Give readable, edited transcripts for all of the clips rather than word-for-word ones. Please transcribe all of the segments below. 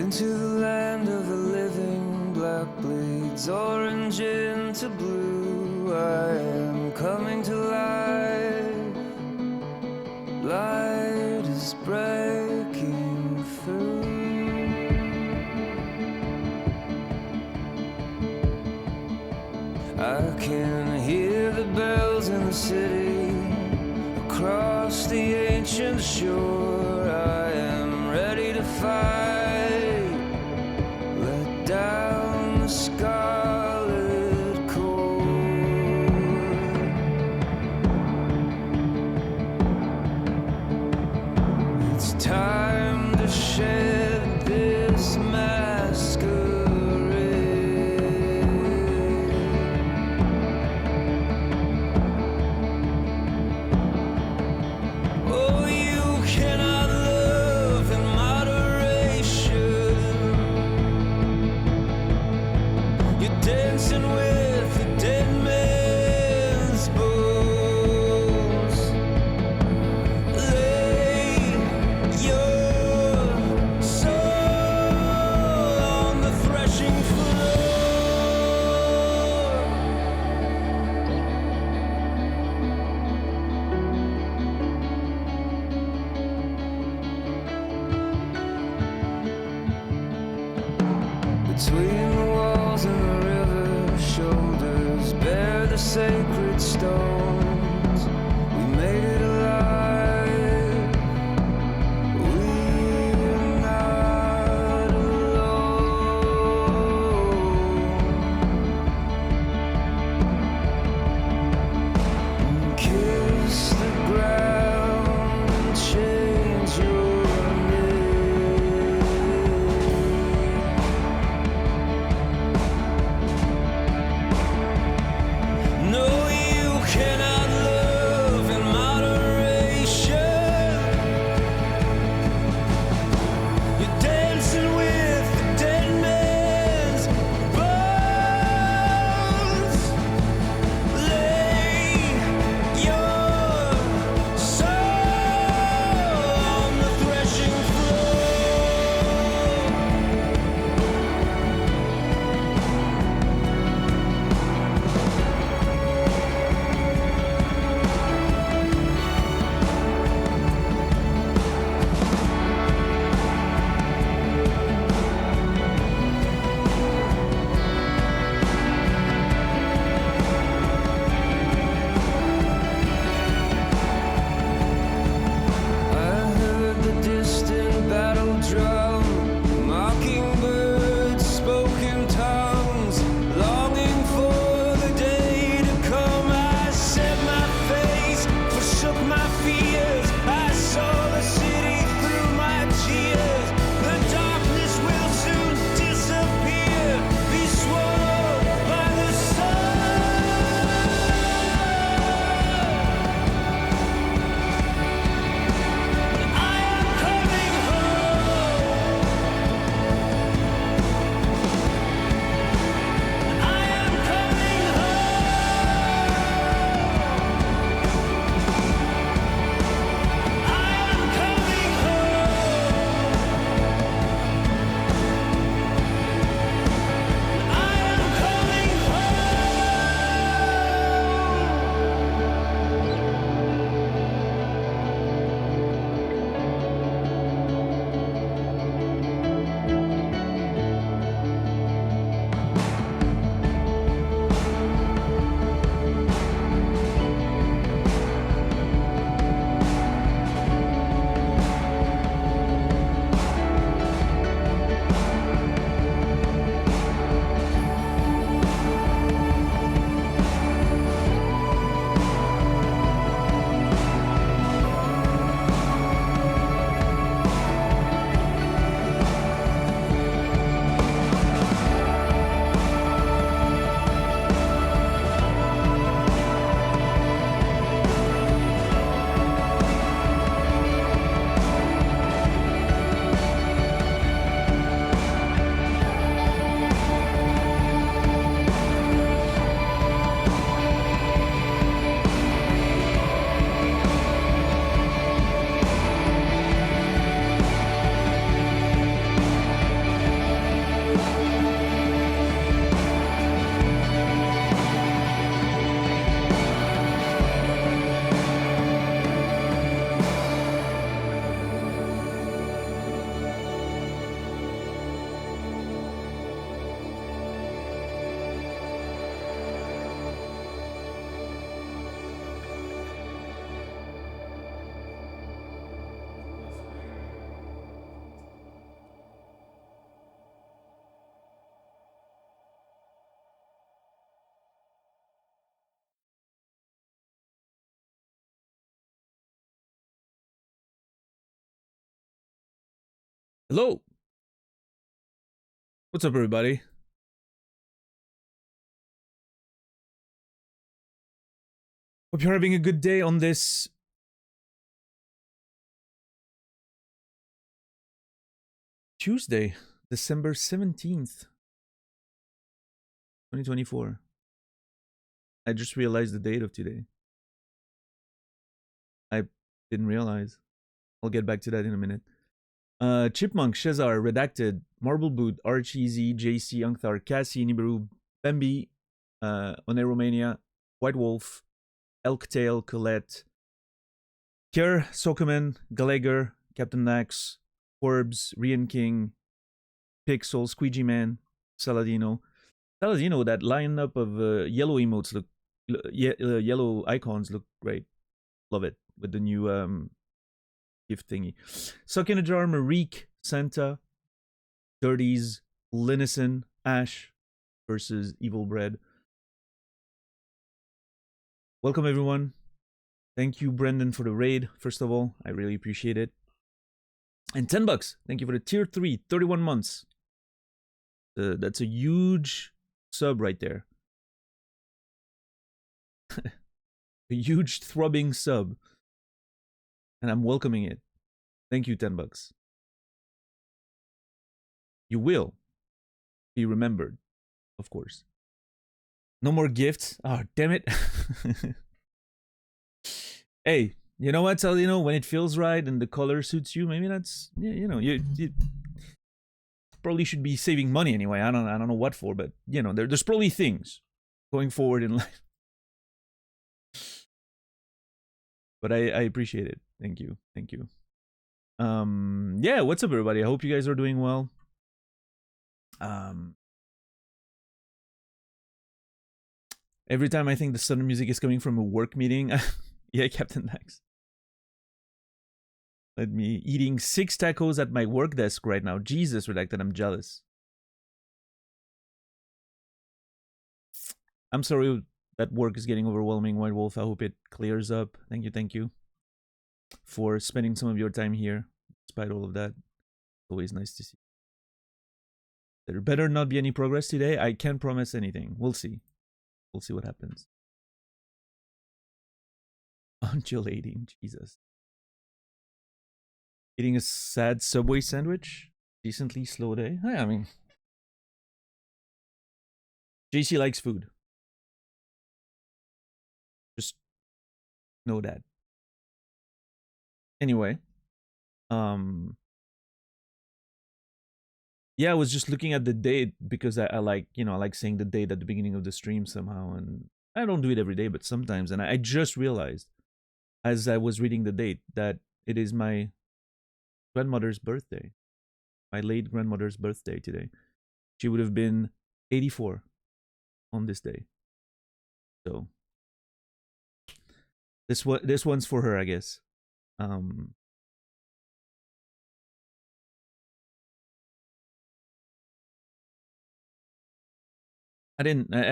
into the land of the living. Black bleeds orange into blue. I am coming to life. Light is breaking through. I can hear the bells in the city across the ancient shore. I am ready to fight. Let down the scarlet cord. It's time to shed this masquerade. Dancing with the dead man's bones. Lay your soul on the threshing floor. Between the walls and the shoulders bear the sacred stones. We made it alive. We're not alone. Kiss the ground and change your name. No, you can't. Hello. What's up, everybody? Hope you're having a good day on this Tuesday, December 17th, 2024. I just realized the date of today. I didn't realize. I'll get back to that in a minute. Chipmunk, Shezar, Redacted, Marble Boot, Archeezy, JC, Unkthar, Cassie, Nibiru, Bambi, Oneromania, White Wolf, Elktail, Colette, Kier, Sokoman, Gallagher, Captain Nax, Forbes, Rian King, Pixel, Squeegee Man, Saladino. Saladino, that lineup of yellow emotes look, yellow icons look great. Love it with the new gift thingy. Suck in a Jar, Marique, Santa, Dirties, Linison, Ash versus Evil Bread. Welcome, everyone. Thank you, Brendan, for the raid. First of all, I really appreciate it. And $10. Thank you for the tier 3, 31 months. That's a huge sub right there. A huge throbbing sub. And I'm welcoming it. Thank you, $10. You will be remembered, of course. No more gifts. Oh, damn it. Hey, you know what, Salino? When it feels right and the color suits you, maybe that's, you know, you probably should be saving money anyway. I don't know what for, but you know, there's probably things going forward in life. But I appreciate it. Thank you. Thank you. Yeah, what's up, everybody? I hope you guys are doing well. Every time I think the sudden music is coming from a work meeting. Yeah, Captain Max. Let me eating 6 tacos at my work desk right now. Jesus, Redacted, I'm jealous. I'm sorry that work is getting overwhelming, White Wolf. I hope it clears up. Thank you for spending some of your time here, despite all of that. Always nice to see. There better not be any progress today. I can't promise anything. We'll see. We'll see what happens. Undulating, Jesus. Eating a sad Subway sandwich. Decently slow day. I mean, JC likes food. Just know that. Anyway, yeah, I was just looking at the date because I like, you know, I like saying the date at the beginning of the stream somehow, and I don't do it every day, but sometimes. And I just realized as I was reading the date that it is my grandmother's birthday, my late grandmother's birthday today. She would have been 84 on this day. So this one's for her, I guess. I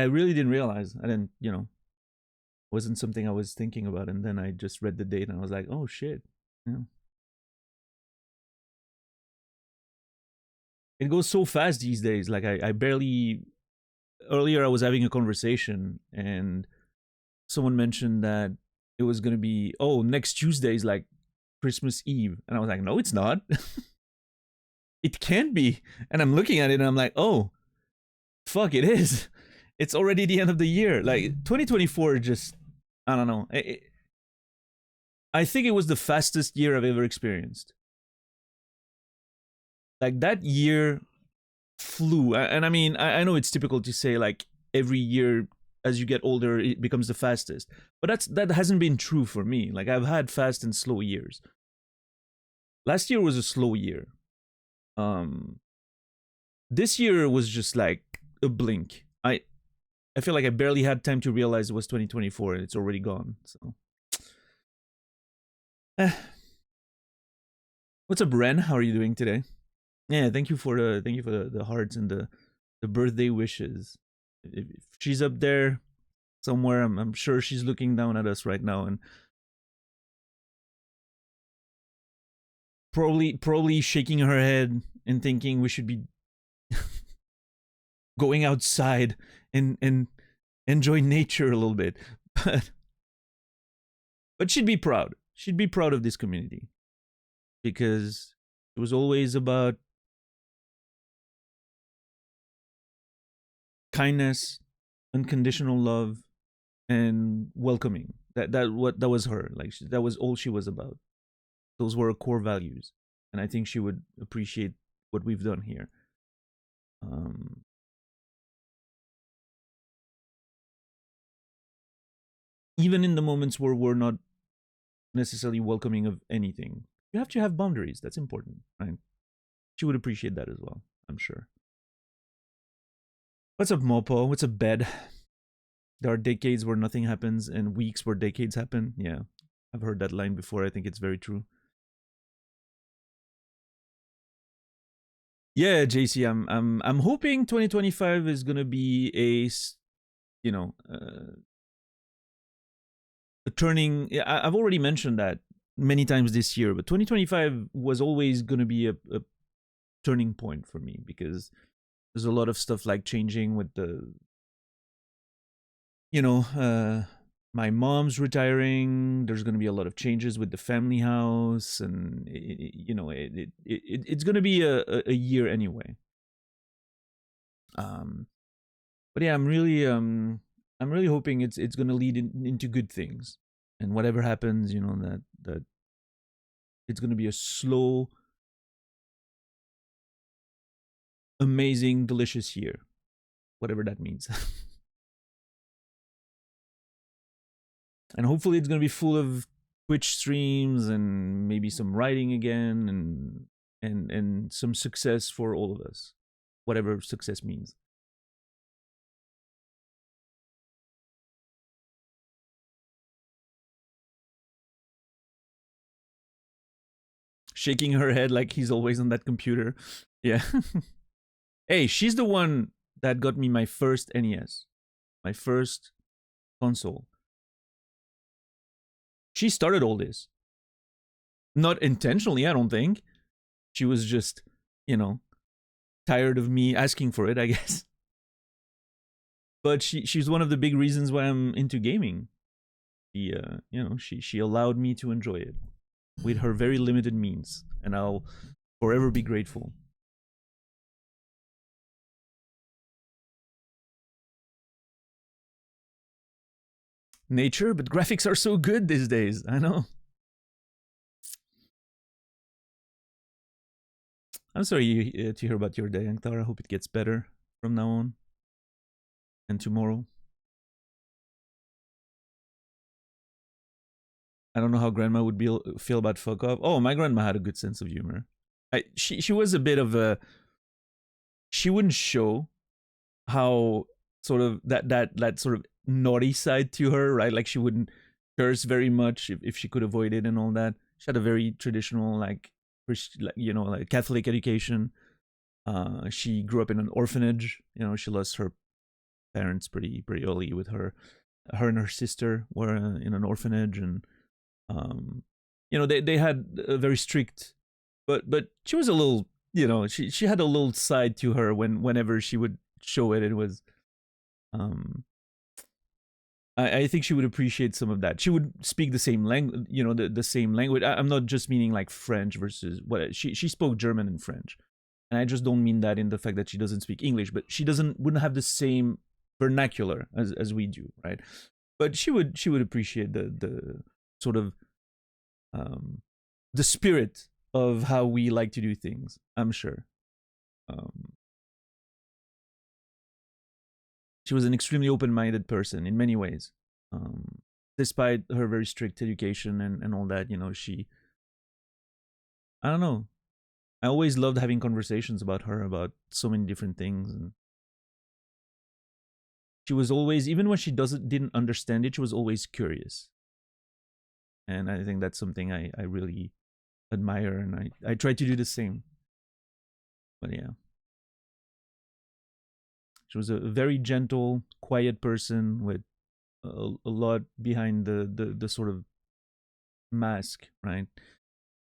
really didn't realize. I didn't, you know, wasn't something I was thinking about. And then I just read the date and I was like, oh shit. Yeah. It goes so fast these days. Like I barely, earlier I was having a conversation and someone mentioned that it was going to be, oh, next Tuesday is like Christmas Eve. And I was like, no, it's not. It can't be. And I'm looking at it and I'm like, oh, fuck, it is. It's already the end of the year. Like 2024 just, I don't know. I think it was the fastest year I've ever experienced. Like that year flew. And I mean, I know it's typical to say like every year as you get older, it becomes the fastest. But that hasn't been true for me. Like I've had fast and slow years. Last year was a slow year. This year was just like a blink. I feel like I barely had time to realize it was 2024 and it's already gone. So, what's up, Ren? How are you doing today? Yeah, thank you for the hearts and the birthday wishes. If she's up there somewhere, I'm sure she's looking down at us right now. And probably shaking her head and thinking we should be going outside and enjoy nature a little bit. But she'd be proud. She'd be proud of this community because it was always about kindness, unconditional love, and welcoming. That was her. Like that was all she was about. Those were her core values, and I think she would appreciate what we've done here. Even in the moments where we're not necessarily welcoming of anything, you have to have boundaries. That's important, right? She would appreciate that as well, I'm sure. What's up, Mopo? What's up, Bed? There are decades where nothing happens and weeks where decades happen. Yeah, I've heard that line before. I think it's very true. Yeah, JC, I'm hoping 2025 is gonna be you know, a turning. I've already mentioned that many times this year, but 2025 was always gonna be a turning point for me because there's a lot of stuff like changing with the, my mom's retiring. There's going to be a lot of changes with the family house, and it's going to be a year anyway. But yeah, I'm really hoping it's going to lead into good things, and whatever happens, that it's going to be a slow, amazing, delicious year, whatever that means. And hopefully it's going to be full of Twitch streams and maybe some writing again, and some success for all of us, whatever success means. Shaking her head like he's always on that computer. Yeah. Hey, she's the one that got me my first NES, my first console. She started all this. Not intentionally, I don't think. She was just, tired of me asking for it, I guess. But she's one of the big reasons why I'm into gaming. She allowed me to enjoy it with her very limited means, and I'll forever be grateful. Nature, but graphics are so good these days. I know. I'm sorry to hear about your day, Anktar. I hope it gets better from now on and tomorrow. I don't know how grandma would feel about fuck off. Oh, my grandma had a good sense of humor. She was a bit of a. She wouldn't show how sort of that sort of naughty side to her, right? Like she wouldn't curse very much if she could avoid it and all that. She had a very traditional like Catholic education. She grew up in an orphanage. She lost her parents pretty early with her. Her and her sister were in an orphanage, and they had a very strict, but she was a little, she had a little side to her whenever she would show it. It was, I think she would appreciate some of that. She would speak the same language, the same language. I'm not just meaning like French versus what she spoke German and French, and I just don't mean that in the fact that she doesn't speak English, but she wouldn't have the same vernacular as we do, right? But she would appreciate the sort of the spirit of how we like to do things, I'm sure. She was an extremely open-minded person in many ways, despite her very strict education and all that. I don't know, I always loved having conversations about her about so many different things, and she was always, even when she didn't understand it, she was always curious. And I think that's something I really admire, and I try to do the same. But yeah, she was a very gentle, quiet person with a lot behind the sort of mask, right?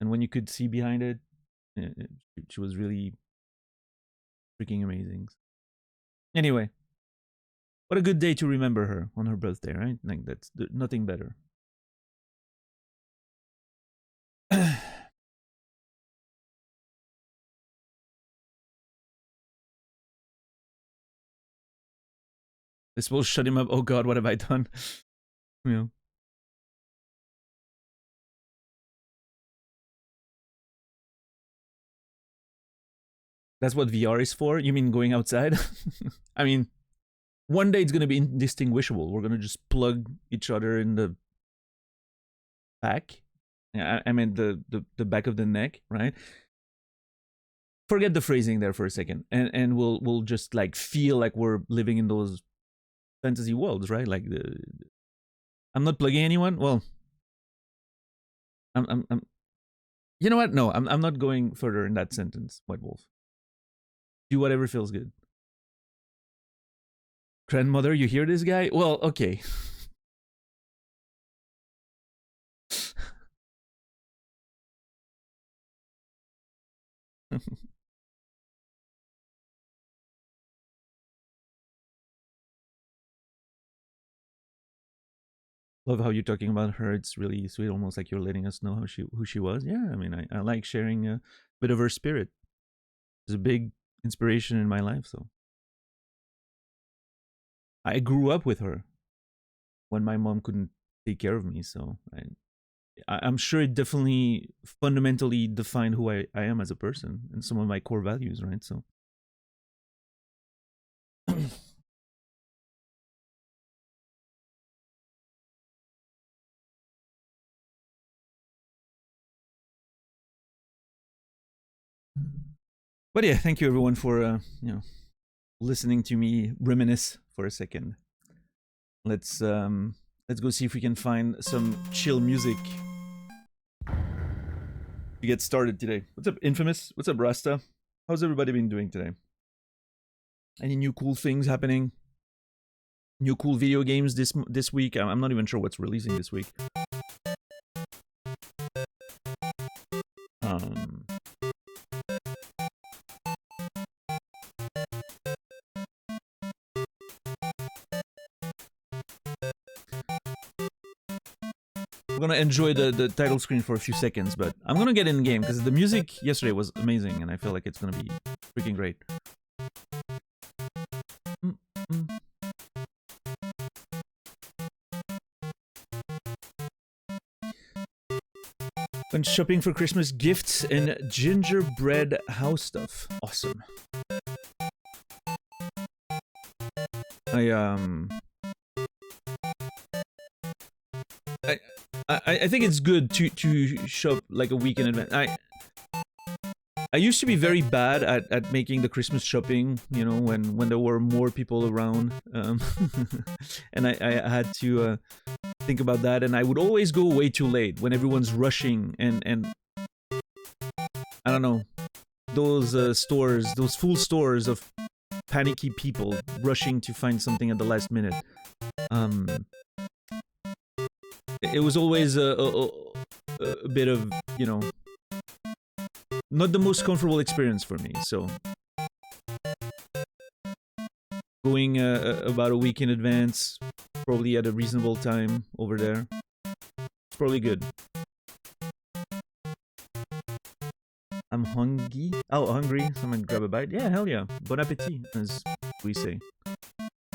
and when you could see behind it, she was really freaking amazing. Anyway, what a good day to remember her on her birthday, right? Like that's nothing better. This will shut him up. Oh God, what have I done? You know. That's what VR is for? You mean going outside? I mean, one day it's gonna be indistinguishable. We're gonna just plug each other in the back. Yeah, I mean the back of the neck, right? Forget the phrasing there for a second, and we'll just like feel like we're living in those fantasy worlds, right? Like I'm not plugging anyone. Well, I'm you know what? No, I'm not going further in that sentence, White Wolf. Do whatever feels good. Grandmother, you hear this guy? Well, okay. Love how you're talking about her. It's really sweet, almost like you're letting us know who she was. Yeah, I mean, I like sharing a bit of her spirit. It's a big inspiration in my life. So I grew up with her when my mom couldn't take care of me. So I'm sure it definitely fundamentally defined who I am as a person and some of my core values, right? So. But yeah, thank you everyone for listening to me reminisce for a second. Let's go see if we can find some chill music to get started today. What's up, Infamous? What's up, Rasta? How's everybody been doing today? Any new cool things happening? New cool video games this week? I'm not even sure what's releasing this week. We're gonna enjoy the title screen for a few seconds, but I'm gonna get in game because the music yesterday was amazing, and I feel like it's gonna be freaking great. When shopping for Christmas gifts and gingerbread house stuff. Awesome. I think it's good to shop like a week in advance. I used to be very bad at making the Christmas shopping, you know, when there were more people around, and I had to think about that, and I would always go way too late when everyone's rushing, and I don't know, those stores, those full stores of panicky people rushing to find something at the last minute. It was always a bit of, you know, not the most comfortable experience for me, so going about a week in advance, probably at a reasonable time over there, it's probably good. I'm hungry. Oh, hungry. Someone grab a bite. Yeah, hell yeah. Bon appetit, as we say.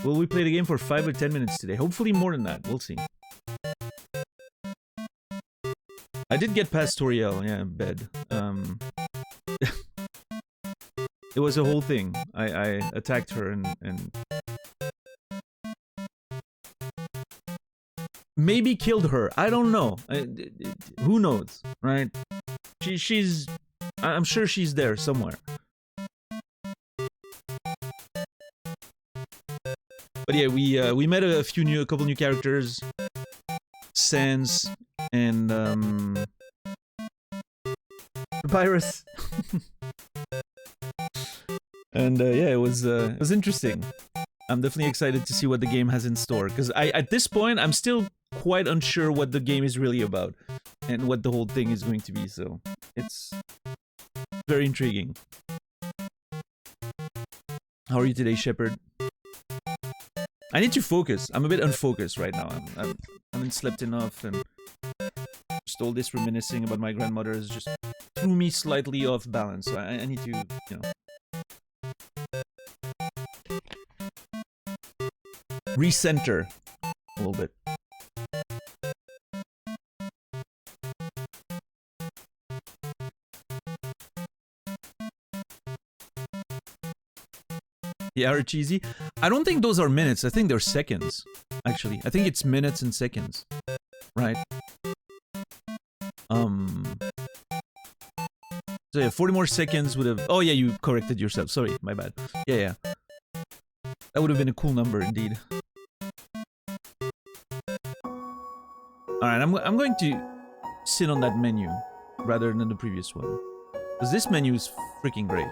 Will we play the game for 5 or 10 minutes today? Hopefully more than that. We'll see. I did get past Toriel, yeah, bed. It was a whole thing. I attacked her and maybe killed her. I don't know. Who knows, right? She's. I'm sure she's there somewhere. But yeah, we met a couple new characters, Sans and Papyrus. And yeah, it was interesting. I'm definitely excited to see what the game has in store, because at this point I'm still quite unsure what the game is really about. and what the whole thing is going to be. So it's very intriguing. How are you today, Shepard? I need to focus. I'm a bit unfocused right now. I haven't slept enough, and just all this reminiscing about my grandmother has just threw me slightly off balance. So I need to, you know, recenter a little bit. Yeah, are cheesy. I don't think those are minutes. I think they're seconds. Actually, I think it's minutes and seconds, right? So yeah, 40 more seconds would have. Oh yeah, you corrected yourself. Sorry, my bad. Yeah. That would have been a cool number indeed. All right, I'm going to sit on that menu rather than the previous one, because this menu is freaking great.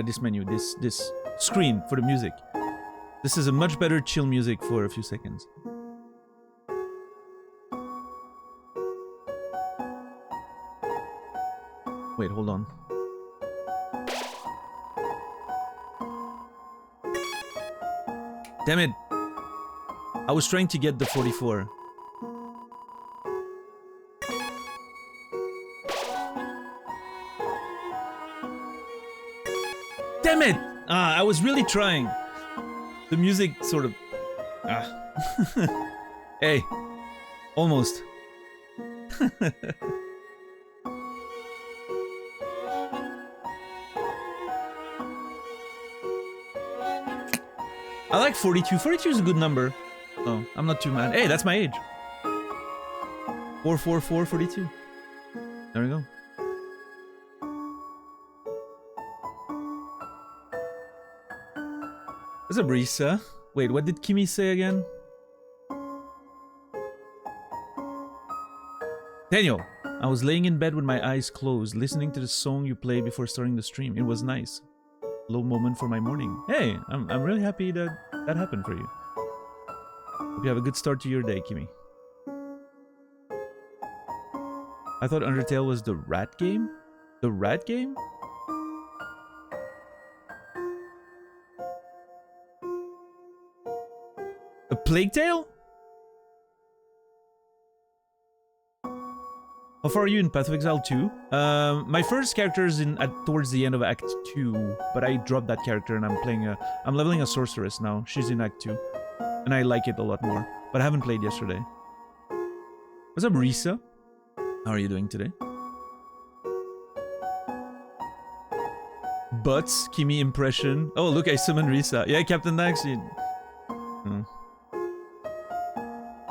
This menu, this screen for the music. This is a much better chill music for a few seconds. Wait, hold on. Damn it! I was trying to get the 44. Damn it! I was really trying. The music sort of... Hey. Almost. I like 42. 42 is a good number. Oh, I'm not too mad. Hey, that's my age. 444 42. There we go. What's up, Risa? Wait, what did Kimi say again? Daniel, I was laying in bed with my eyes closed, listening to the song you played before starting the stream. It was nice. Low moment for my morning. Hey, I'm really happy that that happened for you. Hope you have a good start to your day, Kimi. I thought Undertale was the rat game? The rat game? A Plague Tale? How far are you in Path of Exile 2? My first character is towards the end of Act 2, but I dropped that character and I'm leveling a sorceress now. She's in Act 2, and I like it a lot more, but I haven't played yesterday. What's up, Risa? How are you doing today? Butts, Kimi impression. Oh, look, I summoned Risa. Yeah, Captain Dax.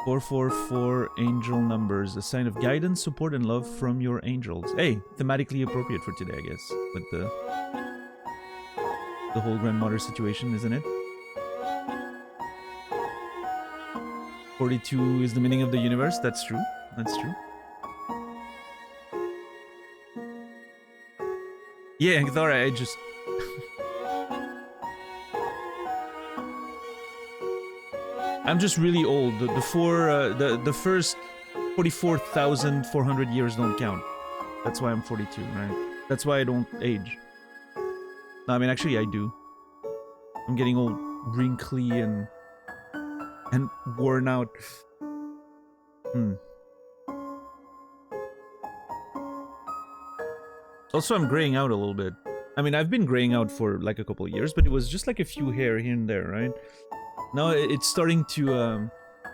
444 angel numbers, a sign of guidance, support, and love from your angels. Hey, thematically appropriate for today, I guess, with the whole grandmother situation, isn't it? 42 is the meaning of the universe. That's true. That's true. Yeah, Thora, I just... I'm just really old. The first 44,400 years don't count. That's why I'm 42, right? That's why I don't age. No, I mean, actually, I do. I'm getting old, wrinkly, and worn out. Also, I'm graying out a little bit. I mean, I've been graying out for like a couple of years, but it was just like a few hair here and there, right? Now it's starting to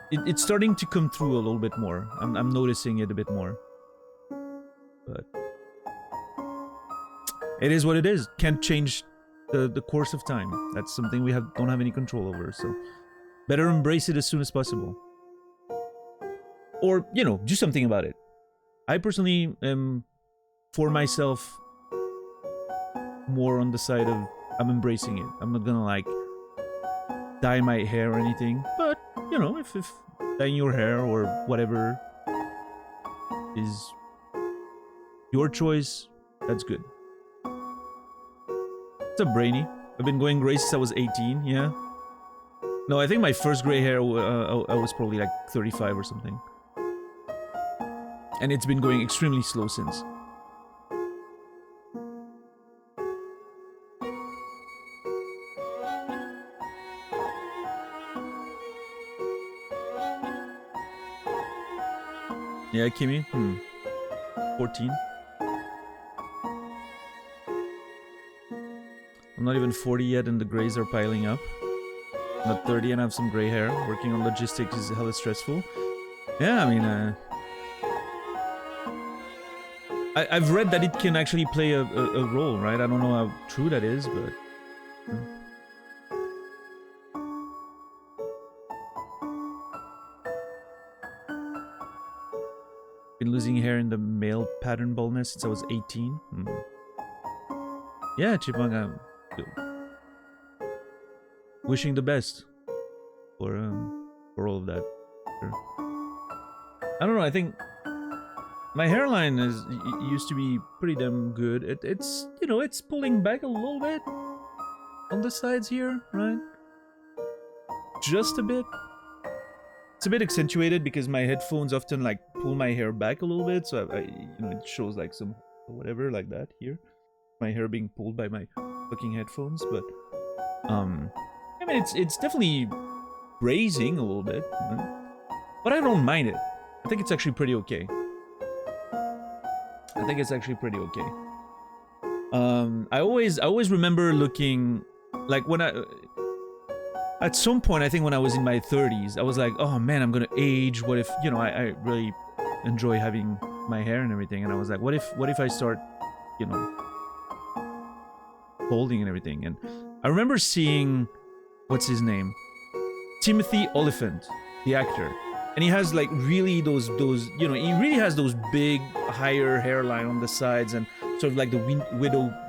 it's starting to come through a little bit more. I'm noticing it a bit more. But it is what it is. Can't change the course of time. That's something we don't have any control over, so better embrace it as soon as possible. Or, you know, do something about it. I personally am, for myself, more on the side of I'm embracing it. I'm not gonna like dye my hair or anything, but you know, if dyeing your hair or whatever is your choice, that's good. What's up, Brainy? I've been going gray since I was 18, yeah? No, I think my first gray hair, I was probably like 35 or something. And it's been going extremely slow since. Yeah, Kimmy? 14. I'm not even 40 yet and the grays are piling up. I'm not 30 and I have some gray hair. Working on logistics is hella stressful. Yeah, I mean, I've read that it can actually play a role, right? I don't know how true that is, but... Been losing hair in the male pattern baldness since I was 18. Yeah, Chipmunk, I'm wishing the best for all of that. Sure. I don't know, I think my hairline used to be pretty damn good. It's, you know, it's pulling back a little bit on the sides here, right? Just a bit. It's a bit accentuated because my headphones often like pull my hair back a little bit, so I you know, it shows like some whatever like that here. My hair being pulled by my fucking headphones, but I mean it's definitely grazing a little bit, right? But I don't mind it. I think it's actually pretty okay. I think it's actually pretty okay. I always remember looking like when at some point, I think when I was in my 30s, I was like, oh man, I'm gonna age. What if, you know, I really enjoy having my hair and everything. And I was like, what if I start, you know, balding and everything? And I remember seeing, what's his name? Timothy Oliphant, the actor. And he has like really those, you know, he really has those big, higher hairline on the sides and sort of like the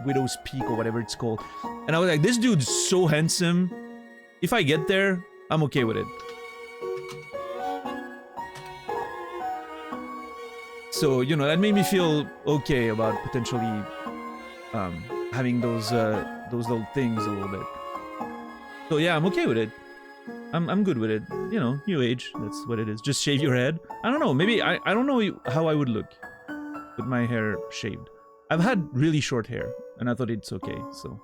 widow's peak or whatever it's called. And I was like, this dude's so handsome. If I get there, I'm okay with it. So, you know, that made me feel okay about potentially having those little things a little bit. So yeah, I'm okay with it. I'm good with it. You know, new age, that's what it is. Just shave your head. I don't know, maybe, I don't know how I would look with my hair shaved. I've had really short hair, and I thought it's okay, so.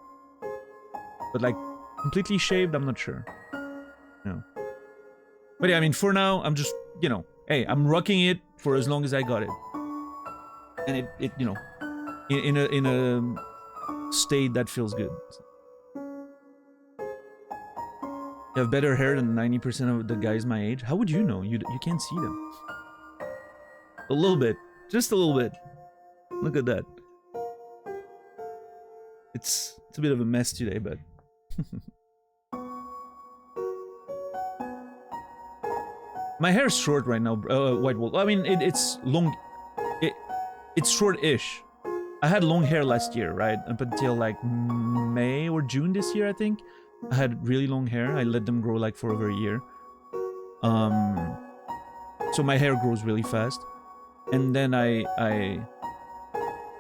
But like, completely shaved, I'm not sure. No. But yeah, I mean, for now, I'm just, you know, hey, I'm rocking it for as long as I got it. And it you know, in a state that feels good. You have better hair than 90% of the guys my age? How would you know? You can't see them. A little bit. Just a little bit. Look at that. It's a bit of a mess today, but... My hair's short right now, White Wolf. I mean, it's long... It's short-ish. I had long hair last year, right? Up until like May or June this year, I think. I had really long hair. I let them grow like for over a year. So my hair grows really fast. And then I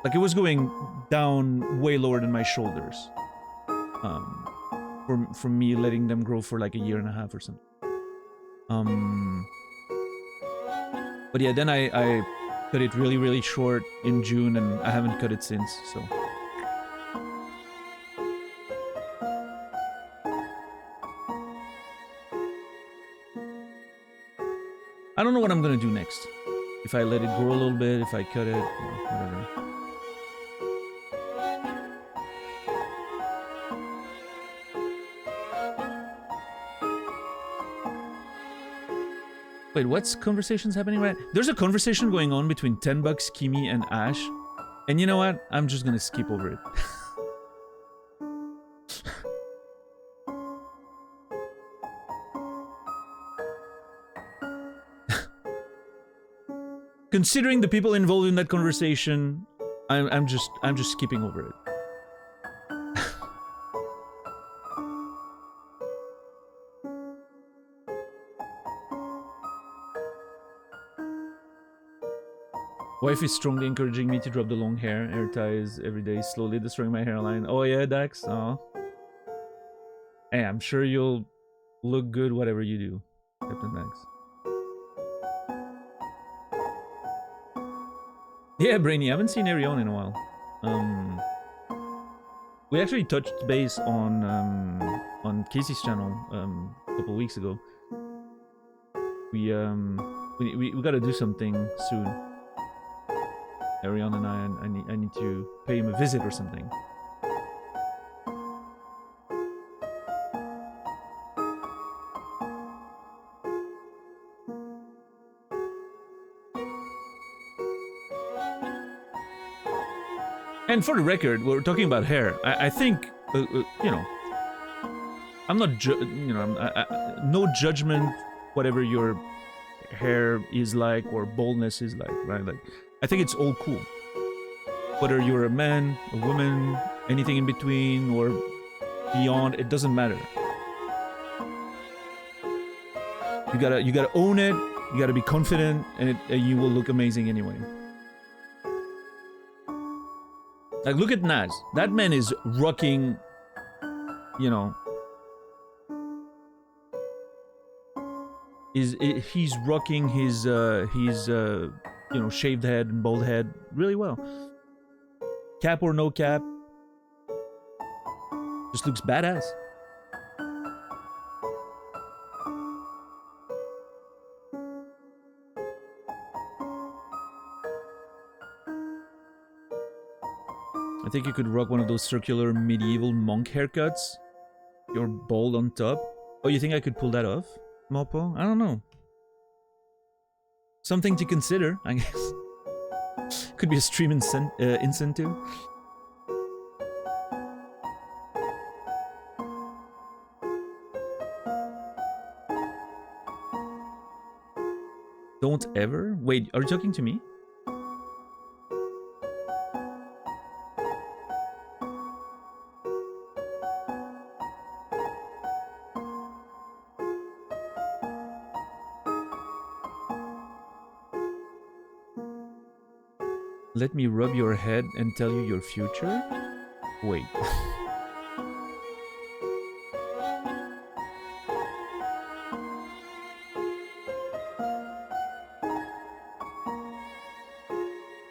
like it was going down way lower than my shoulders. From me letting them grow for like a year and a half or something. But yeah, then I cut it really, really short in June, and I haven't cut it since, so. I don't know what I'm gonna do next. If I let it grow a little bit, if I cut it, or whatever. Wait, what's conversations happening right? There's a conversation going on between 10 Bucks, Kimi, and Ash. And you know what? I'm just gonna skip over it. Considering the people involved in that conversation, I'm just skipping over it. Wife is strongly encouraging me to drop the long hair ties every day, slowly destroying my hairline. Oh yeah, Dax? Oh. Hey, I'm sure you'll look good whatever you do, Captain Dax. Yeah, Brainy, I haven't seen Arion in a while. We actually touched base on Casey's channel a couple weeks ago. We gotta do something soon. Arion and I need to pay him a visit or something. And for the record, we're talking about hair. I think, you know, I'm not, no judgment, whatever your hair is like or baldness is like, right? Like, I think it's all cool. Whether you're a man, a woman, anything in between or beyond, it doesn't matter. You gotta own it. You gotta be confident, and you will look amazing anyway. Like, look at Naz. That man is rocking, you know, he's rocking his you know, shaved head and bald head really well. Cap or no cap, just looks badass. I think you could rock one of those circular medieval monk haircuts. You're bald on top. Oh, you think I could pull that off, Mopo? I don't know. Something to consider, I guess. Could be a stream incentive. Don't ever? Wait, are you talking to me? Let me rub your head and tell you your future? Wait.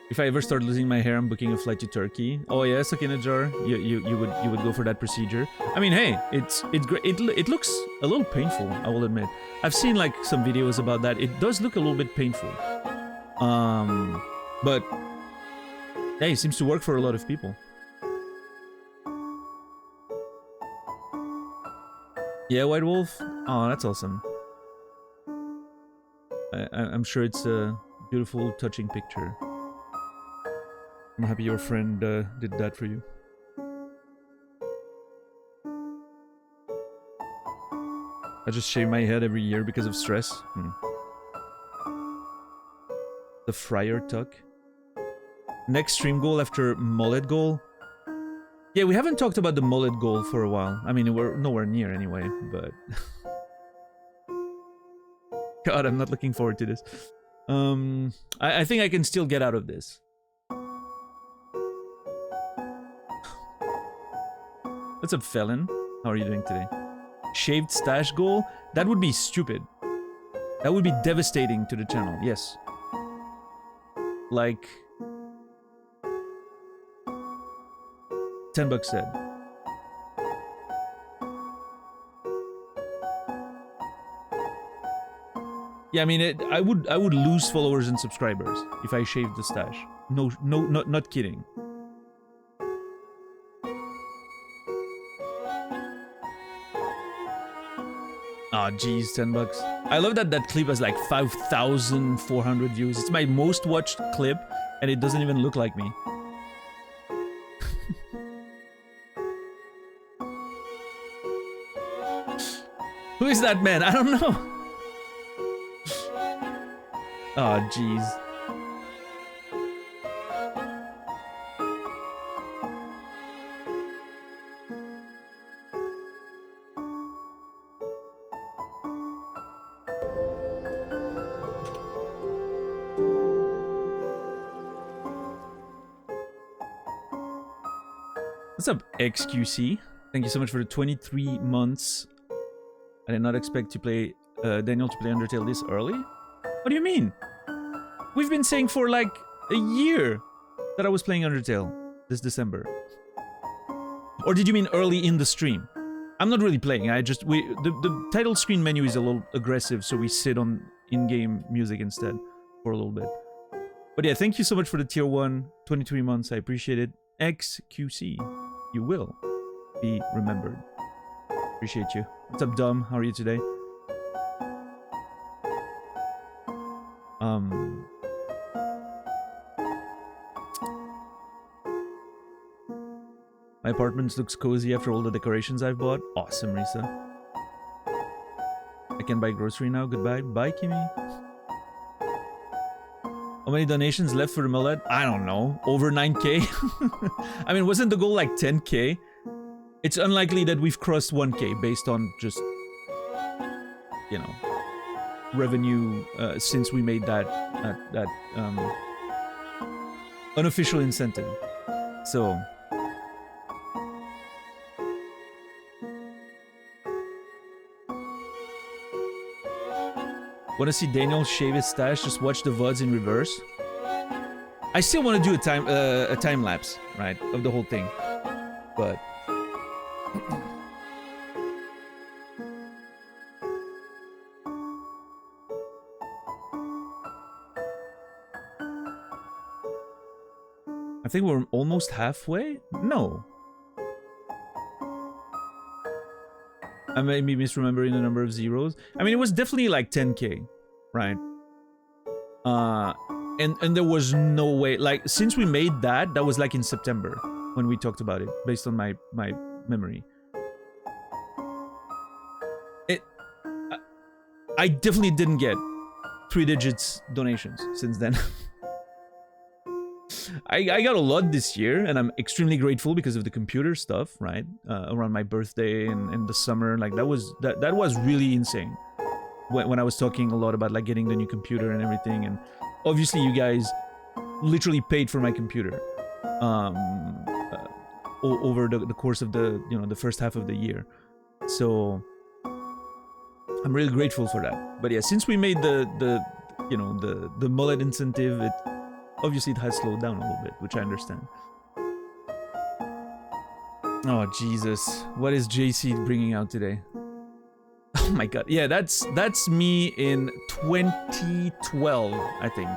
If I ever start losing my hair, I'm booking a flight to Turkey. Oh yeah, Sakinajar, you would go for that procedure. I mean, hey, it's great. It looks a little painful, I will admit. I've seen like some videos about that. It does look a little bit painful. But hey, it seems to work for a lot of people. Yeah, White Wolf. Oh, that's awesome. I'm sure it's a beautiful, touching picture. I'm happy your friend did that for you. I just shave my head every year because of stress. The Friar Tuck. Next stream goal after mullet goal? Yeah, we haven't talked about the mullet goal for a while. I mean, we're nowhere near anyway, but... God, I'm not looking forward to this. I think I can still get out of this. What's up, Felon? How are you doing today? Shaved stash goal? That would be stupid. That would be devastating to the channel, yes. Like... $10 said. Yeah, I mean, I would lose followers and subscribers if I shaved the stash. No, not kidding. Ah, geez, $10. I love that that clip has like 5,400 views. It's my most watched clip, and it doesn't even look like me. Who is that man? I don't know. Oh, jeez. What's up, XQC? Thank you so much for the 23 months. I did not expect to play Daniel to play Undertale this early. What do you mean? We've been saying for like a year that I was playing Undertale this December. Or did you mean early in the stream? I'm not really playing. The title screen menu is a little aggressive, so we sit on in-game music instead for a little bit. But yeah, thank you so much for the tier 1, 23 months. I appreciate it. XQC, you will be remembered. Appreciate you. What's up, Dom? How are you today? My apartment looks cozy after all the decorations I've bought. Awesome, Risa. I can buy grocery now. Goodbye. Bye, Kimmy. How many donations left for the mullet? I don't know. Over 9k? I mean, wasn't the goal like 10k? It's unlikely that we've crossed 1k based on just, you know, revenue since we made that unofficial incentive. So... Want to see Daniel shave his stash? Just watch the VODs in reverse. I still want to do a time lapse, right, of the whole thing, but I think we're almost halfway. No, I may be misremembering the number of zeros. I mean, it was definitely like 10k, right? And there was no way, like, since we made that was like in September when we talked about it, based on my memory. I definitely didn't get 3 digits donations since then. I got a lot this year, and I'm extremely grateful because of the computer stuff, right? Around my birthday and the summer, like that was really insane. When I was talking a lot about like getting the new computer and everything, and obviously you guys literally paid for my computer over the course of the the first half of the year, so I'm really grateful for that. But yeah, since we made the mullet incentive, obviously it has slowed down a little bit, which I understand. Oh Jesus, what is JC bringing out today? Oh my god, yeah, that's me in 2012, I think.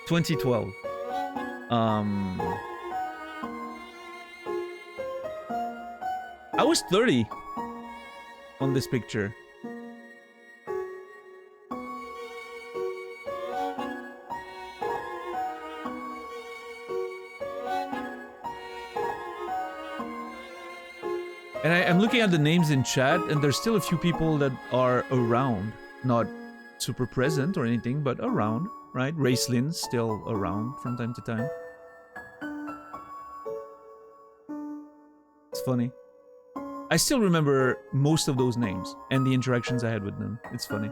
2012. I was 30 on this picture. And I'm looking at the names in chat, and there's still a few people that are around. Not super present or anything, but around, right? Racelin's still around from time to time. It's funny. I still remember most of those names and the interactions I had with them. It's funny.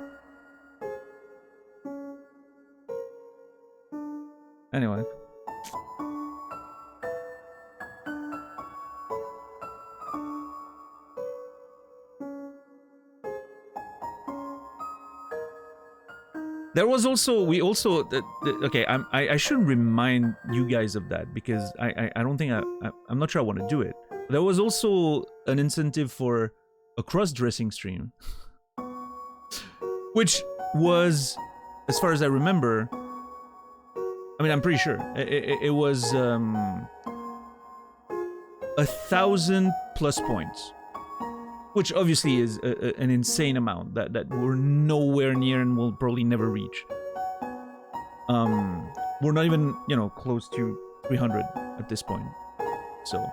Anyway. There was also, okay, I shouldn't remind you guys of that because I don't think I'm not sure I want to do it. There was also an incentive for a cross-dressing stream, which was, as far as I remember, I mean, I'm pretty sure it was 1,000 plus points. Which obviously is an insane amount that we're nowhere near and will probably never reach. We're not even, close to 300 at this point. So,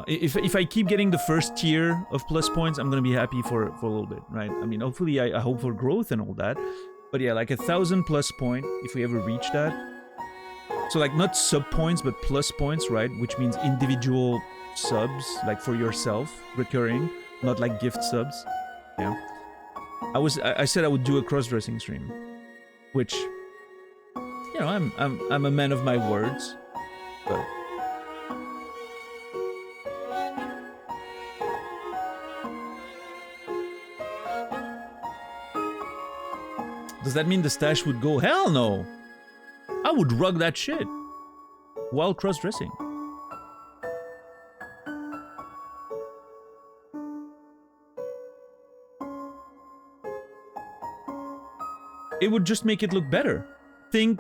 if I keep getting the first tier of plus points, I'm gonna be happy for a little bit, right? I mean, hopefully I hope for growth and all that. But yeah, like 1,000 plus point, if we ever reach that. So like not sub points, but plus points, right? Which means individual subs, like for yourself, recurring. Not like gift subs. Yeah. I said I would do a cross-dressing stream, which, I'm a man of my words, but does that mean the stash would go? Hell no. I would rock that shit while cross-dressing. It would just make it look better. Think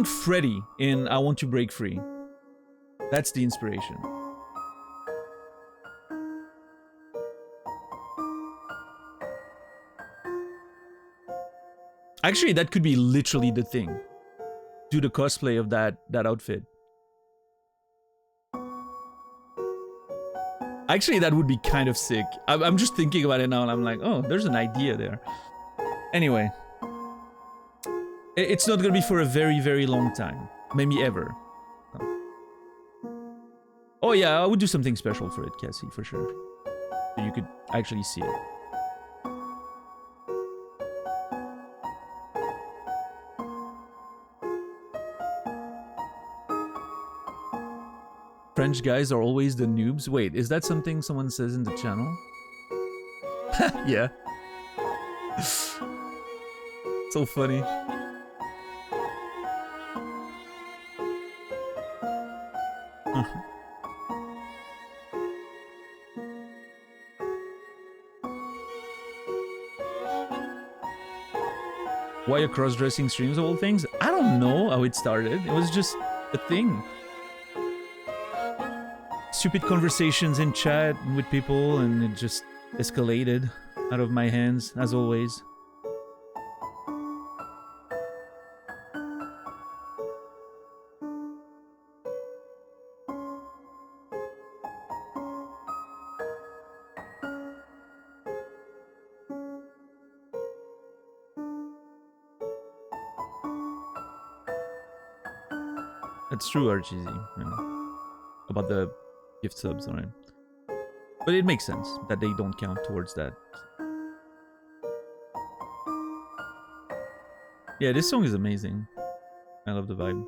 Freddy in I Want to Break Free. That's the inspiration. Actually, that could be literally the thing. Do the cosplay of that outfit. Actually, that would be kind of sick. I'm just thinking about it now and I'm like, oh, there's an idea there. Anyway. It's not gonna be for a very, very long time. Maybe ever. Oh yeah, I would do something special for it, Cassie, for sure. So you could actually see it. French guys are always the noobs. Wait, is that something someone says in the channel? Yeah. So funny. Why are cross-dressing streams of all things? I don't know how it started. It was just a thing. Stupid conversations in chat with people, and it just escalated out of my hands, as always. That's true, RGZ. Yeah. About the gift subs, alright. But it makes sense that they don't count towards that. Yeah, this song is amazing. I love the vibe.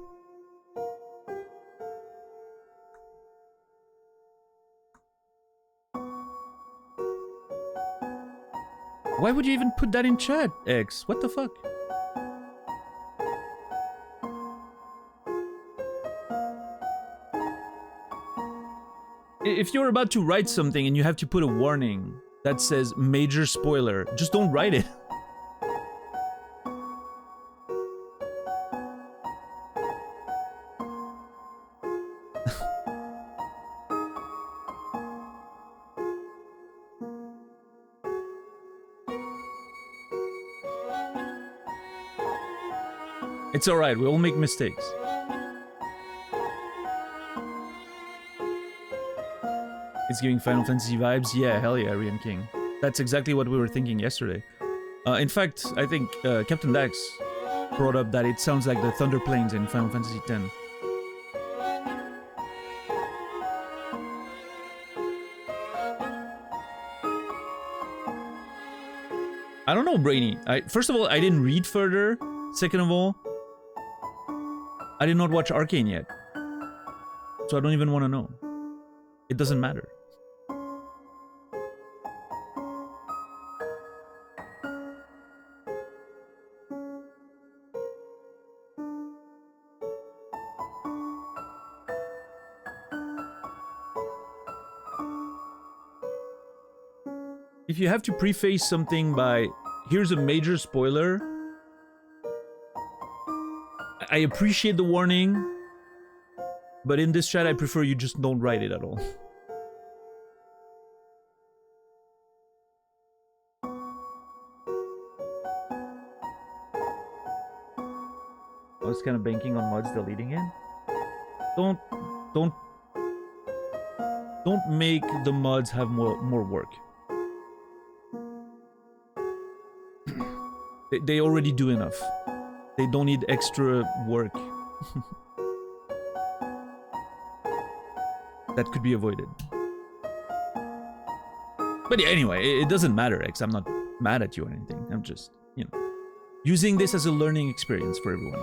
Why would you even put that in chat, X? What the fuck? If you're about to write something and you have to put a warning that says major spoiler, just don't write it. It's alright, we all make mistakes. It's giving Final Fantasy vibes? Yeah, hell yeah, Rian King. That's exactly what we were thinking yesterday. In fact, I think Captain Dax brought up that it sounds like the Thunder Plains in Final Fantasy X. I don't know, Brainy. First of all, I didn't read further. Second of all, I did not watch Arcane yet. So I don't even want to know. It doesn't matter. If you have to preface something by, here's a major spoiler, I appreciate the warning, but in this chat I prefer you just don't write it at all. I was kind of banking on mods deleting it. Don't make the mods have more work. They already do enough. They don't need extra work. That could be avoided. But yeah, anyway, it doesn't matter, X. I'm not mad at you or anything. I'm just, you know, using this as a learning experience for everyone.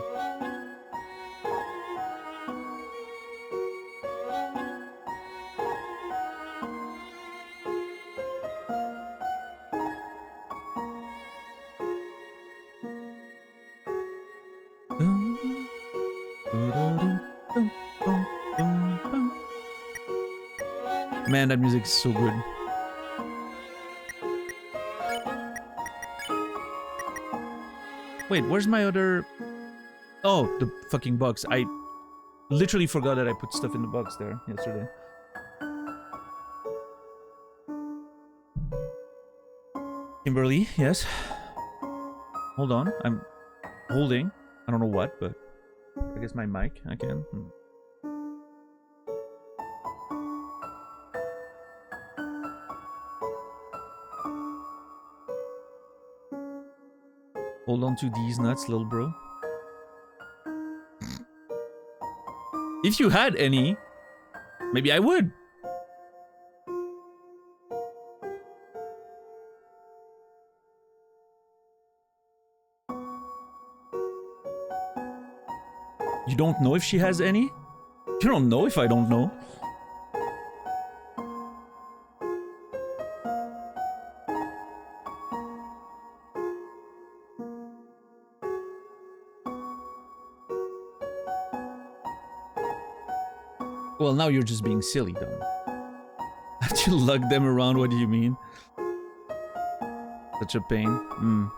Man, that music is so good. Wait, where's my other... Oh, the fucking box. I literally forgot that I put stuff in the box there yesterday. Kimberly, yes. Hold on, I'm holding. I don't know what, but I guess my mic, I can. Hold on to these nuts, little bro. If you had any, maybe I would. You don't know if she has any? You don't know if I don't know. Well, now you're just being silly, Don. Have to lug them around, what do you mean? Such a pain.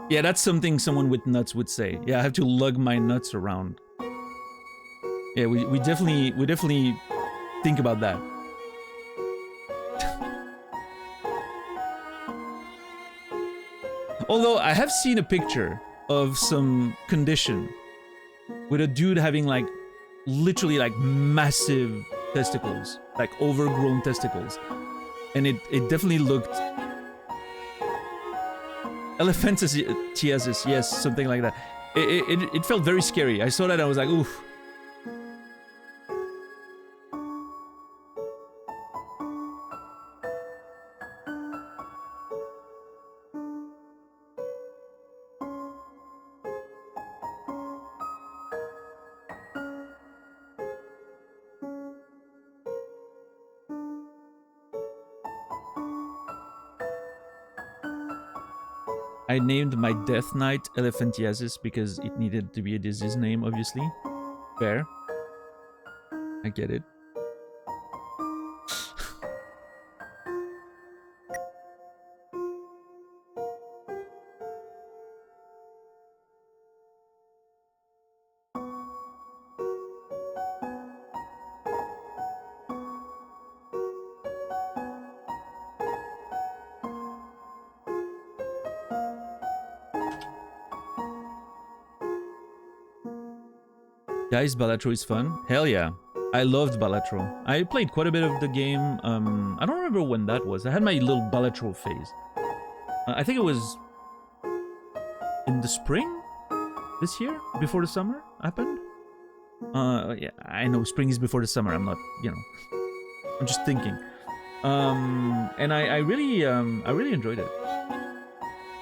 Yeah, that's something someone with nuts would say. Yeah, I have to lug my nuts around. Yeah, we definitely think about that. Although I have seen a picture of some condition with a dude having like literally like massive testicles, like overgrown testicles, and it definitely looked elephantiasis, yes, something like that. It felt very scary. I saw that and I was like, oof. I named my Death Knight Elephantiasis because it needed to be a disease name, obviously. Fair. I get it. Guys, Balatro is fun. Hell yeah. I loved Balatro. I played quite a bit of the game. I don't remember when that was. I had my little Balatro phase. I think it was in the spring this year, before the summer happened. Yeah, I know spring is before the summer. I'm not, you know, I'm just thinking. And I really enjoyed it.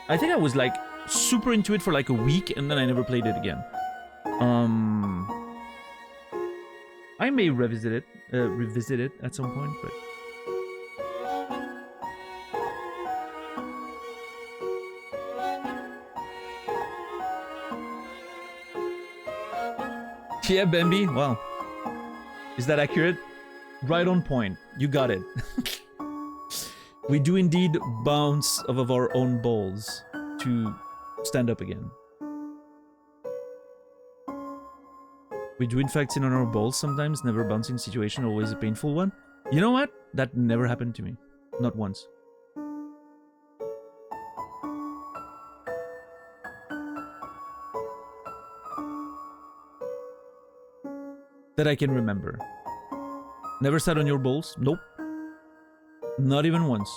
I think I was like super into it for like a week, and then I never played it again. I may revisit it at some point, but yeah, Bambi. Well, is that accurate? Right on point. You got it. We do indeed bounce off of our own balls to stand up again. We do in fact sit on our balls sometimes, never bouncing situation, always a painful one. You know what? That never happened to me. Not once. That I can remember. Never sat on your balls? Nope. Not even once.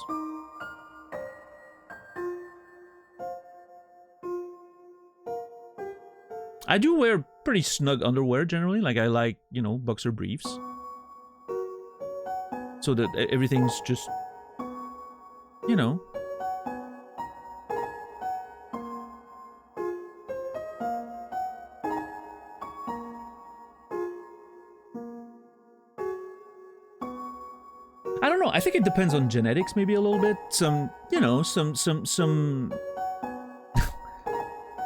I do wear pretty snug underwear generally. Like I like, you know, boxer briefs. So that everything's just, you know. I don't know. I think it depends on genetics maybe a little bit. Some, you know, some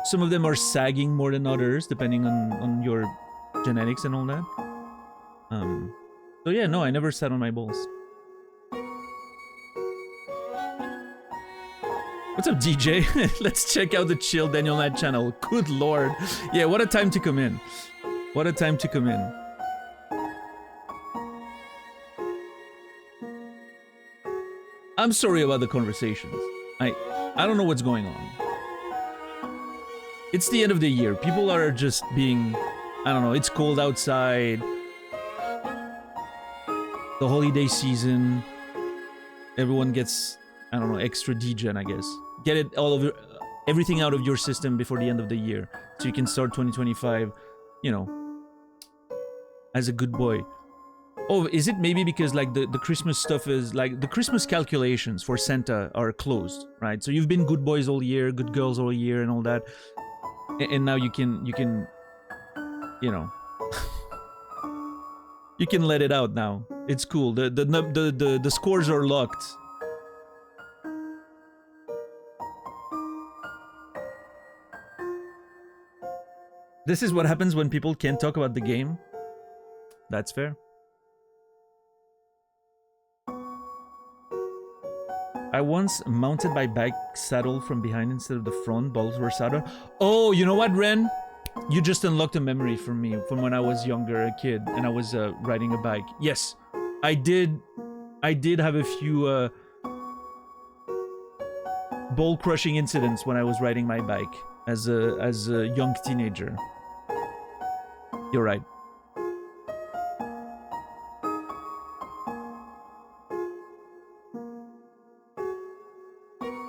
some of them are sagging more than others, depending on your genetics and all that. So yeah, no, I never sat on my balls. What's up, DJ? Let's check out the Chill Daniel Knight channel. Good lord. Yeah, what a time to come in. What a time to come in. I'm sorry about the conversations. I don't know what's going on. It's the end of the year. People are just being... I don't know, it's cold outside. The holiday season. Everyone gets, I don't know, extra degen, I guess. Get it all over, everything out of your system before the end of the year, so you can start 2025, you know, as a good boy. Oh, is it maybe because like the Christmas stuff is like the Christmas calculations for Santa are closed, right? So you've been good boys all year, good girls all year, and all that, and now you can, you know, you can let it out now. It's cool. The scores are locked. This is what happens when people can't talk about the game. That's fair. I once mounted my bike saddle from behind instead of the front. Balls were saddle. Oh, you know what, Ren? You just unlocked a memory from me from when I was younger, a kid, and I was riding a bike. Yes, I did have a few ball-crushing incidents when I was riding my bike as a young teenager. You're right.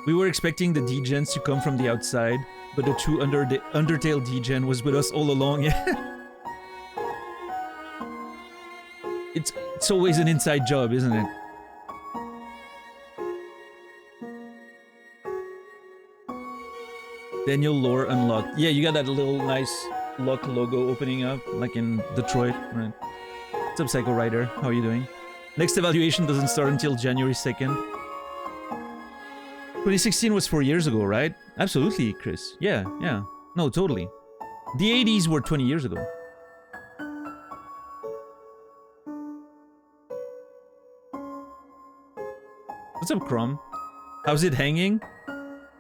We were expecting the degens to come from the outside, but the true Undertale degen was with us all along. It's always an inside job, isn't it? Daniel lore unlocked. Yeah, you got that little nice luck logo opening up, like in Detroit. Right. What's up, Psycho Rider? How are you doing? Next evaluation doesn't start until January 2nd. 2016 was 4 years ago, right? Absolutely, Chris. Yeah. No, totally. The 80s were 20 years ago. What's up, Crom? How's it hanging?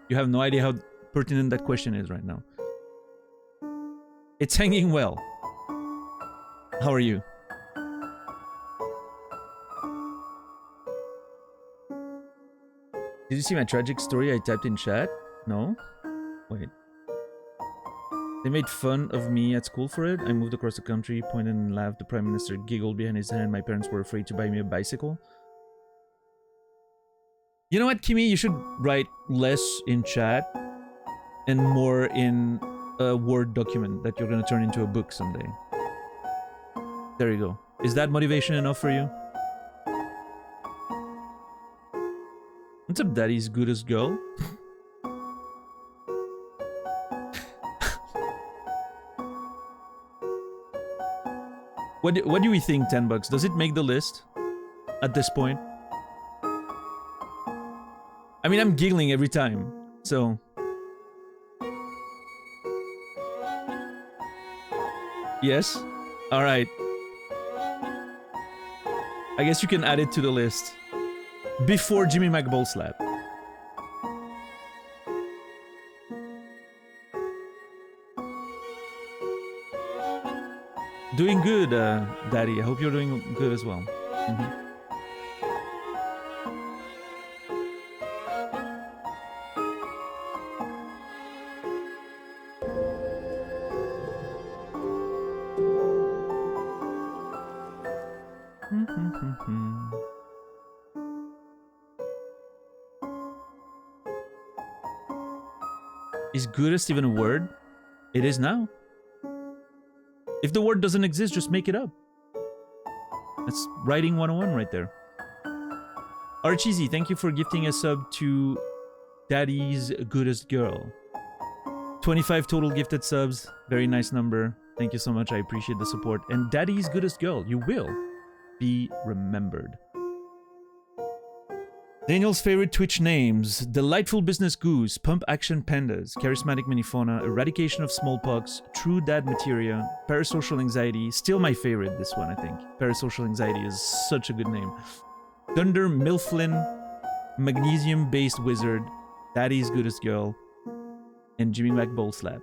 You have no idea how pertinent that question is right now. It's hanging well. How are you? Did you see my tragic story I typed in chat? No? Wait. They made fun of me at school for it. I moved across the country, pointed and laughed. The Prime Minister giggled behind his hand. My parents were afraid to buy me a bicycle. You know what, Kimi? You should write less in chat and more in a Word document that you're going to turn into a book someday. There you go. Is that motivation enough for you? What's up, Daddy's goodest girl? What do we think, 10 bucks? Does it make the list at this point? I mean, I'm giggling every time, so... Yes? Alright. I guess you can add it to the list. Before Jimmy McBall slap. Doing good, Daddy. I hope you're doing good as well. Is goodest even a word? It is now. If the word doesn't exist, just make it up. That's writing 101 right there. Archeesy, thank you for gifting a sub to Daddy's goodest girl. 25 total gifted subs. Very nice number. Thank you so much. I appreciate the support. And Daddy's goodest girl, you will be remembered. Daniel's favorite Twitch names: Delightful Business Goose, Pump Action Pandas, Charismatic Minifauna, Eradication of Smallpox, True Dad Materia, Parasocial Anxiety, still my favorite, this one I think. Parasocial Anxiety is such a good name. Thunder Milflin, Magnesium Based Wizard, Daddy's Goodest Girl, and Jimmy McBall Slap.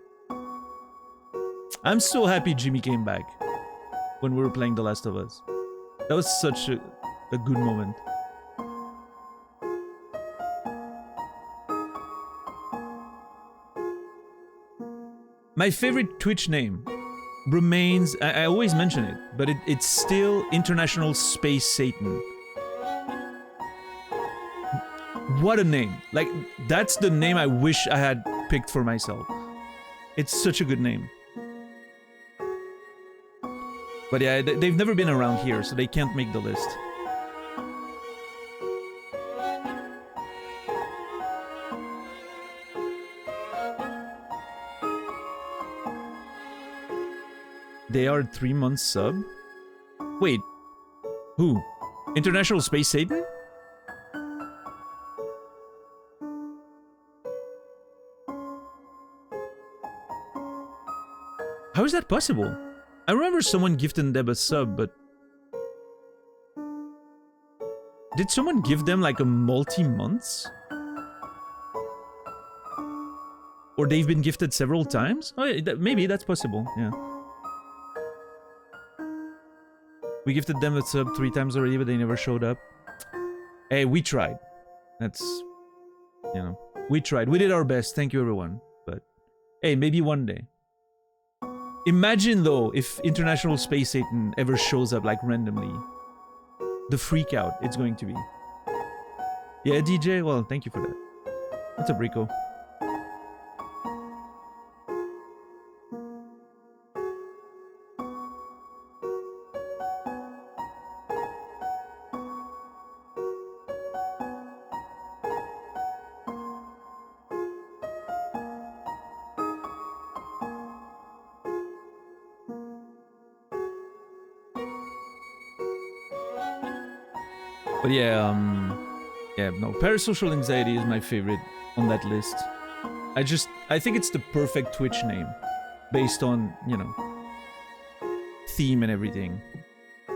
I'm so happy Jimmy came back when we were playing The Last of Us. That was such a good moment. My favorite Twitch name remains, I always mention it, but it's still International Space Satan. What a name. Like, that's the name I wish I had picked for myself. It's such a good name. But yeah, they've never been around here, so they can't make the list. They are 3 months sub? Wait, who? International Space Satan? How is that possible? I remember someone gifting them a sub, but... Did someone give them like a multi-months? Or they've been gifted several times? Oh, yeah, maybe that's possible, yeah. We gifted them a sub 3 times already, but they never showed up. Hey, we tried. That's... You know, we tried. We did our best. Thank you, everyone. But, hey, maybe one day. Imagine, though, if International Space Satan ever shows up, like, randomly. The freak out it's going to be. Yeah, DJ? Well, thank you for that. What's up, Rico? But yeah, no, parasocial anxiety is my favorite on that list. I think it's the perfect Twitch name, based on, you know, theme and everything.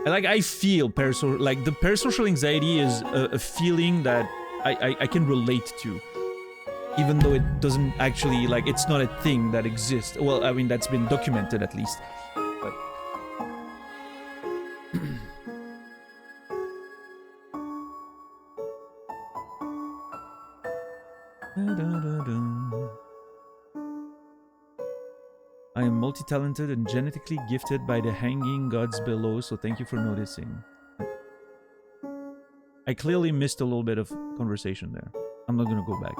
I feel the parasocial anxiety is a feeling that I can relate to, even though it doesn't actually, like, it's not a thing that exists. Well, I mean, that's been documented at least. But I am multi-talented and genetically gifted by the hanging gods below, so thank you for noticing. I clearly missed a little bit of conversation there. I'm not gonna go back.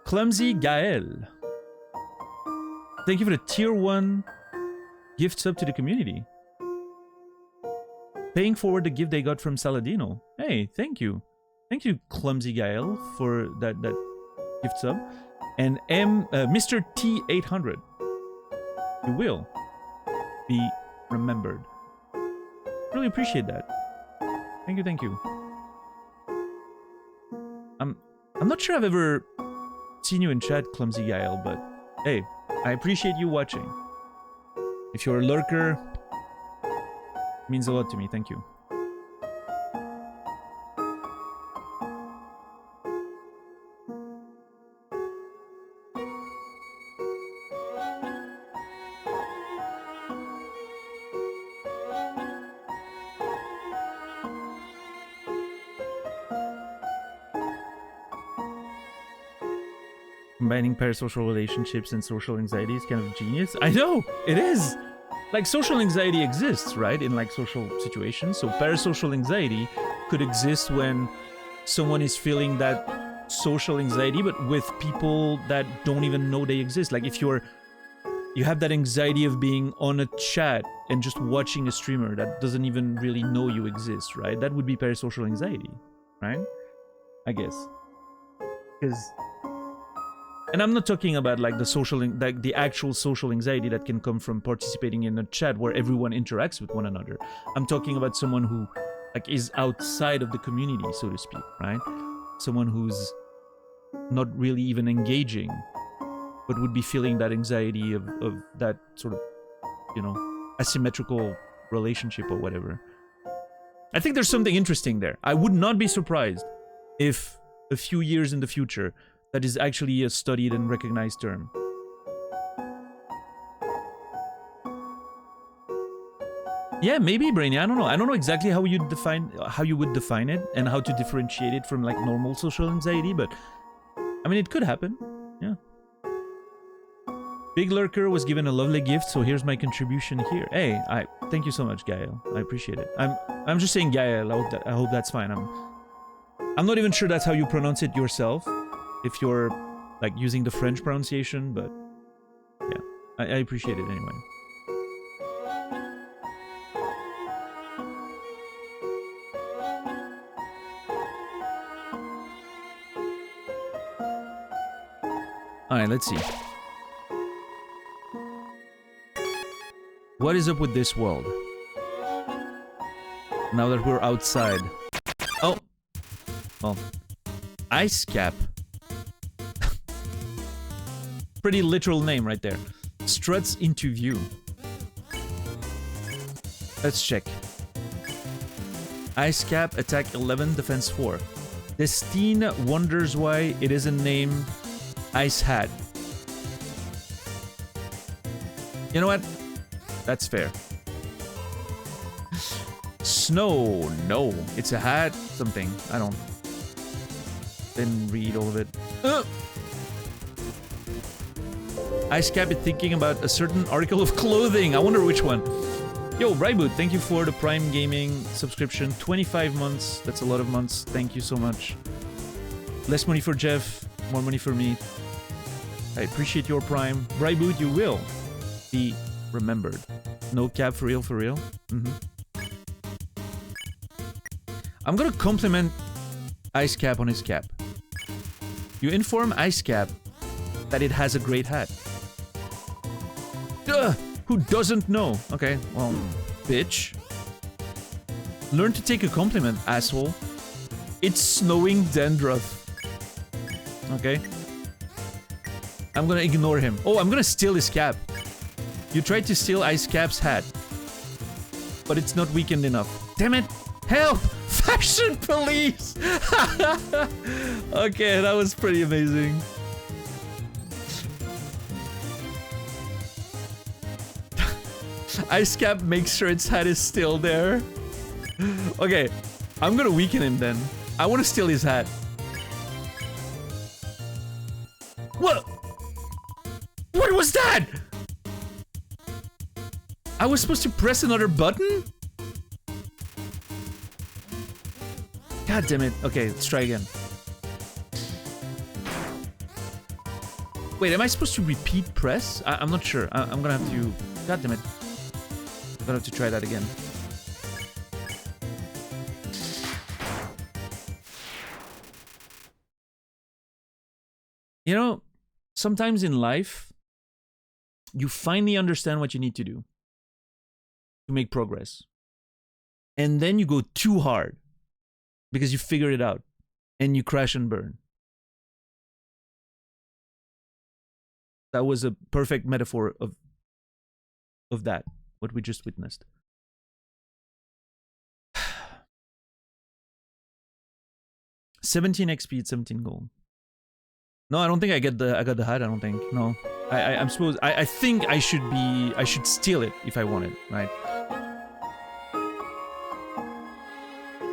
Clumsy Gael. Thank you for the tier 1 gift sub to the community. Paying forward the gift they got from Saladino. Hey, thank you. Thank you, Clumsy Gael, for that gift sub. And Mr. T800. You will be remembered. Really appreciate that. Thank you, thank you. I'm not sure I've ever seen you in chat, Clumsy Gael, but hey, I appreciate you watching. If you're a lurker, it means a lot to me. Thank you. Combining parasocial relationships and social anxiety is kind of genius. I know! It is! Like, social anxiety exists, right? In, like, social situations. So parasocial anxiety could exist when someone is feeling that social anxiety, but with people that don't even know they exist. Like, if you have that anxiety of being on a chat and just watching a streamer that doesn't even really know you exist, right? That would be parasocial anxiety, right? I guess. Because... And I'm not talking about like the actual social anxiety that can come from participating in a chat where everyone interacts with one another. I'm talking about someone who like is outside of the community, so to speak, right? Someone who's not really even engaging, but would be feeling that anxiety of that sort of, you know, asymmetrical relationship or whatever. I think there's something interesting there. I would not be surprised if a few years in the future that is actually a studied and recognized term. Yeah, maybe, Brainy. I don't know. I don't know exactly how you would define it and how to differentiate it from like normal social anxiety, but I mean, it could happen. Yeah. Big Lurker was given a lovely gift, so here's my contribution here. Hey, thank you so much, Gael. I appreciate it. I'm just saying Gael. I hope that's fine. I'm not even sure that's how you pronounce it yourself, if you're like using the French pronunciation, but yeah, I appreciate it anyway. Alright, let's see. What is up with this world? Now that we're outside. Oh! Well. Ice Cap. Pretty literal name right there. Struts into view. Let's check. Ice Cap, attack 11, defense 4. Destine wonders why it isn't named Ice Hat. You know what? That's fair. Snow. No. It's a hat. Something. I don't. Didn't read all of it. Ice Cap is thinking about a certain article of clothing. I wonder which one. Yo, Ryboot, thank you for the Prime Gaming subscription. 25 months. That's a lot of months. Thank you so much. Less money for Jeff. More money for me. I appreciate your Prime. Ryboot, you will be remembered. No cap, for real, for real. I'm gonna compliment Ice Cap on his cap. You inform Ice Cap that it has a great hat. Duh! Who doesn't know? Okay, well, bitch. Learn to take a compliment, asshole. It's snowing dandruff. Okay? I'm gonna ignore him. Oh, I'm gonna steal his cap. You tried to steal Ice Cap's hat. But it's not weakened enough. Damn it! Help! Fashion police! Okay, that was pretty amazing. Ice Cap makes sure its hat is still there. Okay, I'm gonna weaken him then. I want to steal his hat. What? What was that? I was supposed to press another button? God damn it. Okay, let's try again. Wait, am I supposed to repeat press? I'm not sure. I'm gonna have to... God damn it. I'm gonna have to try that again. You know, sometimes in life, you finally understand what you need to do to make progress. And then you go too hard because you figured it out and you crash and burn. That was a perfect metaphor of that, what we just witnessed. $17 XP, 17 gold. No, I don't think I got the hat. I don't think. No, I'm supposed. I think I should steal it if I want it, right?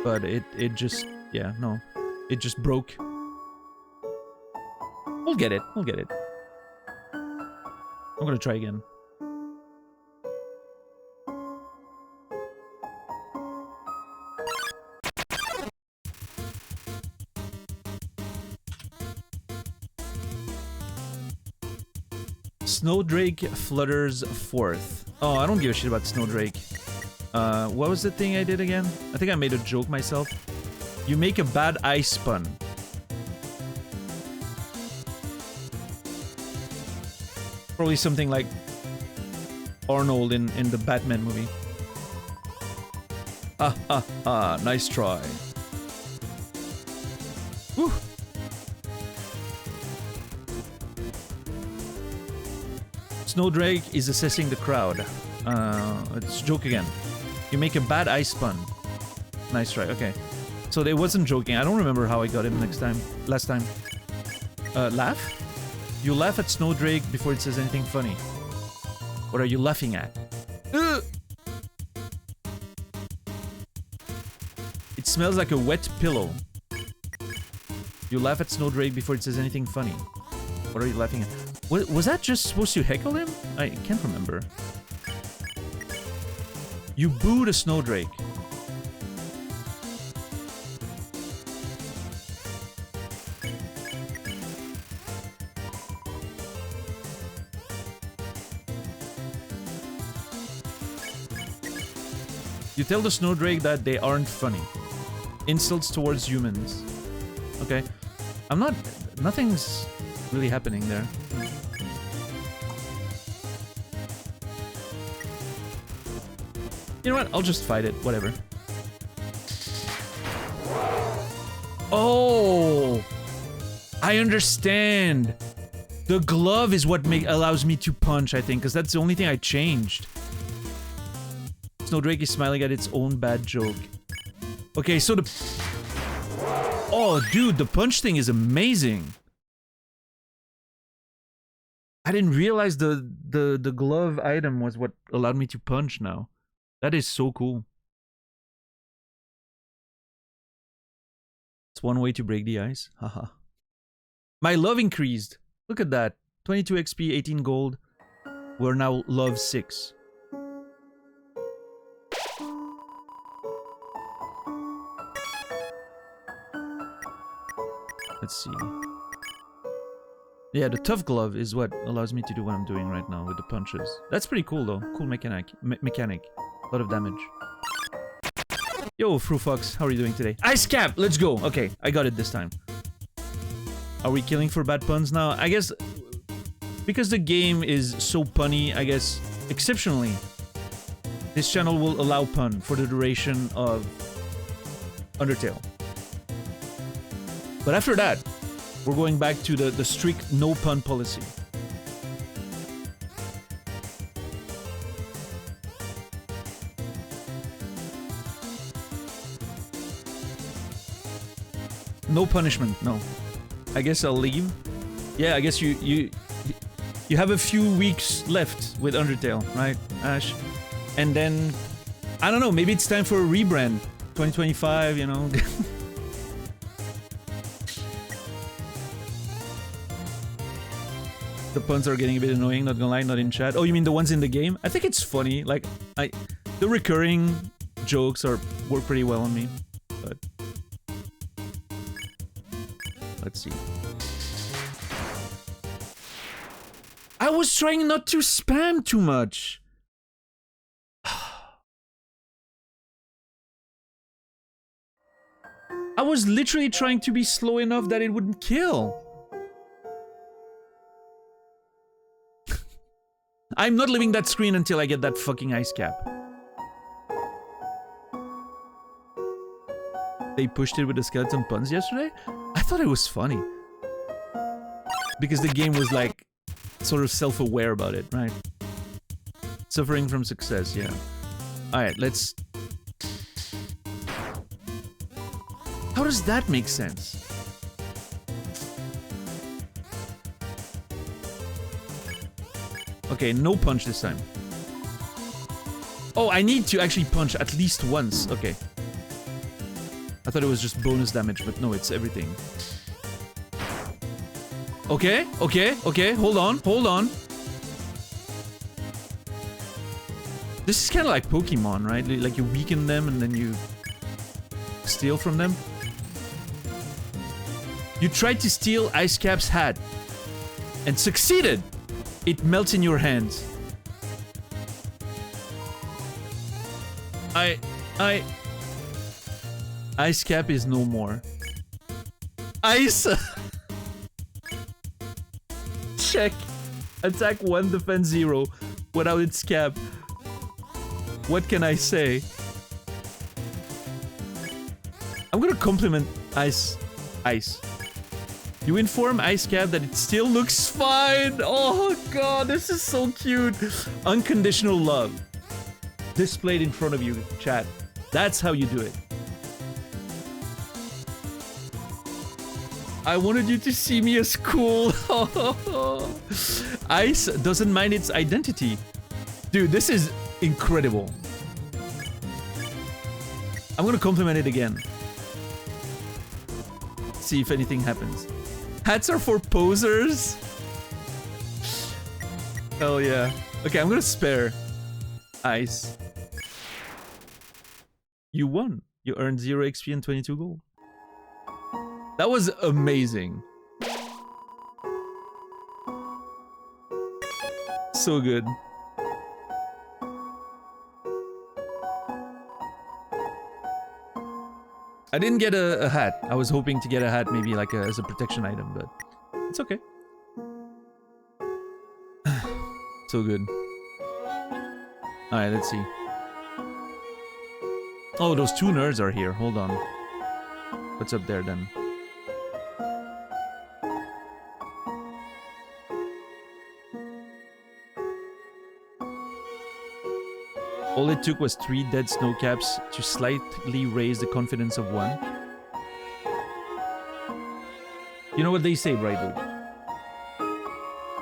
But it just, yeah, no, it just broke. We'll get it. We'll get it. I'm gonna try again. Snowdrake flutters forth. Oh, I don't give a shit about Snowdrake. What was the thing I did again? I think I made a joke myself. You make a bad ice pun. Probably something like Arnold in the Batman movie. Ah, ah, ah, nice try. Woo. Snowdrake is assessing the crowd. It's joke again. You make a bad ice pun. Nice try. Okay. So it wasn't joking. I don't remember how I got him last time. Laugh? You laugh at Snowdrake before it says anything funny. What are you laughing at? It smells like a wet pillow. You laugh at Snowdrake before it says anything funny. What are you laughing at? Was that just supposed to heckle him? I can't remember. You booed a Snowdrake. You tell the Snowdrake that they aren't funny. Insults towards humans. Okay. Nothing's really happening there. You know what? I'll just fight it. Whatever. Oh! I understand! The glove is what allows me to punch, I think, because that's the only thing I changed. Snowdrake is smiling at its own bad joke. Okay, so the... Oh, dude, the punch thing is amazing! I didn't realize the glove item was what allowed me to punch now. That is so cool. It's one way to break the ice. Haha. My love increased. Look at that. 22 XP, 18 gold. We're now love 6. Let's see. Yeah, the tough glove is what allows me to do what I'm doing right now with the punches. That's pretty cool though. Cool mechanic. A lot of damage. Yo, Frufox, how are you doing today? Ice cap! Let's go! Okay, I got it this time. Are we killing for bad puns now? I guess... Because the game is so punny, I guess, exceptionally, this channel will allow pun for the duration of Undertale. But after that, we're going back to the strict no pun policy. No punishment, no. I guess I'll leave. Yeah, I guess you have a few weeks left with Undertale, right, Ash? And then, I don't know, maybe it's time for a rebrand. 2025, you know? The puns are getting a bit annoying, not gonna lie, not in chat. Oh, you mean the ones in the game? I think it's funny. Like, the recurring jokes work pretty well on me. But let's see. I was trying not to spam too much. I was literally trying to be slow enough that it wouldn't kill. I'm not leaving that screen until I get that fucking ice cap. They pushed it with the skeleton puns yesterday? I thought it was funny. Because the game was like, sort of self-aware about it, right? Suffering from success, yeah. Alright, let's... How does that make sense? Okay, no punch this time. Oh, I need to actually punch at least once. Okay. I thought it was just bonus damage, but no, it's everything. Okay, okay, okay, hold on, hold on. This is kind of like Pokemon, right? Like you weaken them and then you steal from them. You tried to steal Ice Cap's hat and succeeded. It melts in your hands. Ice Cap is no more. Ice. Check. Attack 1, defense 0. Without its cap. What can I say? I'm gonna compliment Ice. You inform Ice Cap that it still looks fine. Oh god, this is so cute. Unconditional love. displayed in front of you, chat. That's how you do it. I wanted you to see me as cool. Ice doesn't mind its identity. Dude, this is incredible. I'm gonna compliment it again. See if anything happens. Hats are for posers. Hell yeah. Okay, I'm gonna spare Ice. You won. You earned 0 XP and 22 gold. That was amazing. So good. I didn't get a hat. I was hoping to get a hat maybe like as a protection item, but it's okay. So good. Alright, let's see. Oh, those two nerds are here. Hold on. What's up there then? All it took was 3 dead snowcaps to slightly raise the confidence of one. You know what they say, right, dude?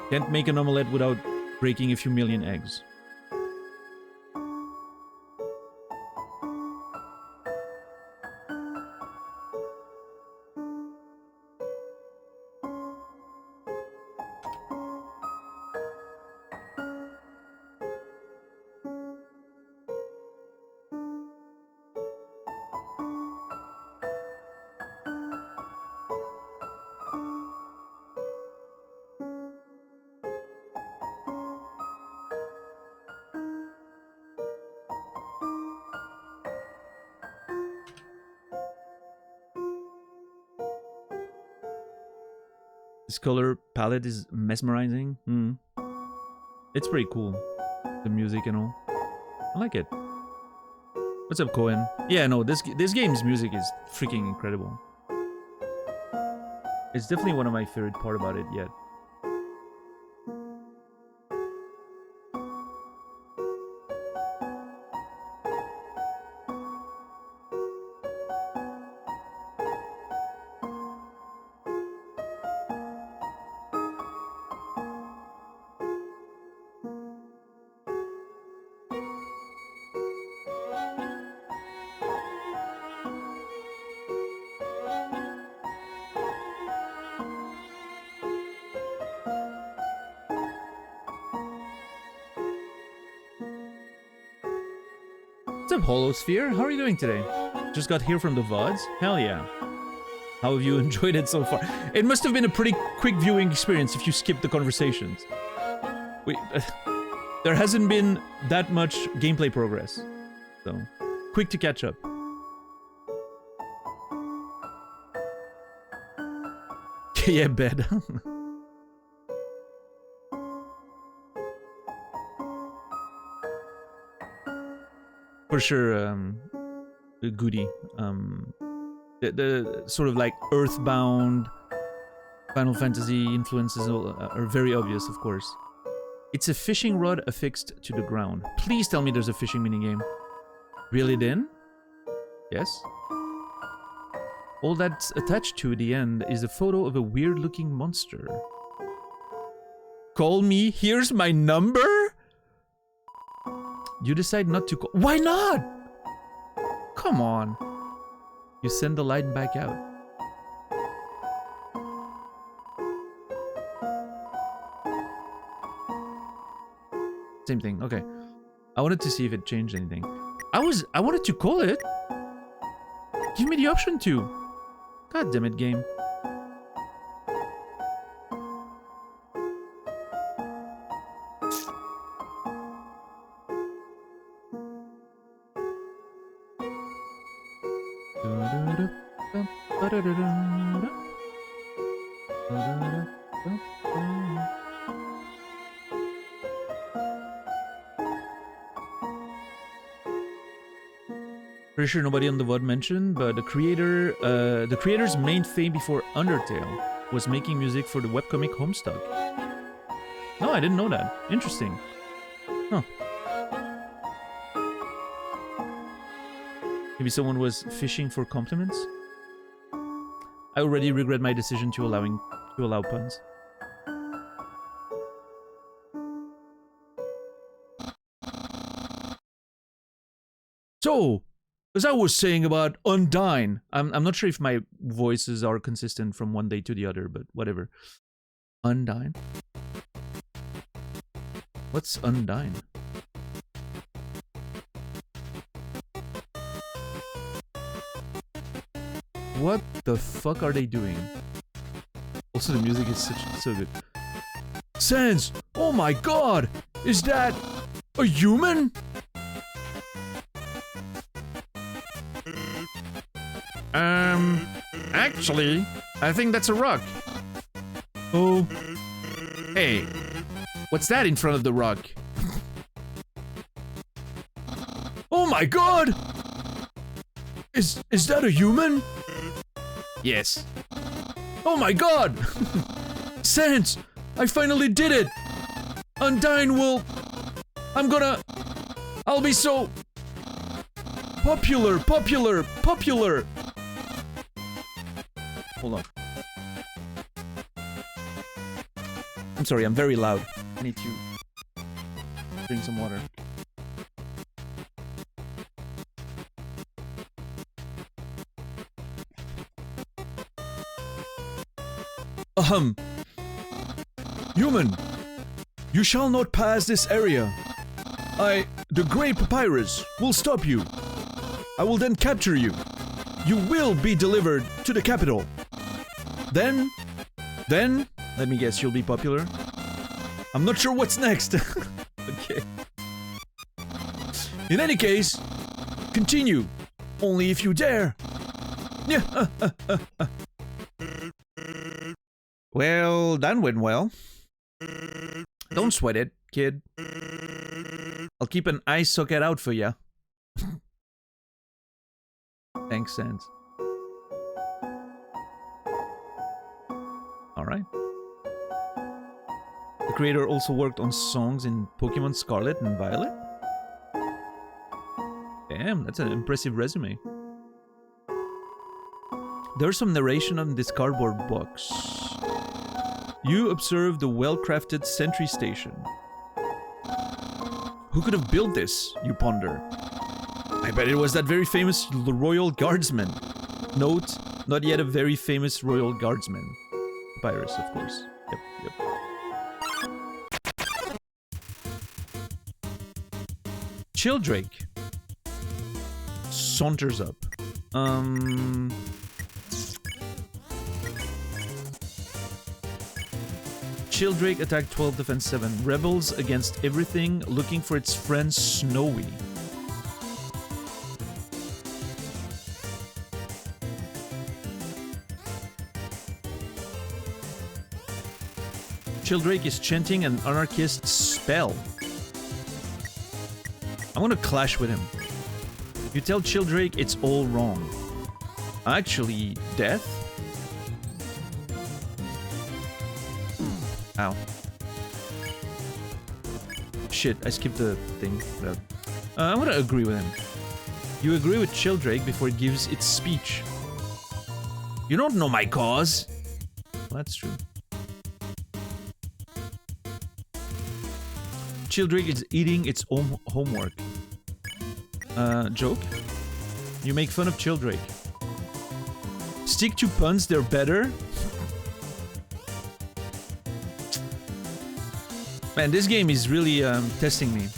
Can't make an omelette without breaking a few million eggs. This color palette is mesmerizing. It's pretty cool. The music and all. I like it. What's up, Cohen? Yeah, no, this game's music is freaking incredible. It's definitely one of my favorite part about it yet. What's up, Holosphere? How are you doing today? Just got here from the VODs? Hell yeah. How have you enjoyed it so far? It must have been a pretty quick viewing experience if you skipped the conversations. There hasn't been that much gameplay progress. So, quick to catch up. Yeah, bed. For sure, a goodie. The sort of like Earthbound, Final Fantasy influences are very obvious, of course. It's a fishing rod affixed to the ground. Please tell me there's a fishing minigame. Reel it in? Yes. All that's attached to the end is a photo of a weird-looking monster. Call me, here's my number? You decide not to call. Why not? Come on. You send the light back out. Same thing. Okay. I wanted to see if it changed anything. I wanted to call it. Give me the option to. God damn it, game. Pretty sure nobody on the VOD mentioned, but the creator's main fame before Undertale was making music for the webcomic Homestuck. No, I didn't know that. Interesting. Huh. Maybe someone was fishing for compliments? I already regret my decision to allow puns. So, as I was saying about Undyne, I'm not sure if my voices are consistent from one day to the other, but whatever. Undyne? What's Undyne? What the fuck are they doing? Also, the music is so good. Sans! Oh my god! Is that a human? Actually, I think that's a rock. Oh. Hey, what's that in front of the rock? Oh my god! Is that a human? Yes. Oh my god! Sans! I finally did it! Undyne will... I'll be so... Popular! Hold on. I'm sorry, I'm very loud. I need to drink some water. Human, you shall not pass this area. The Great Papyrus, will stop you. I will then capture you. You will be delivered to the capital. Then, let me guess, you'll be popular? I'm not sure what's next. Okay. In any case, continue. Only if you dare. Yeah. Well, that went well. Don't sweat it, kid. I'll keep an eye socket out for ya. Thanks, Sans. Alright. The creator also worked on songs in Pokemon Scarlet and Violet. Damn, that's an impressive resume. There's some narration on this cardboard box. You observe the well-crafted sentry station. Who could have built this, you ponder? I bet it was that very famous royal guardsman. Note, not yet a very famous royal guardsman. Papyrus, of course. Yep. Childrake saunters up. Childrake attack 12, defense 7. Rebels against everything, looking for its friend Snowy. Childrake is chanting an anarchist spell. I want to clash with him. You tell Childrake it's all wrong. Actually, death? Ow. Shit, I skipped the thing. I'm gonna agree with him. You agree with Childrake before it gives its speech. You don't know my cause. Well, that's true. Childrake is eating its own homework. Joke? You make fun of Childrake. Stick to puns, they're better. Man, this game is really testing me.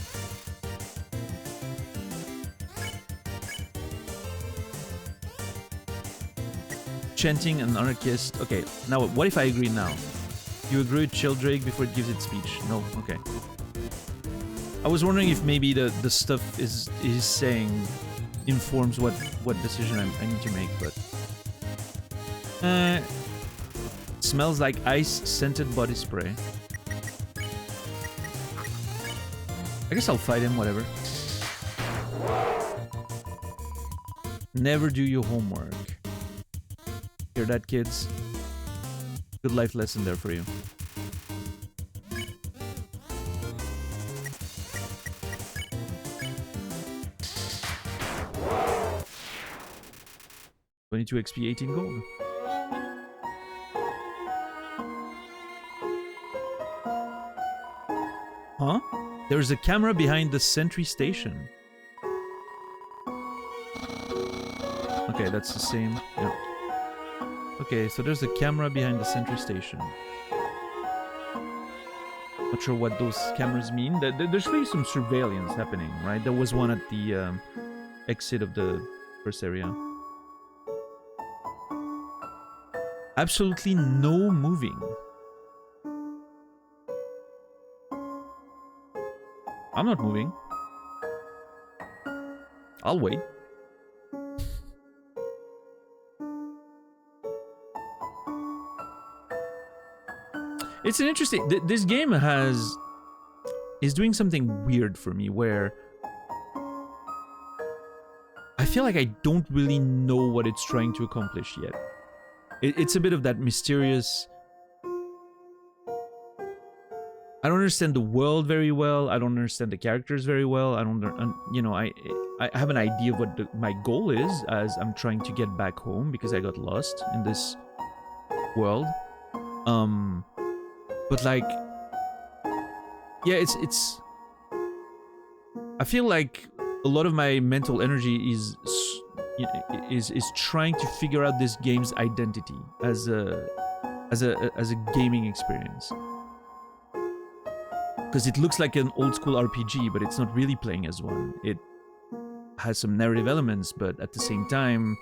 Chanting an anarchist. Okay, now what if I agree now? You agree with Childrake before it gives its speech? No, okay. I was wondering if maybe the stuff is saying informs what decision I need to make, but smells like ice scented body spray. I guess I'll fight him, whatever. Never do your homework. Hear that, kids? Good life lesson there for you. 22 XP, 18 gold. Huh? There's a camera behind the sentry station. Okay, that's the same. Yeah. Okay, so there's a camera behind the sentry station. Not sure what those cameras mean. There's really some surveillance happening, right? There was one at the exit of the first area. Absolutely no moving. I'm not moving. I'll wait. It's an interesting... This game is doing something weird for me where I feel like I don't really know what it's trying to accomplish yet. It's a bit of that mysterious... I don't understand the world very well. I don't understand the characters very well. I don't... You know, I have an idea of what my goal is as I'm trying to get back home because I got lost in this world. But like... Yeah, it's... I feel like a lot of my mental energy is trying to figure out this game's identity as a gaming experience. Because it looks like an old school RPG, but it's not really playing as one. It has some narrative elements, but at the same time,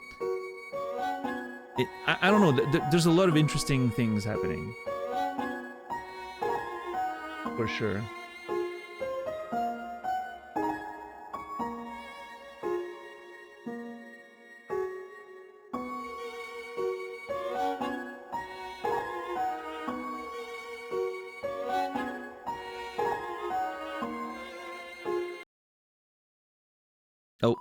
I don't know. There's a lot of interesting things happening, for sure. Oh.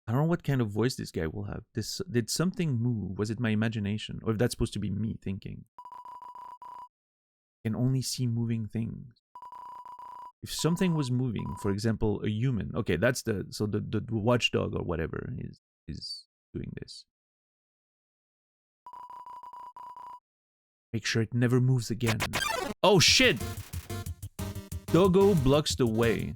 I don't know what kind of voice this guy will have. Did something move? Was it my imagination? Or if that's supposed to be me thinking. I can only see moving things. If something was moving, for example, a human. Okay, that's the watchdog or whatever is doing this. Make sure it never moves again. Oh shit! Doggo blocks the way.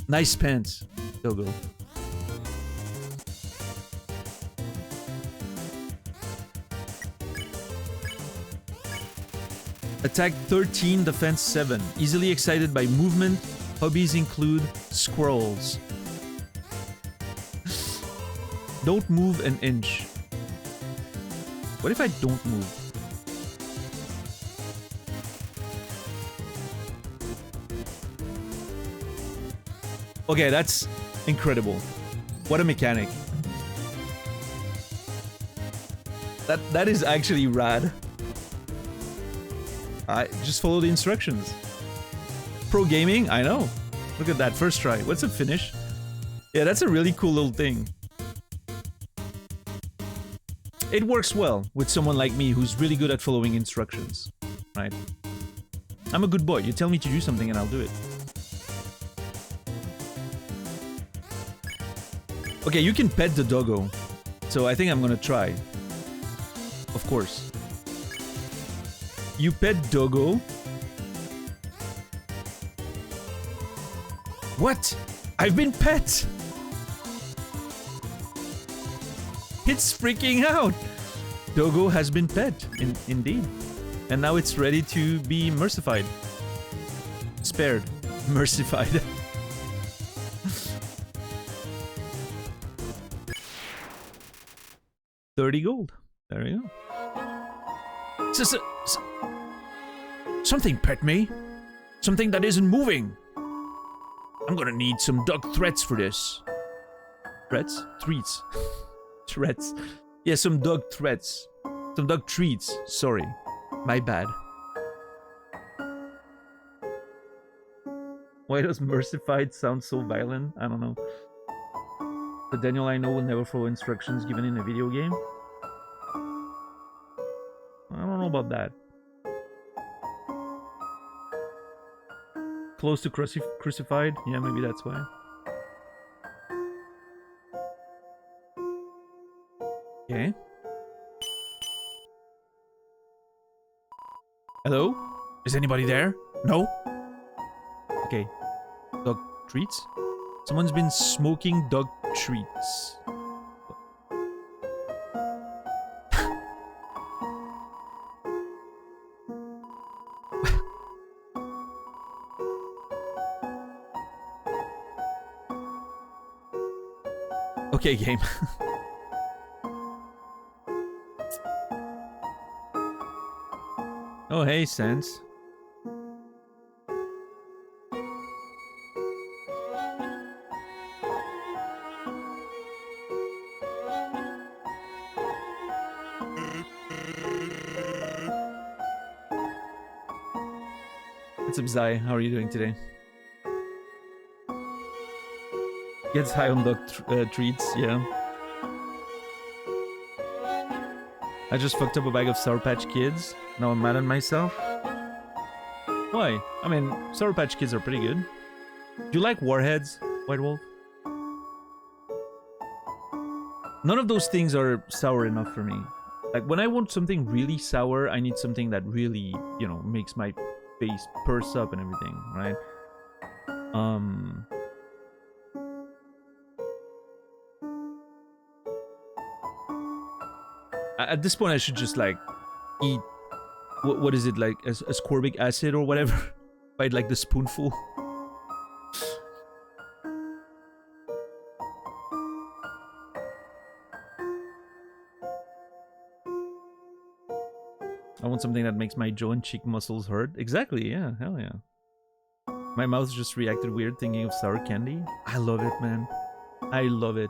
Nice pants, Doggo. Attack 13, defense 7. Easily excited by movement. Hobbies include squirrels. Don't move an inch. What if I don't move? Okay, that's incredible. What a mechanic. That is actually rad. I just follow the instructions. Pro gaming? I know. Look at that, first try. What's a finish? Yeah, that's a really cool little thing. It works well with someone like me who's really good at following instructions, right? I'm a good boy. You tell me to do something and I'll do it. Okay, you can pet the doggo. So I think I'm gonna try. Of course. You pet doggo. What? I've been pet! It's freaking out! Doggo has been pet, indeed. And now it's ready to be mercified. Spared. Mercified. $30 gold. There you go. Something pet me. Something that isn't moving. I'm gonna need some dog threats for this. Threats? Treats. Threats. Yeah, some dog threats. Some dog treats. Sorry. My bad. Why does mercified sound so violent? I don't know. The Daniel I know will never follow instructions given in a video game. I don't know about that. close to crucified. Yeah, maybe that's why. Okay. Hello? Is anybody there? No? Okay. Dog treats? Someone's been smoking dog treats. Okay, game. Oh, hey, Sense. What's up, Zai? How are you doing today? Gets high on dog treats, yeah. I just fucked up a bag of Sour Patch Kids. Now I'm mad at myself. Why? I mean, Sour Patch Kids are pretty good. Do you like Warheads, White Wolf? None of those things are sour enough for me. Like, when I want something really sour, I need something that really, you know, makes my face purse up and everything, right? At this point, I should just, like, eat... What is it, like, ascorbic acid or whatever? Bite, like, the spoonful. I want something that makes my jaw and cheek muscles hurt. Exactly, yeah, hell yeah. My mouth just reacted weird thinking of sour candy. I love it, man. I love it.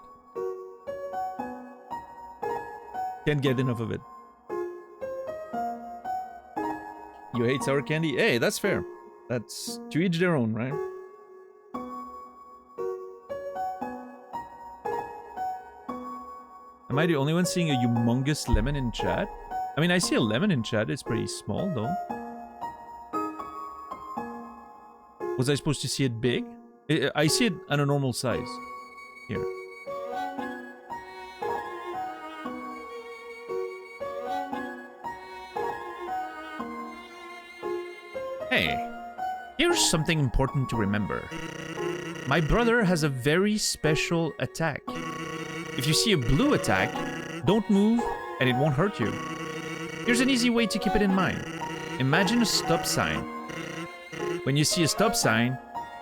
Can't get enough of it. You hate sour candy? Hey, that's fair. That's to each their own, right? Am I the only one seeing a humongous lemon in chat? I mean, I see a lemon in chat. It's pretty small, though. Was I supposed to see it big? I see it at a normal size. Here. Hey, here's something important to remember. My brother has a very special attack. If you see a blue attack, don't move and it won't hurt you. Here's an easy way to keep it in mind. Imagine a stop sign. When you see a stop sign,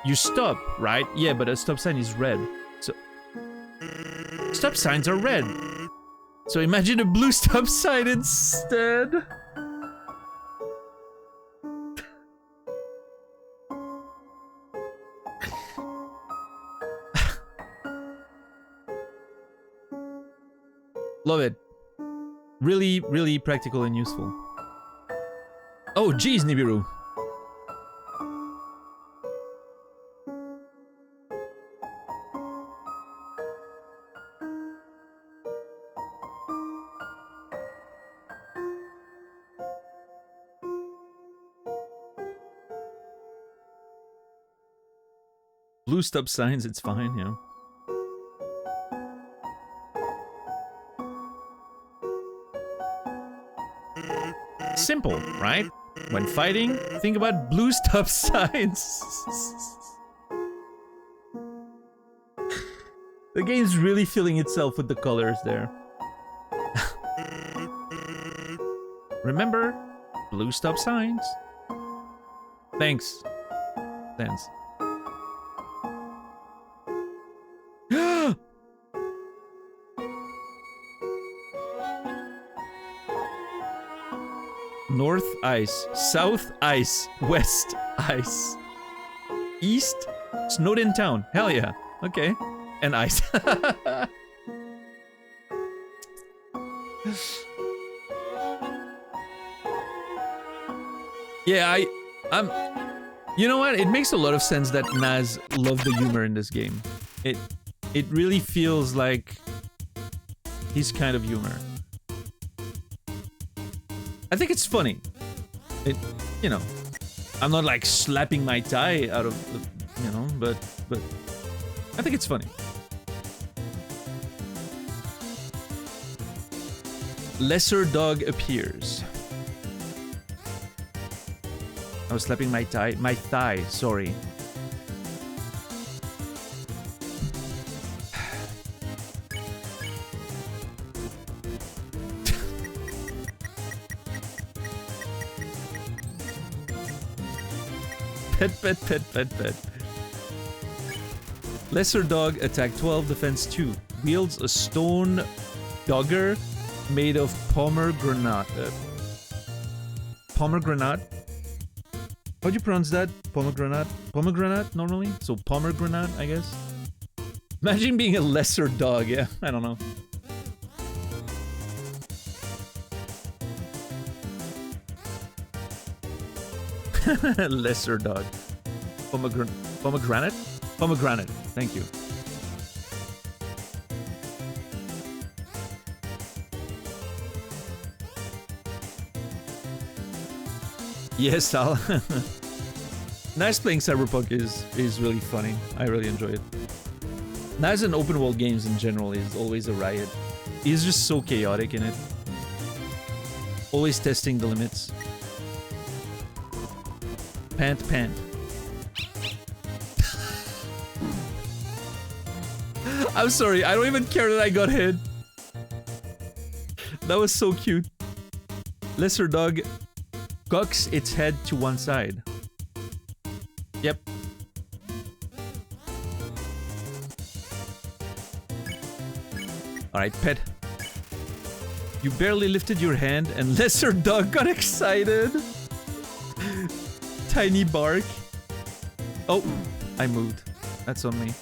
you stop, right? Yeah, but a stop sign is red. So stop signs are red. So imagine a blue stop sign instead. Love it. Really, really practical and useful. Oh, geez, Nibiru. Blue stop signs, it's fine, yeah. Simple, right? When fighting, think about blue stop signs. The game's really feeling itself with the colors there. Remember, blue stop signs. Thanks. Thanks. North ice, south ice, west ice, east snowed in town. Hell yeah. Okay. And ice. Yeah, I'm. You know what? It makes a lot of sense that Naz loved the humor in this game. It really feels like his kind of humor. I think it's funny. You know, I'm not like slapping my thigh out of, you know, but I think it's funny. Lesser dog appears. I was slapping my thigh, sorry. Pet. Lesser dog, attack 12, defense 2. Wields a stone dagger made of pomegranate. Pomegranate? How'd you pronounce that? Pomegranate? Pomegranate, normally? So pomegranate, I guess? Imagine being a lesser dog, yeah? I don't know. Lesser dog. Pomegranate? Pomegranate. Thank you. Yes, Sal. Nice playing Cyberpunk is really funny. I really enjoy it. Nice and open world games in general is always a riot. He's just so chaotic in it. Always testing the limits. Pant. I'm sorry, I don't even care that I got hit. That was so cute. Lesser dog cocks its head to one side. Yep. Alright, pet. You barely lifted your hand and lesser dog got excited. Tiny bark. Oh, I moved. That's on me.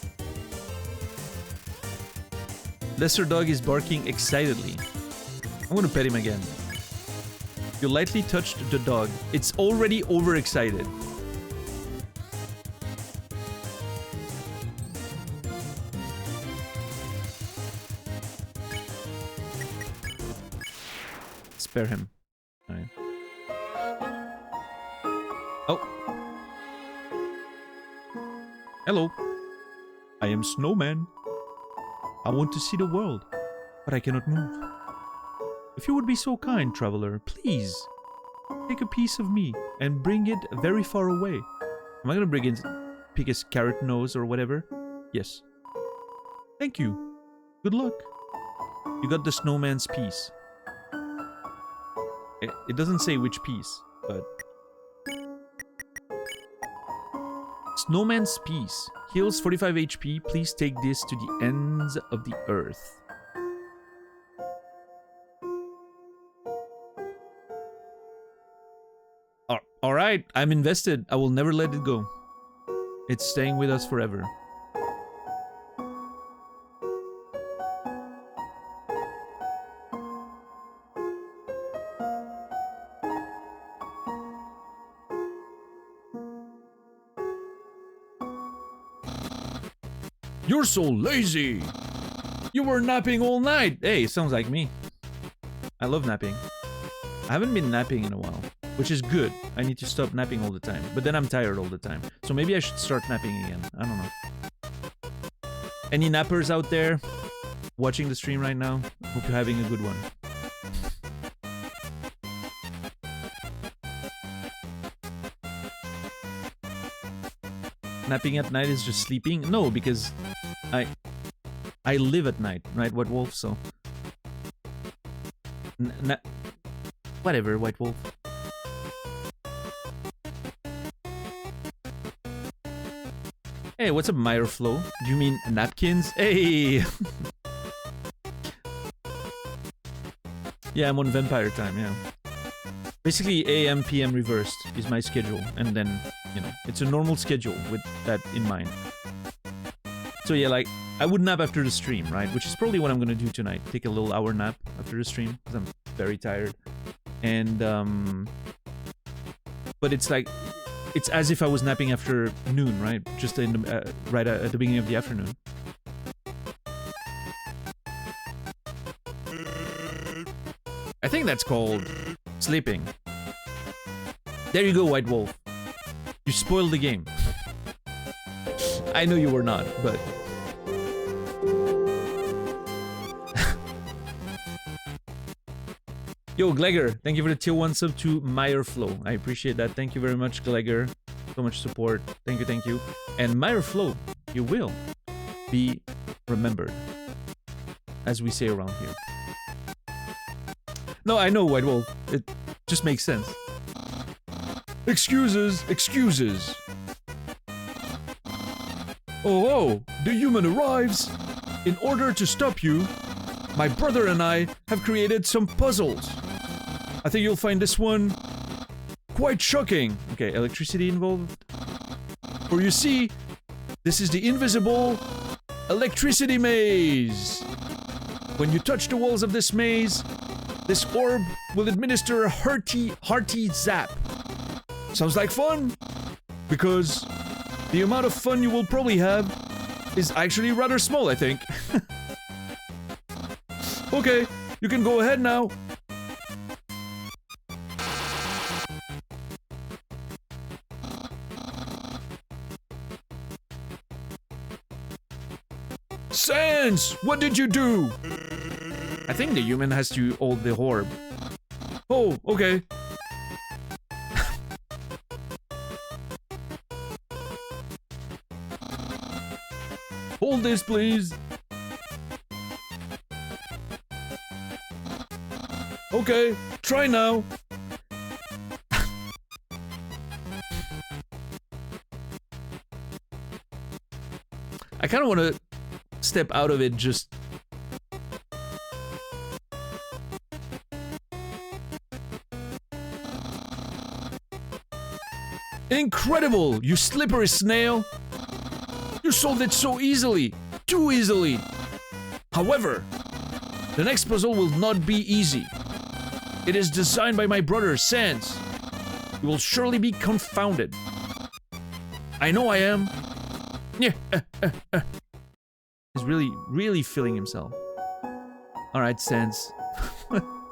Lesser dog is barking excitedly. I'm gonna pet him again. You lightly touched the dog. It's already overexcited. Spare him. Alright. Oh. Hello. I am Snowman. I want to see the world, but I cannot move. If you would be so kind, traveler, please take a piece of me and bring it very far away. Am I gonna bring it, pick his carrot nose or whatever? Yes. Thank you. Good luck. You got the snowman's piece. It doesn't say which piece, but... Snowman's piece. Heals 45 HP. Please take this to the ends of the earth. Alright, I'm invested. I will never let it go. It's staying with us forever. You're so lazy! You were napping all night! Hey, sounds like me. I love napping. I haven't been napping in a while, which is good. I need to stop napping all the time, but then I'm tired all the time. So maybe I should start napping again. I don't know. Any nappers out there watching the stream right now? Hope you're having a good one. Napping at night is just sleeping? No, because I live at night, right, White Wolf, so... Whatever, White Wolf. Hey, what's up, Myreflow? Do you mean napkins? Hey! Yeah, I'm on vampire time, yeah. Basically, AM, PM reversed is my schedule, and then, you know, it's a normal schedule with that in mind. So yeah, like, I would nap after the stream, right? Which is probably what I'm gonna do tonight. Take a little hour nap after the stream, because I'm very tired. And, but it's like, it's as if I was napping after noon, right? Just in the, right at the beginning of the afternoon. I think that's called sleeping. There you go, White Wolf. You spoiled the game. I know you were not, but... Yo, Glegor, thank you for the tier 1 sub to Meyerflow. I appreciate that. Thank you very much, Glegor. So much support. Thank you, thank you. And Meyerflow, you will be remembered, as we say around here. No, I know, White Wolf. It just makes sense. Excuses, excuses. Oh, the human arrives. In order to stop you, my brother and I have created some puzzles. I think you'll find this one quite shocking. Okay, electricity involved. For you see, this is the invisible electricity maze. When you touch the walls of this maze, this orb will administer a hearty zap. Sounds like fun? Because the amount of fun you will probably have is actually rather small, I think. Okay, you can go ahead now. Sans! What did you do? I think the human has to hold the orb. Oh, okay. Hold this, please. Okay, try now. I kind of want to step out of it just... Incredible, you slippery snail! You solved it so easily! Too easily! However, the next puzzle will not be easy. It is designed by my brother, Sans. You will surely be confounded. I know I am. Yeah. He's really feeling himself. Alright, Sans.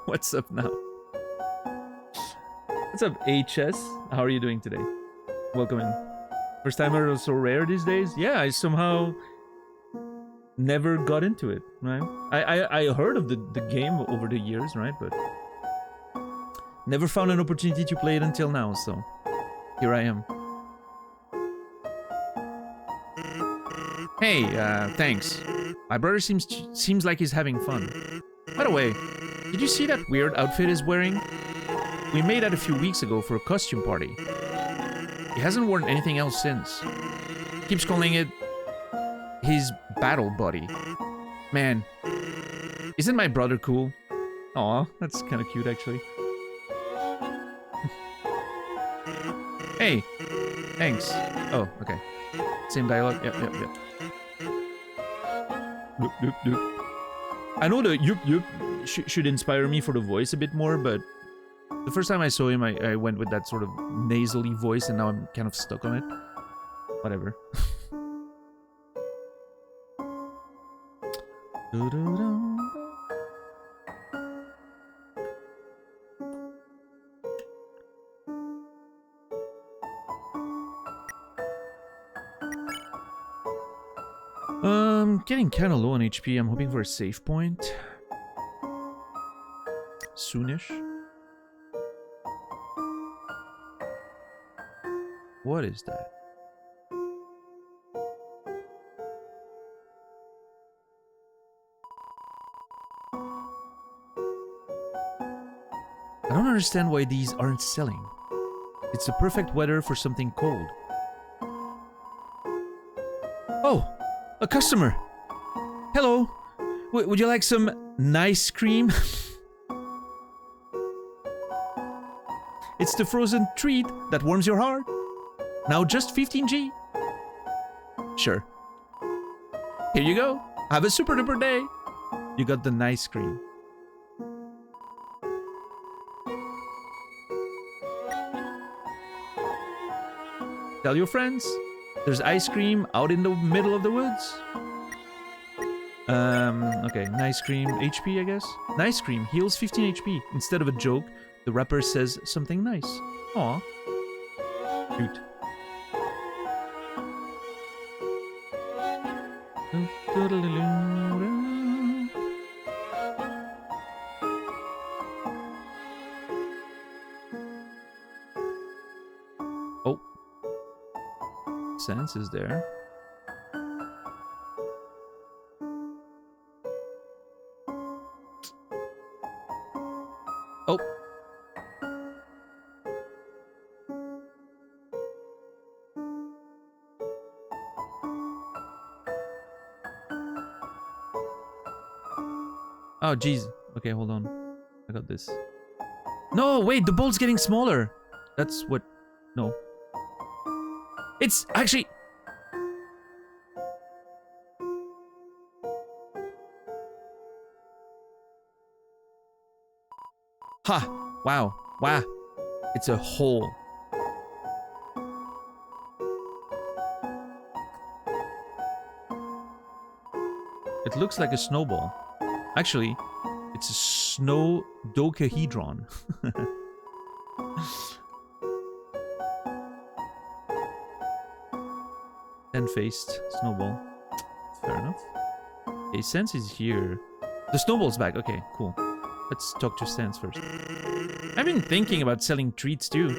What's up now? What's up, HS? How are you doing today? Welcome in. First timer is so rare these days? Yeah, I somehow never got into it, right? I heard of the game over the years, right? But never found an opportunity to play it until now, so here I am. Hey, thanks. My brother seems like he's having fun. By the way, did you see that weird outfit he's wearing? We made that a few weeks ago for a costume party. He hasn't worn anything else since. Keeps calling it his battle buddy. Man, isn't my brother cool? Aw, that's kind of cute actually. Hey, thanks. Oh, okay. Same dialogue. Yep. Doop, doop, doop. I know the yup should inspire me for the voice a bit more, but the first time I saw him, I went with that sort of nasally voice, and now I'm kind of stuck on it. Whatever. Getting kind of low on HP. I'm hoping for a save point. Soonish. What is that? I don't understand why these aren't selling. It's the perfect weather for something cold. Oh, a customer. Hello. Would you like some nice cream? It's the frozen treat that warms your heart. Now just 15G. Sure. Here you go. Have a super duper day. You got the nice cream. Tell your friends. There's ice cream out in the middle of the woods. Okay, nice cream HP, I guess. Nice cream heals 15 HP. Instead of a joke, the rapper says something nice. Aw. Cute. Oh. Sense is there. Oh. Oh, jeez. Okay, hold on. I got this. No, wait, the ball's getting smaller. That's what... No. It's actually... Ha! Wow. Wow. It's a hole. It looks like a snowball. Actually, it's a snow dodecahedron. Ten-faced snowball. Fair enough. Okay, Sense is here. The snowball's back. Okay, cool. Let's talk to Sense first. I've been thinking about selling treats too.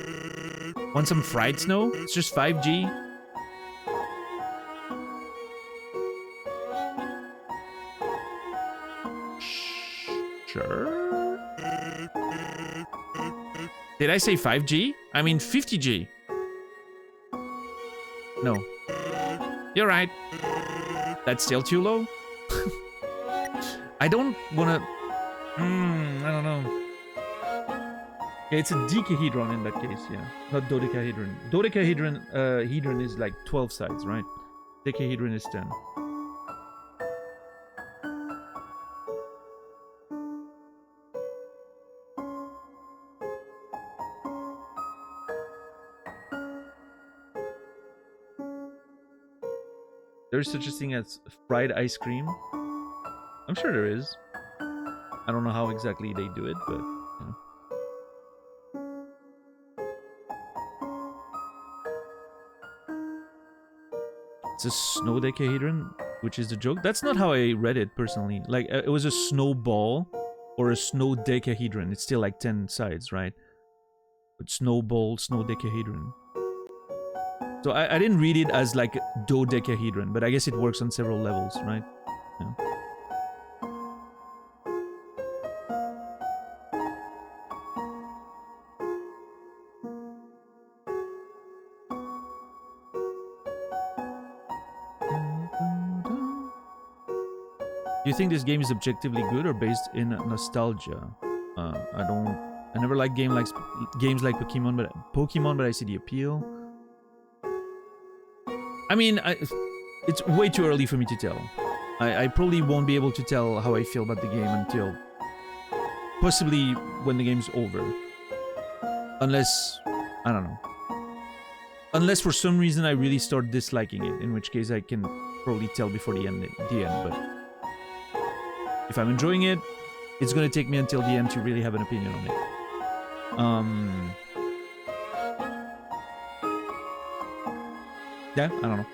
Want some fried snow? It's just 5G. Sure. Did I say 5G? I mean 50G. No. You're right. That's still too low. I don't wanna... I don't know. Yeah, it's a decahedron in that case, yeah. Not dodecahedron. Dodecahedron hedron is like 12 sides, right? Decahedron is 10. There's such a thing as fried ice cream. I'm sure there is. I don't know how exactly they do it, but you know. It's a snow decahedron, which is the joke. That's not how I read it personally. Like it was a snowball or a snow decahedron. It's still like 10 sides, right? But snowball, snow decahedron. So I didn't read it as like dodecahedron, but I guess it works on several levels, right? Yeah. Do you think this game is objectively good or based in nostalgia? I never liked games like Pokemon, but I see the appeal. I mean, it's way too early for me to tell. I probably won't be able to tell how I feel about the game until possibly when the game's over. Unless, I don't know. Unless for some reason I really start disliking it, in which case I can probably tell before the end. But if I'm enjoying it, it's gonna take me until the end to really have an opinion on it. Yeah, I don't know.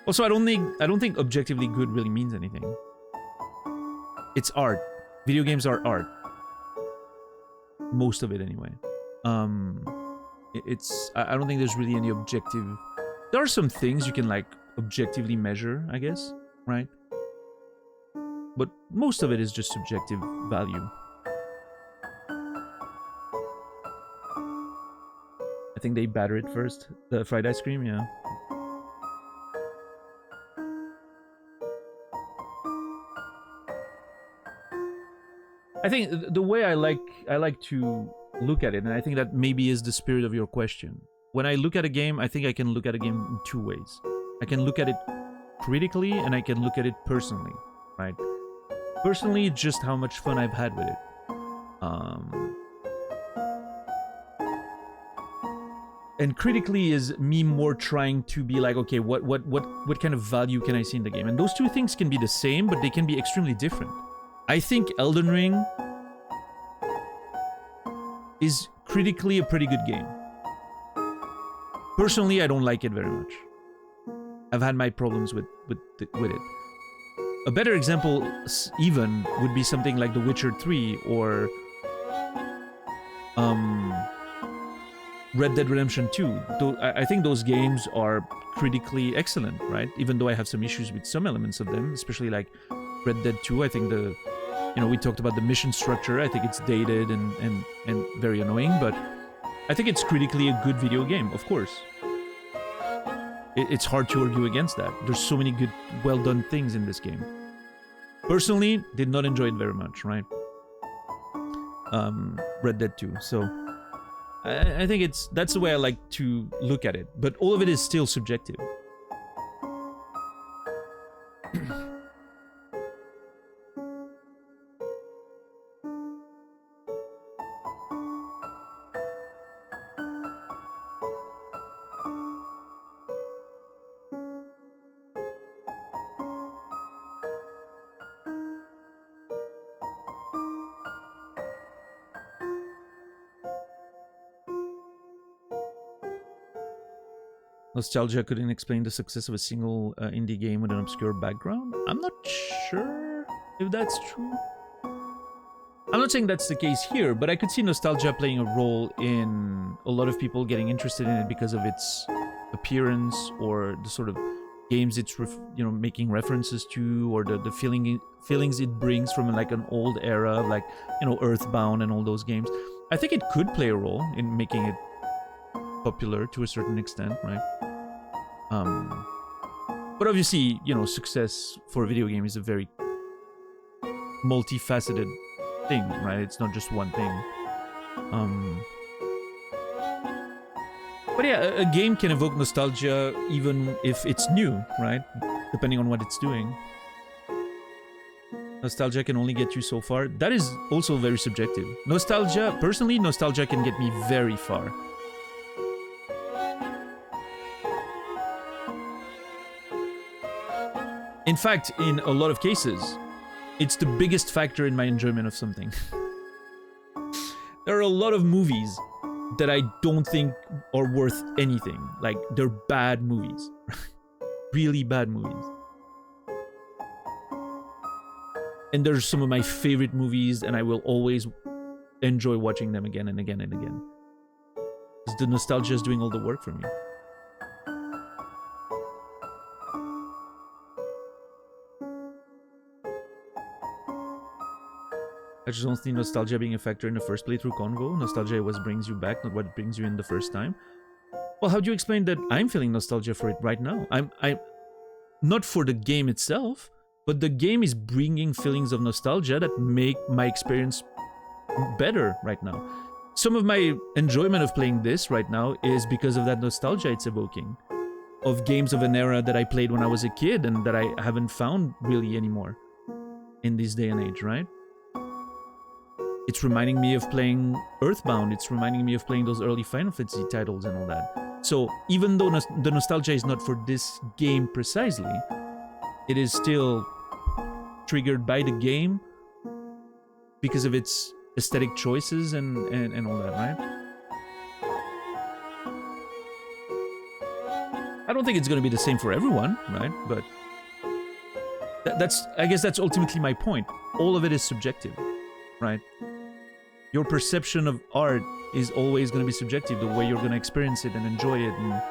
Also, I don't think objectively good really means anything. It's art. Video games are art. Most of it, anyway. I don't think there's really any objective. There are some things you can like objectively measure, I guess, right? But most of it is just subjective value. I think they batter it first. The fried ice cream, yeah. I think the way I like to look at it, and I think that maybe is the spirit of your question. When I look at a game, I think I can look at a game in two ways. I can look at it critically, and I can look at it personally, right? Personally, just how much fun I've had with it. And critically is me more trying to be like, okay, what kind of value can I see in the game? And those two things can be the same, but they can be extremely different. I think Elden Ring is critically a pretty good game. Personally, I don't like it very much. I've had my problems with it. A better example even would be something like The Witcher 3 or Red Dead Redemption 2. I think those games are critically excellent, right? Even though I have some issues with some elements of them, especially like Red Dead 2. I think we talked about the mission structure. I think it's dated and very annoying, but I think it's critically a good video game, of course. It's hard to argue against that. There's so many good, well-done things in this game. Personally, did not enjoy it very much, right? Red Dead 2. So I think that's the way I like to look at it. But all of it is still subjective. Nostalgia couldn't explain the success of a single indie game with an obscure background. I'm not sure if that's true. I'm not saying that's the case here, but I could see nostalgia playing a role in a lot of people getting interested in it because of its appearance or the sort of games it's making references to, or the feelings it brings from like an old era, like Earthbound and all those games. I think it could play a role in making it popular to a certain extent, right? But obviously, success for a video game is a very multifaceted thing, right? It's not just one thing. But yeah, a game can evoke nostalgia even if it's new, right? Depending on what it's doing. Nostalgia can only get you so far. That is also very subjective. Personally, nostalgia can get me very far. In fact, in a lot of cases, it's the biggest factor in my enjoyment of something. There are a lot of movies that I don't think are worth anything. Like, they're bad movies. Really bad movies. And there's some of my favorite movies, and I will always enjoy watching them again and again and again. Because the nostalgia is doing all the work for me. I just don't see nostalgia being a factor in the first playthrough convo. Nostalgia is what brings you back, not what brings you in the first time. Well, how do you explain that I'm feeling nostalgia for it right now? I'm not for the game itself, but the game is bringing feelings of nostalgia that make my experience better right now. Some of my enjoyment of playing this right now is because of that nostalgia it's evoking. Of games of an era that I played when I was a kid and that I haven't found really anymore in this day and age, right? It's reminding me of playing Earthbound. It's reminding me of playing those early Final Fantasy titles and all that. So even though the nostalgia is not for this game precisely, it is still triggered by the game because of its aesthetic choices and all that, right? I don't think it's going to be the same for everyone, right? But I guess that's ultimately my point. All of it is subjective, right? Your perception of art is always going to be subjective, the way you're going to experience it and enjoy it, and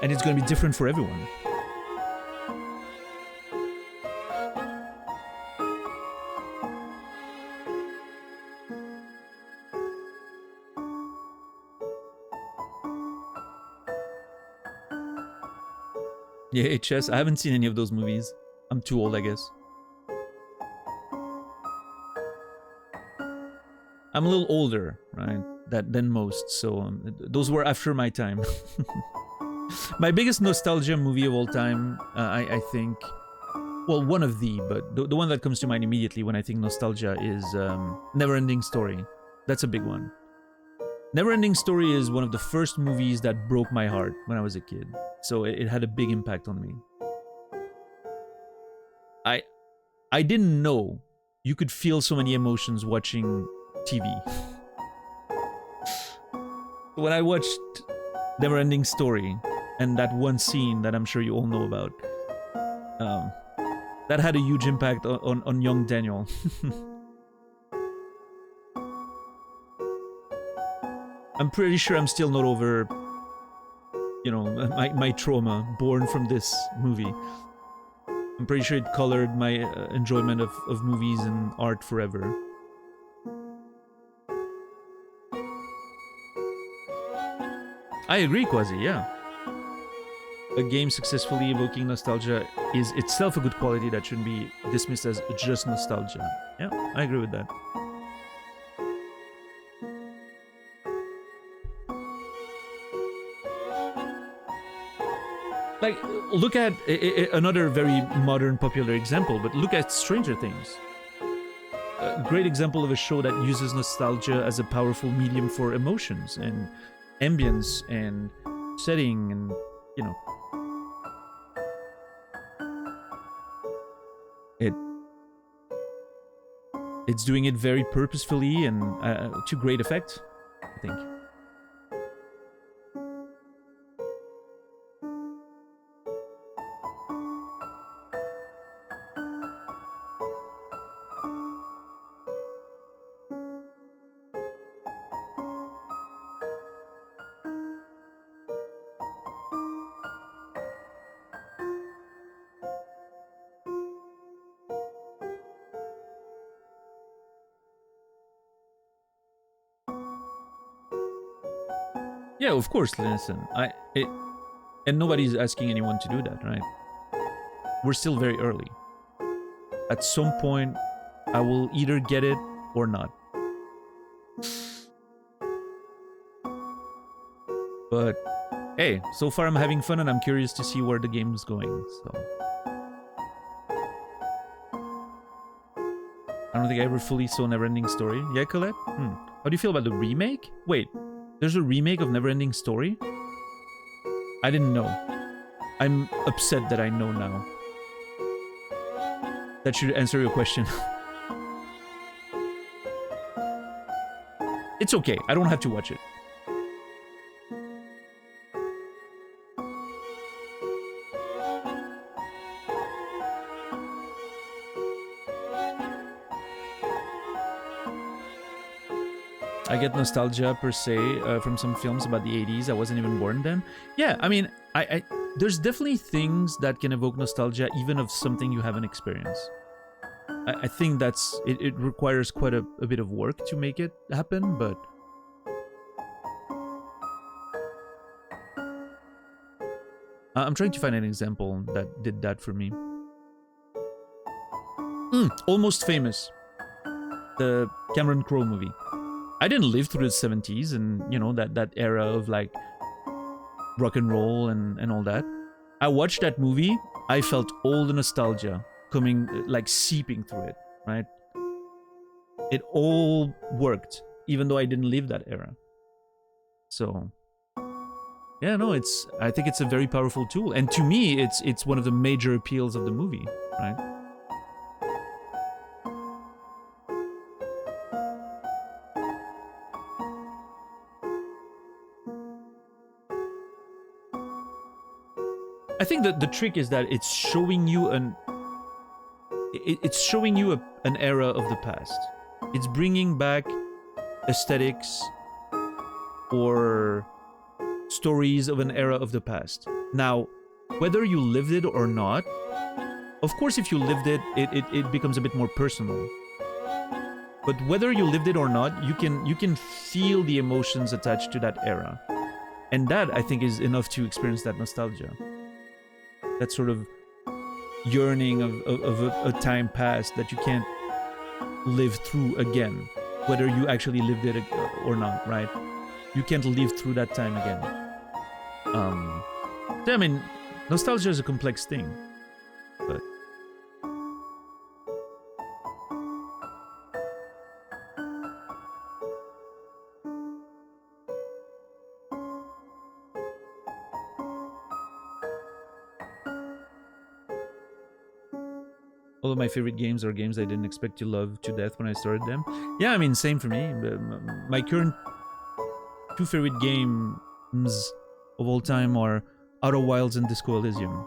and it's going to be different for everyone. Yeah, HS. I haven't seen any of those movies. I'm too old, I guess. I'm a little older, right, than most, so those were after my time. My biggest nostalgia movie of all time, I think, well, one of but the one that comes to mind immediately when I think nostalgia is Neverending Story. That's a big one. Neverending Story is one of the first movies that broke my heart when I was a kid, so it had a big impact on me. I didn't know you could feel so many emotions watching TV. When I watched Neverending Story and that one scene that I'm sure you all know about, Um, that had a huge impact on young Daniel. I'm pretty sure I'm still not over, you know, my trauma born from this movie. I'm pretty sure it colored my enjoyment of movies and art forever. I agree, Quasi, yeah. A game successfully evoking nostalgia is itself a good quality that shouldn't be dismissed as just nostalgia. Yeah, I agree with that. Like, look at another very modern, popular example, but look at Stranger Things. A great example of a show that uses nostalgia as a powerful medium for emotions and ambience and setting and, you know, it's doing it very purposefully and to great effect, I think. Yeah, of course, listen. And nobody's asking anyone to do that, right? We're still very early. At some point, I will either get it or not. But hey, so far I'm having fun and I'm curious to see where the game's going, so. I don't think I ever fully saw Neverending Story. Yeah, Colette? How do you feel about the remake? Wait, there's a remake of Neverending Story? I didn't know. I'm upset that I know now. That should answer your question. It's okay, I don't have to watch it. I get nostalgia per se from some films about the 80s. I wasn't even born then. Yeah, I mean, I there's definitely things that can evoke nostalgia even of something you haven't experienced. I think that's it requires quite a bit of work to make it happen, but I'm trying to find an example that did that for me. Almost Famous, the Cameron Crowe movie. I didn't live through the 70s and, you know, that era of like rock and roll and all that. I watched that movie, I felt all the nostalgia coming, like seeping through it, right? It all worked, even though I didn't live that era. So, yeah, no, I think it's a very powerful tool. And to me, it's one of the major appeals of the movie, right? I think that the trick is that it's showing you an era of the past. It's bringing back aesthetics or stories of an era of the past. Now, whether you lived it or not, of course, if you lived it, it becomes a bit more personal. But whether you lived it or not, you can feel the emotions attached to that era, and that I think is enough to experience that nostalgia. That sort of yearning of a time past that you can't live through again, whether you actually lived it or not, right? You can't live through that time again. I mean, nostalgia is a complex thing, but all of my favorite games are games I didn't expect to love to death when I started them. Yeah, I mean, same for me. My current two favorite games of all time are Outer Wilds and Disco Elysium.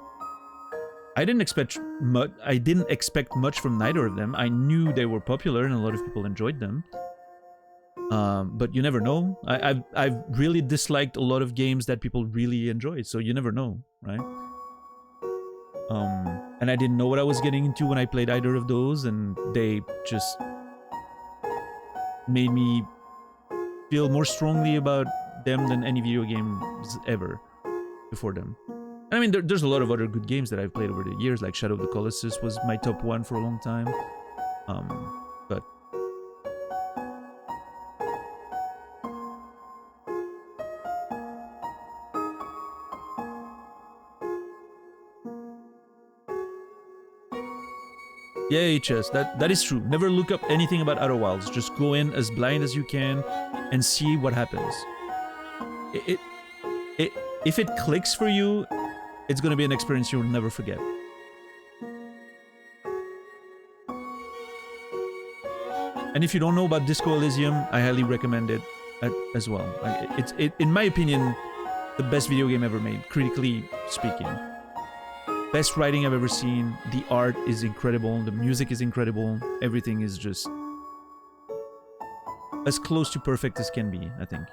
I didn't expect much. I didn't expect much from neither of them. I knew they were popular and a lot of people enjoyed them. But you never know. I've really disliked a lot of games that people really enjoy, so you never know, right? And I didn't know what I was getting into when I played either of those, and they just made me feel more strongly about them than any video games ever before them. I mean, there's a lot of other good games that I've played over the years, like Shadow of the Colossus was my top one for a long time. But yeah, HS, that is true. Never look up anything about Outer Wilds. Just go in as blind as you can and see what happens. If it clicks for you, it's gonna be an experience you'll never forget. And if you don't know about Disco Elysium, I highly recommend it as well. Like, in my opinion, the best video game ever made, critically speaking. Best writing I've ever seen. The art is incredible. The music is incredible. Everything is just as close to perfect as can be, I think.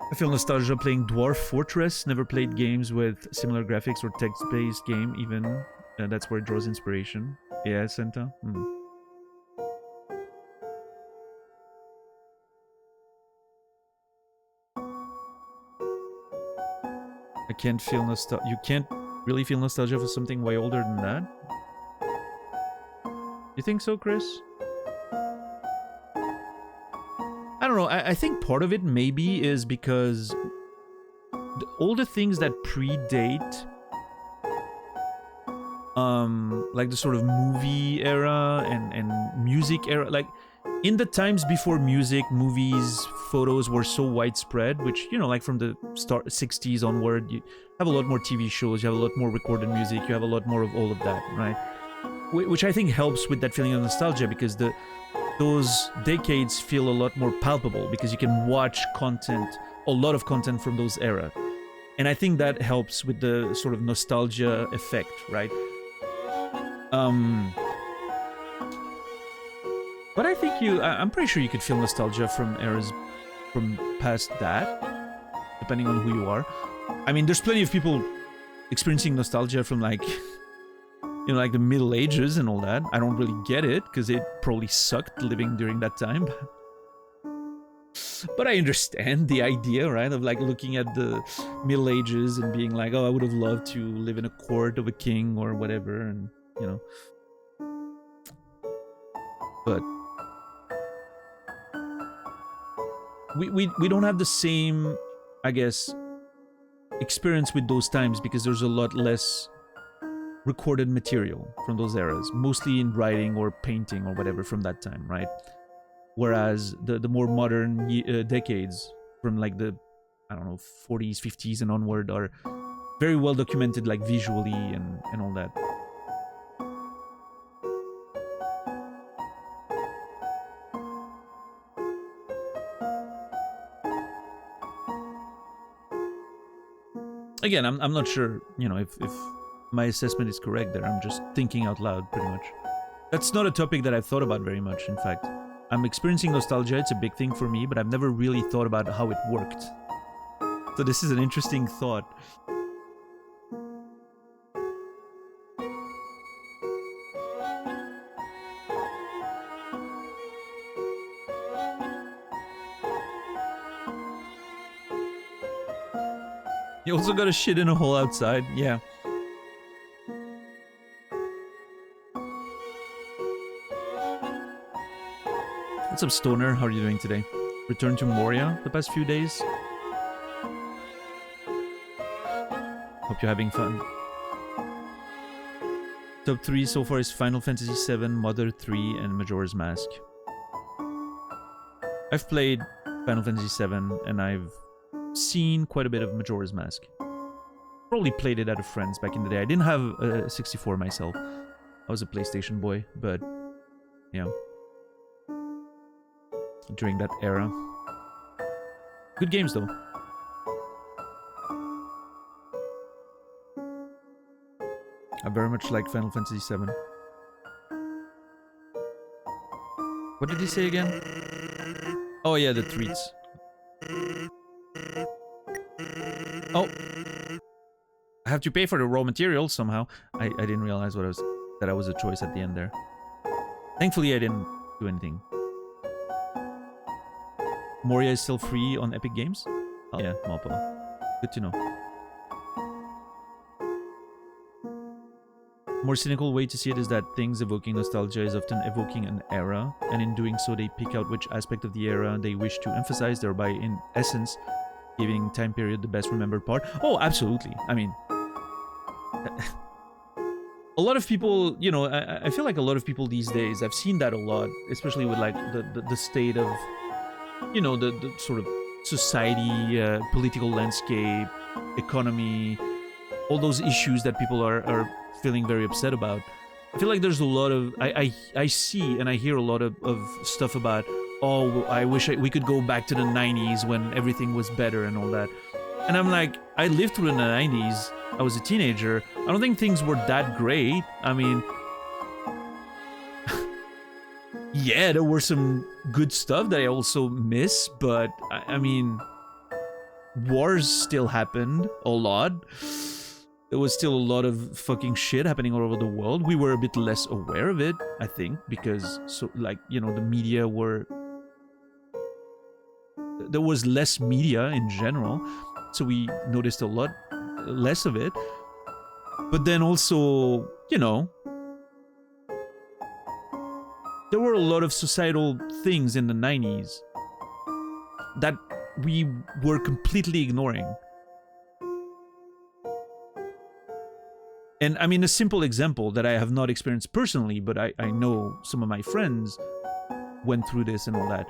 I feel nostalgia playing Dwarf Fortress. Never played games with similar graphics or text-based game, even. That's where it draws inspiration. Yeah, Senta. I can't feel nostalgia. You can't really feel nostalgia for something way older than that? You think so, Chris? I don't know. I think part of it maybe is because all the things that predate like the sort of movie era and music era, like in the times before music, movies, photos were so widespread, which, you know, like from the 60s onward, you have a lot more TV shows, you have a lot more recorded music, you have a lot more of all of that, right? Which I think helps with that feeling of nostalgia, because those decades feel a lot more palpable because you can watch content, a lot of content from those era. And I think that helps with the sort of nostalgia effect, right? But I think I'm pretty sure you could feel nostalgia from eras from past that, depending on who you are. I mean, there's plenty of people experiencing nostalgia from, like, you know, like the Middle Ages and all that. I don't really get it, because it probably sucked living during that time. But I understand the idea, right? Of like looking at the Middle Ages and being like, oh, I would have loved to live in a court of a king or whatever, and, you know. But we don't have the same, I guess, experience with those times, because there's a lot less recorded material from those eras, mostly in writing or painting or whatever from that time, right? Whereas the more modern decades, from like the, I don't know, 40s, 50s and onward, are very well documented, like visually and all that. Again, I'm not sure, you know, if my assessment is correct there. I'm just thinking out loud, pretty much. That's not a topic that I've thought about very much, in fact. I'm experiencing nostalgia, it's a big thing for me, but I've never really thought about how it worked. So this is an interesting thought. You also got a shit in a hole outside, yeah. What's up, Stoner? How are you doing today? Returned to Moria the past few days? Hope you're having fun. Top 3 so far is Final Fantasy VII, Mother 3, and Majora's Mask. I've played Final Fantasy VII, and I've seen quite a bit of Majora's Mask. Probably played it at a friend's back in the day. I didn't have a 64 myself. I was a PlayStation boy, but yeah, during that era. Good games though. I very much like Final Fantasy VII. What did he say again? Oh yeah, the treats. Oh, I have to pay for the raw materials somehow. I didn't realize that I was a choice at the end there. Thankfully, I didn't do anything. Moria is still free on Epic Games? Oh, yeah, Mappa. Good to know. More cynical way to see it is that things evoking nostalgia is often evoking an era, and in doing so they pick out which aspect of the era they wish to emphasize, thereby in essence giving time period the best remembered part. Oh, absolutely. I mean, a lot of people, you know, I feel like a lot of people these days, I've seen that a lot, especially with like the state of, you know, the sort of society, political landscape, economy, all those issues that people are feeling very upset about. I feel like there's a lot of, I see and I hear a lot of stuff about, oh, I wish we could go back to the 90s when everything was better and all that. And I'm like, I lived through the 90s. I was a teenager. I don't think things were that great. I mean, yeah, there were some good stuff that I also miss, but I mean, wars still happened a lot. There was still a lot of fucking shit happening all over the world. We were a bit less aware of it, I think, because, so, like, you know, the media were... There was less media in general, so we noticed a lot less of it. But then also, you know, there were a lot of societal things in the 90s that we were completely ignoring. And I mean, a simple example that I have not experienced personally, but I know some of my friends went through this and all that.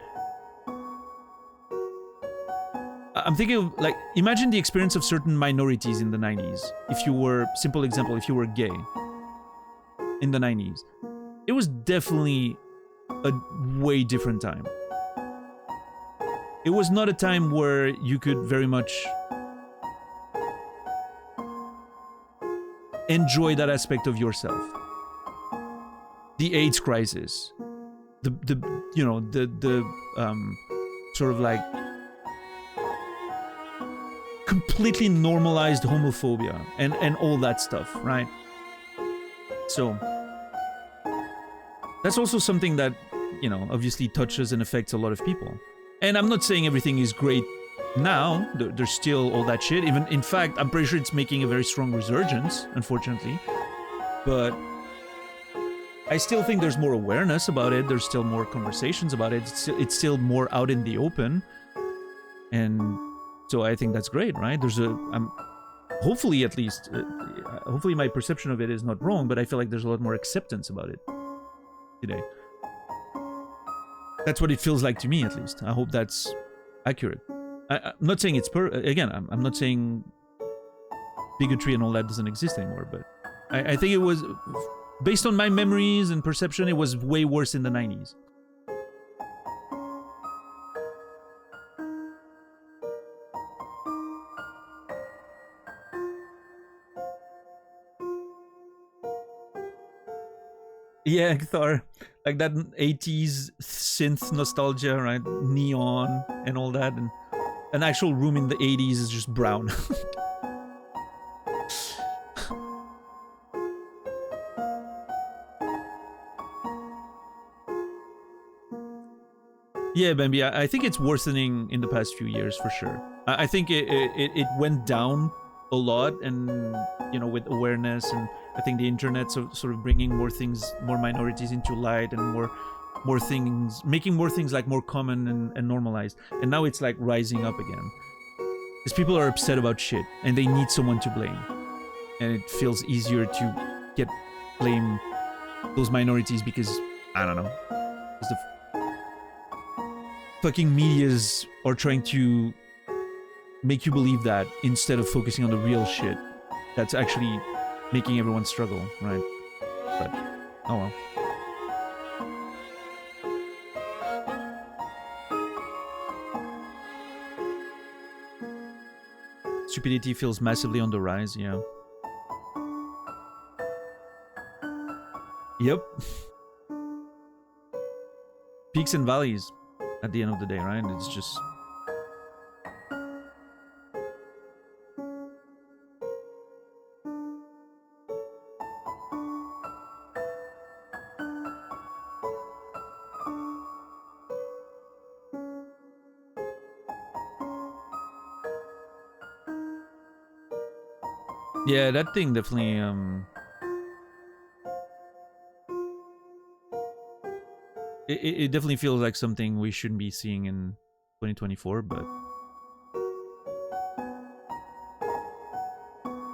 I'm thinking of, like, imagine the experience of certain minorities in the 90s. If you were, simple example, if you were gay in the 90s, it was definitely a way different time. It was not a time where you could very much enjoy that aspect of yourself. The AIDS crisis, the you know, the sort of like completely normalized homophobia and all that stuff, right? So that's also something that, you know, obviously touches and affects a lot of people. And I'm not saying everything is great now. There's still all that shit. Even, in fact, I'm pretty sure it's making a very strong resurgence, unfortunately. But I still think there's more awareness about it. There's still more conversations about it. It's still more out in the open. And so I think that's great, right? There's hopefully, at least, hopefully my perception of it is not wrong, but I feel like there's a lot more acceptance about it today. That's what it feels like to me, at least. I hope that's accurate. I'm not saying it's again, I'm not saying bigotry and all that doesn't exist anymore, but I think it was, based on my memories and perception, it was way worse in the 90s. Yeah, Thor. Like that 80s synth nostalgia, right? Neon and all that. And an actual room in the 80s is just brown. Yeah, Bambi, I think it's worsening in the past few years for sure. I think it went down a lot, and, you know, with awareness, and I think the internet's sort of bringing more things, more minorities into light, and more things, making more things like more common and normalized. And now it's like rising up again, because people are upset about shit and they need someone to blame, and it feels easier to blame those minorities because, I don't know, fucking medias are trying to make you believe that instead of focusing on the real shit that's actually making everyone struggle, right? But, oh well. Stupidity feels massively on the rise, yeah. Yep. Peaks and valleys at the end of the day, right? It's just... Yeah, that thing definitely, it definitely feels like something we shouldn't be seeing in 2024, but...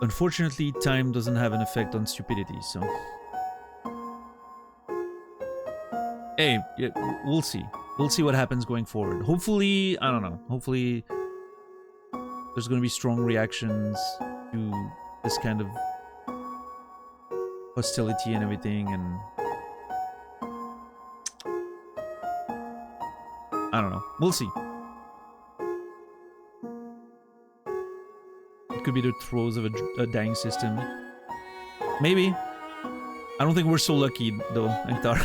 Unfortunately, time doesn't have an effect on stupidity, so... Hey, yeah, we'll see. We'll see what happens going forward. Hopefully, I don't know, hopefully there's gonna be strong reactions to this kind of hostility and everything, and... I don't know. We'll see. It could be the throes of a dying system. Maybe. I don't think we're so lucky, though, Anktar.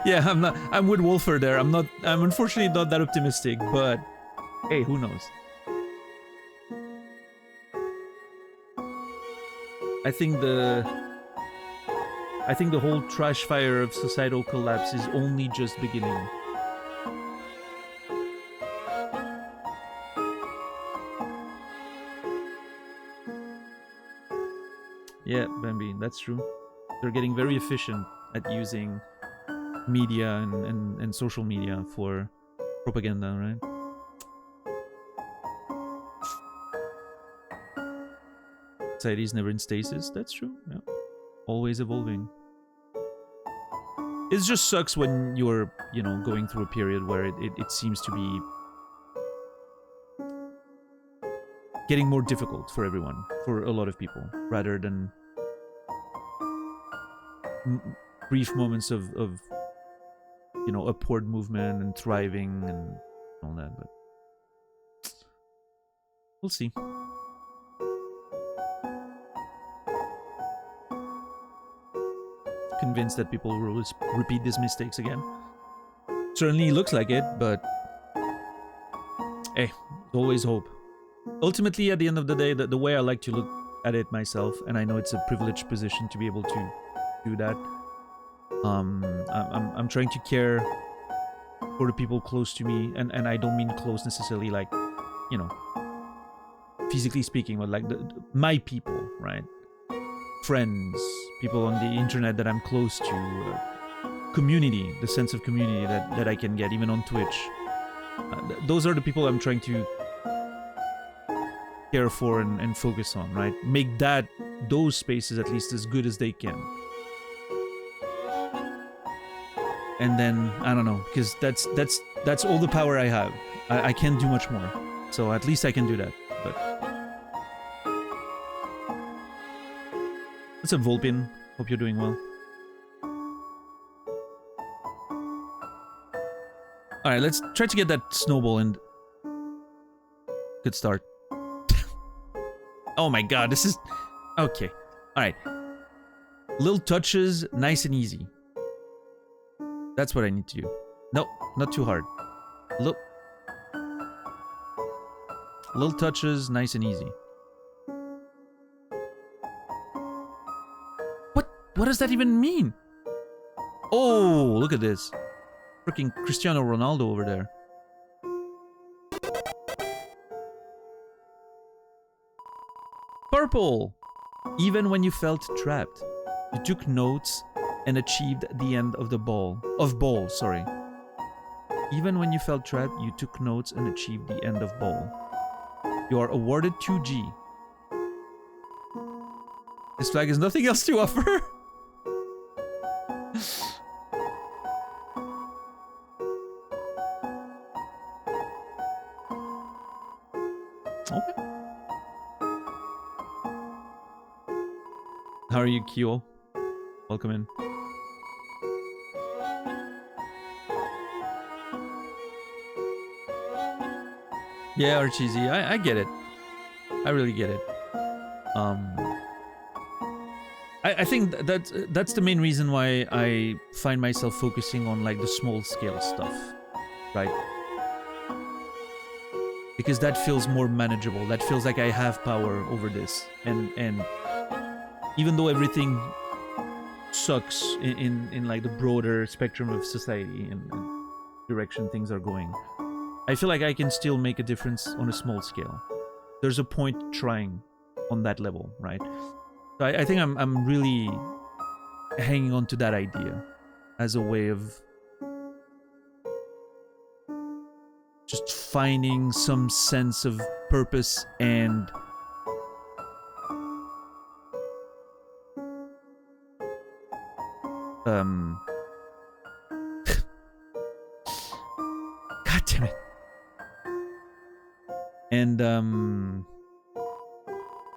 Yeah, I'm with Wolfer there. I'm unfortunately not that optimistic, but... Hey, who knows? I think the whole trash fire of societal collapse is only just beginning. Yeah, Bambi, that's true. They're getting very efficient at using media and social media for propaganda, right? Society is never in stasis, that's true, yeah. Always evolving. It just sucks when you're, you know, going through a period where it seems to be getting more difficult for everyone, for a lot of people, rather than brief moments of you know, upward movement and thriving and all that, but we'll see. Convinced that people will repeat these mistakes again. Certainly looks like it, but hey, always hope. Ultimately, at the end of the day, the way I like to look at it myself, and I know it's a privileged position to be able to do that, I'm trying to care for the people close to me, and I don't mean close necessarily like, you know, physically speaking, but like my people, right? Friends, people on the internet that I'm close to, community, the sense of community that I can get, even on Twitch. Those are the people I'm trying to care for and focus on, right? Make those spaces at least as good as they can. And then, I don't know, because that's all the power I have. I can't do much more. So at least I can do that. But what's up, Volpin? Hope you're doing well. Alright, let's try to get that snowball and... Good start. Oh my god, this is... Okay. Alright. Little touches, nice and easy. That's what I need to do. No, not too hard. Little touches, nice and easy. What does that even mean? Oh, look at this. Freaking Cristiano Ronaldo over there. Purple! Even when you felt trapped, you took notes and achieved the end of the ball. Sorry. Even when you felt trapped, you took notes and achieved the end of ball. You are awarded 2G. This flag has nothing else to offer. Okay. How are you, Kyo? Welcome in. Yeah, Archeesy, I get it. I really get it. I think that's the main reason why I find myself focusing on like the small scale stuff, right? Because that feels more manageable. That feels like I have power over this, and even though everything sucks in like the broader spectrum of society and direction things are going, I feel like I can still make a difference on a small scale. There's a point trying on that level, right? So I think I'm really hanging on to that idea as a way of just finding some sense of purpose and God damn it. And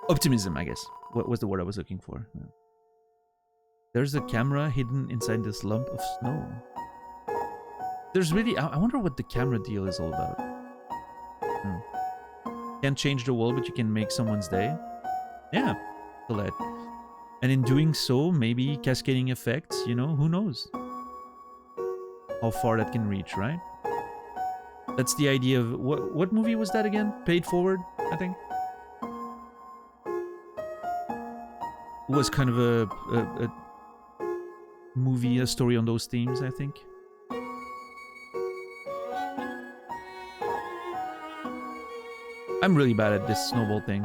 optimism, I guess. What was the word I was looking for? Yeah. There's a camera hidden inside this lump of snow. There's really... I wonder what the camera deal is all about. Can't change the world, but you can make someone's day. Yeah, Colette. And in doing so, maybe cascading effects, you know, who knows? How far that can reach, right? That's the idea of... What movie was that again? Paid Forward, I think? It was kind of a movie, a story on those themes, I think. I'm really bad at this snowball thing.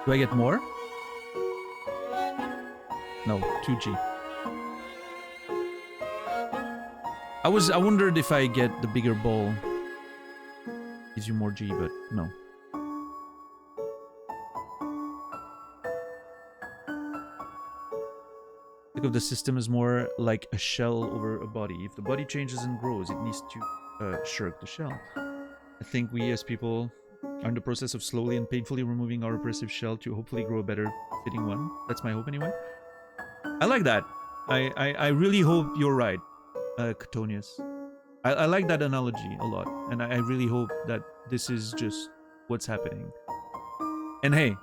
Do I get more? No, 2G. I wondered if I get the bigger ball gives you more G, but no. Think of the system as more like a shell over a body. If the body changes and grows, it needs to shirk the shell. I think we as people are in the process of slowly and painfully removing our oppressive shell to hopefully grow a better fitting one. That's my hope anyway. I like that. I really hope you're right, Catonius. I like that analogy a lot, and I really hope that this is just what's happening. And hey,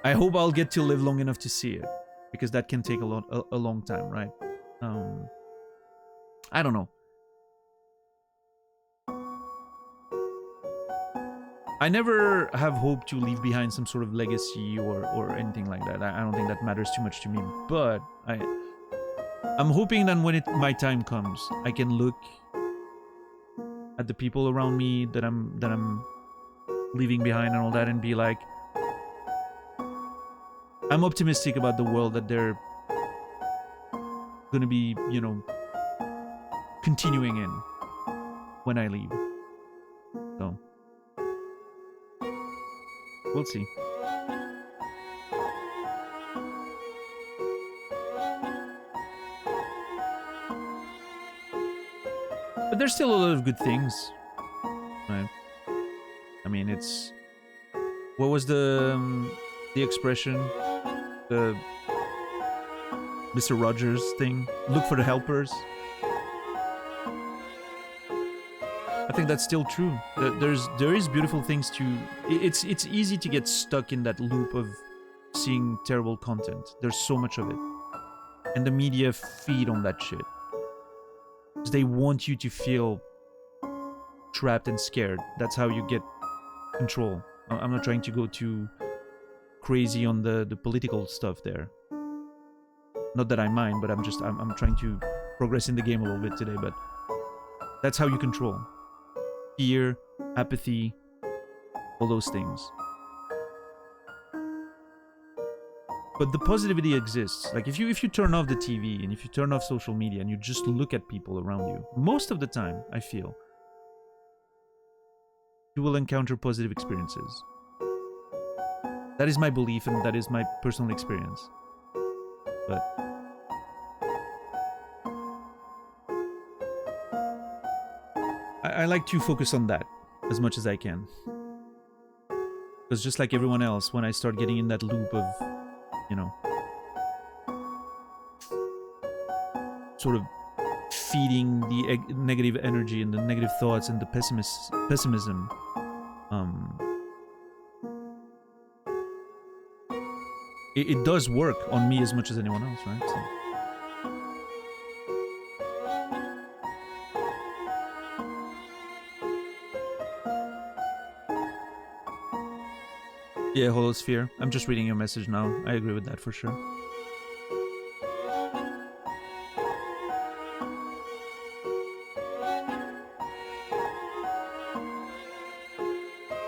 I hope I'll get to live long enough to see it, because that can take a long time, right? I don't know. I never have hoped to leave behind some sort of legacy or anything like that. I don't think that matters too much to me, but I'm hoping that when my time comes, I can look at the people around me that I'm leaving behind and all that and be like, I'm optimistic about the world that they're gonna be, you know, continuing in when I leave. So we'll see. But there's still a lot of good things, right? I mean, it's... What was the expression? The Mr. Rogers thing? Look for the helpers. I think that's still true. There is beautiful things to... It's easy to get stuck in that loop of seeing terrible content. There's so much of it. And the media feed on that shit. They want you to feel trapped and scared. That's how you get control. I'm not trying to go too crazy on the political stuff there. Not that I mind, but I'm trying to progress in the game a little bit today, but that's how you control. Fear, apathy, all those things. But the positivity exists. Like if you turn off the TV and if you turn off social media and you just look at people around you, most of the time, I feel, you will encounter positive experiences. That is my belief and that is my personal experience. But I like to focus on that as much as I can. Because just like everyone else, when I start getting in that loop of, you know, sort of feeding the negative energy and the negative thoughts and the pessimism, it does work on me as much as anyone else, right? So. Yeah, Holosphere. I'm just reading your message now. I agree with that for sure.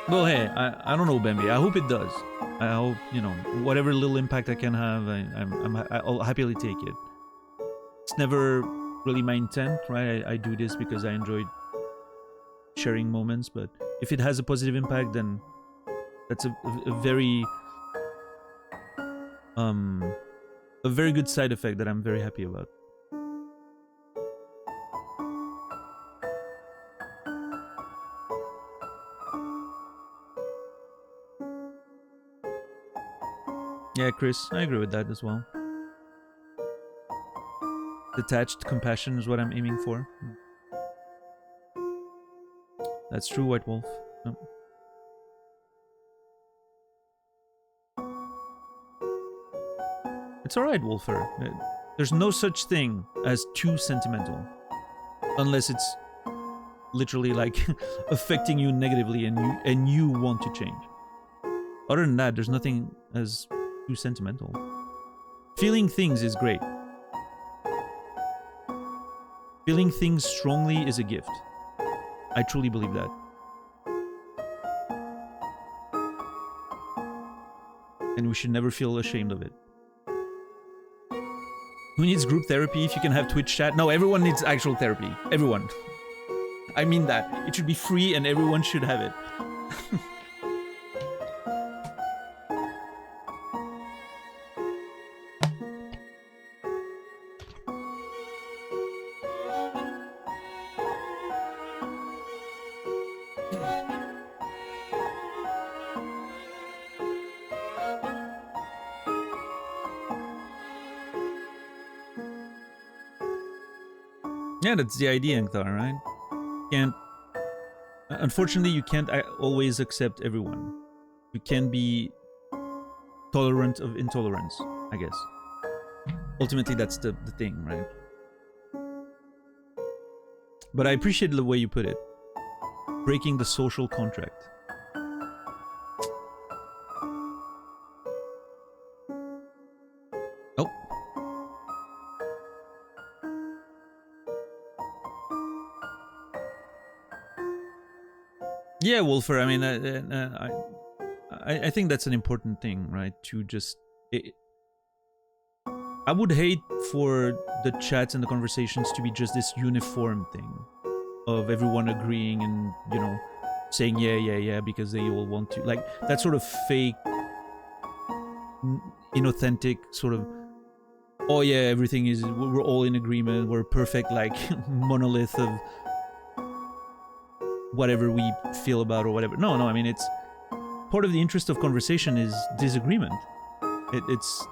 Well, hey, I don't know, Bambi. I hope it does. I hope, you know, whatever little impact I can have, I'll happily take it. It's never really my intent, right? I do this because I enjoy sharing moments, but if it has a positive impact, then that's a very good side effect that I'm very happy about. Yeah, Chris, I agree with that as well. Detached compassion is what I'm aiming for. That's true, White Wolf. No. It's alright, Wolfer. There's no such thing as too sentimental. Unless it's literally like affecting you negatively and you want to change. Other than that, there's nothing as too sentimental. Feeling things is great. Feeling things strongly is a gift. I truly believe that. And we should never feel ashamed of it. Who needs group therapy if you can have Twitch chat? No, everyone needs actual therapy. Everyone. I mean that. It should be free and everyone should have it. Yeah, that's the idea, Nkthar, right? Unfortunately, you can't always accept everyone. You can be tolerant of intolerance, I guess. Ultimately, that's the thing, right? But I appreciate the way you put it. Breaking the social contract. Oh. Yeah, Wolfer, I mean, I think that's an important thing, right? To just... I would hate for the chats and the conversations to be just this uniform thing of everyone agreeing and, you know, saying yeah because they all want to. Like, that sort of fake, inauthentic sort of, oh yeah, everything is, we're all in agreement, we're perfect, like, monolith of whatever we feel about or whatever. No, I mean, it's part of the interest of conversation is disagreement. It's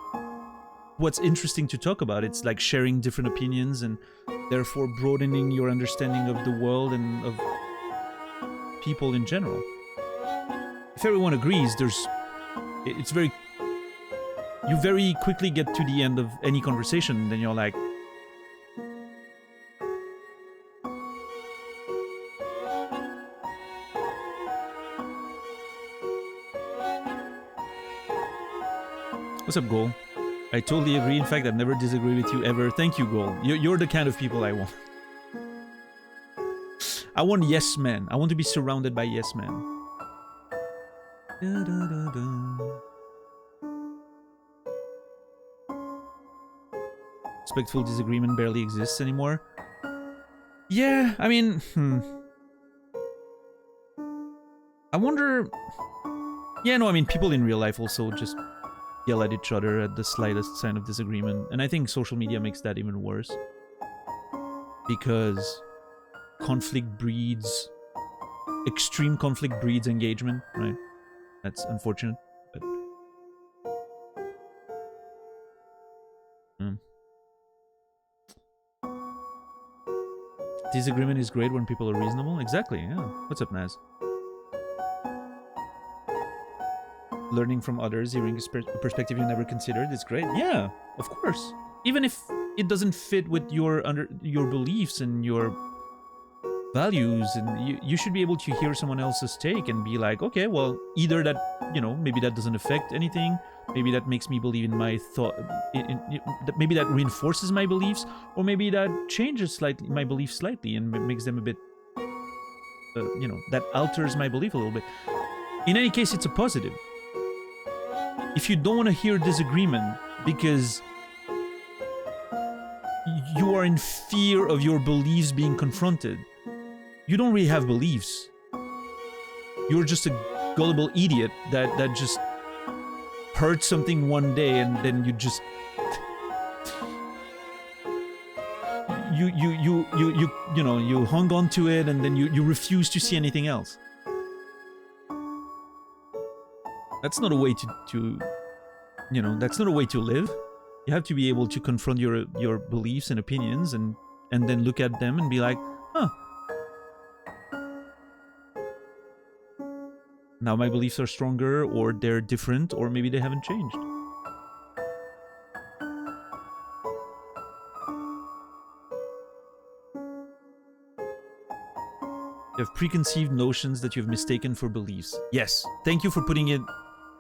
what's interesting to talk about. It's like sharing different opinions and therefore broadening your understanding of the world and of people in general. If everyone agrees, it's very, you very quickly get to the end of any conversation and then you're like, what's up, Goal? I totally agree. In fact, I've never disagreed with you ever. Thank you, Goal. You're the kind of people I want. I want yes men. I want to be surrounded by yes men. Respectful disagreement barely exists anymore. Yeah, I mean, I wonder... Yeah, no, I mean, people in real life also just yell at each other at the slightest sign of disagreement. And I think social media makes that even worse. Because extreme conflict breeds engagement, right? That's unfortunate, but... Disagreement is great when people are reasonable. Exactly, yeah. What's up, Naz? Learning from others, hearing a perspective you never considered is great. Yeah, of course. Even if it doesn't fit with your beliefs and your values, and you should be able to hear someone else's take and be like, okay, well, either that, maybe that doesn't affect anything, maybe that makes me believe in my thought, maybe that reinforces my beliefs, or maybe that changes slightly my beliefs slightly and makes them a bit, that alters my belief a little bit. In any case, it's a positive. If you don't want to hear disagreement because you are in fear of your beliefs being confronted, you don't really have beliefs. You're just a gullible idiot that just heard something one day and then you just you hung on to it and then you refuse to see anything else. That's not a way to that's not a way to live. You have to be able to confront your beliefs and opinions and then look at them and be like, huh, now my beliefs are stronger, or they're different, or maybe they haven't changed. You have preconceived notions that you've mistaken for beliefs. Yes, thank you for putting it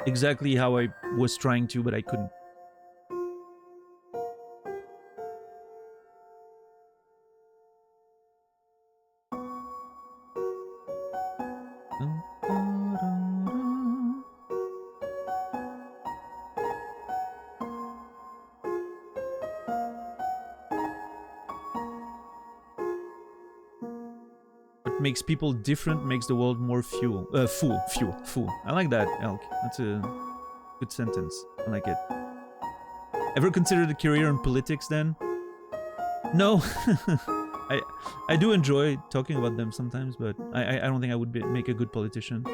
exactly how I was trying to, but I couldn't. What makes people different makes the world more fool. I like that, Elk. That's a good sentence. I like it. Ever considered a career in politics then? No. I do enjoy talking about them sometimes, but I don't think I would make a good politician.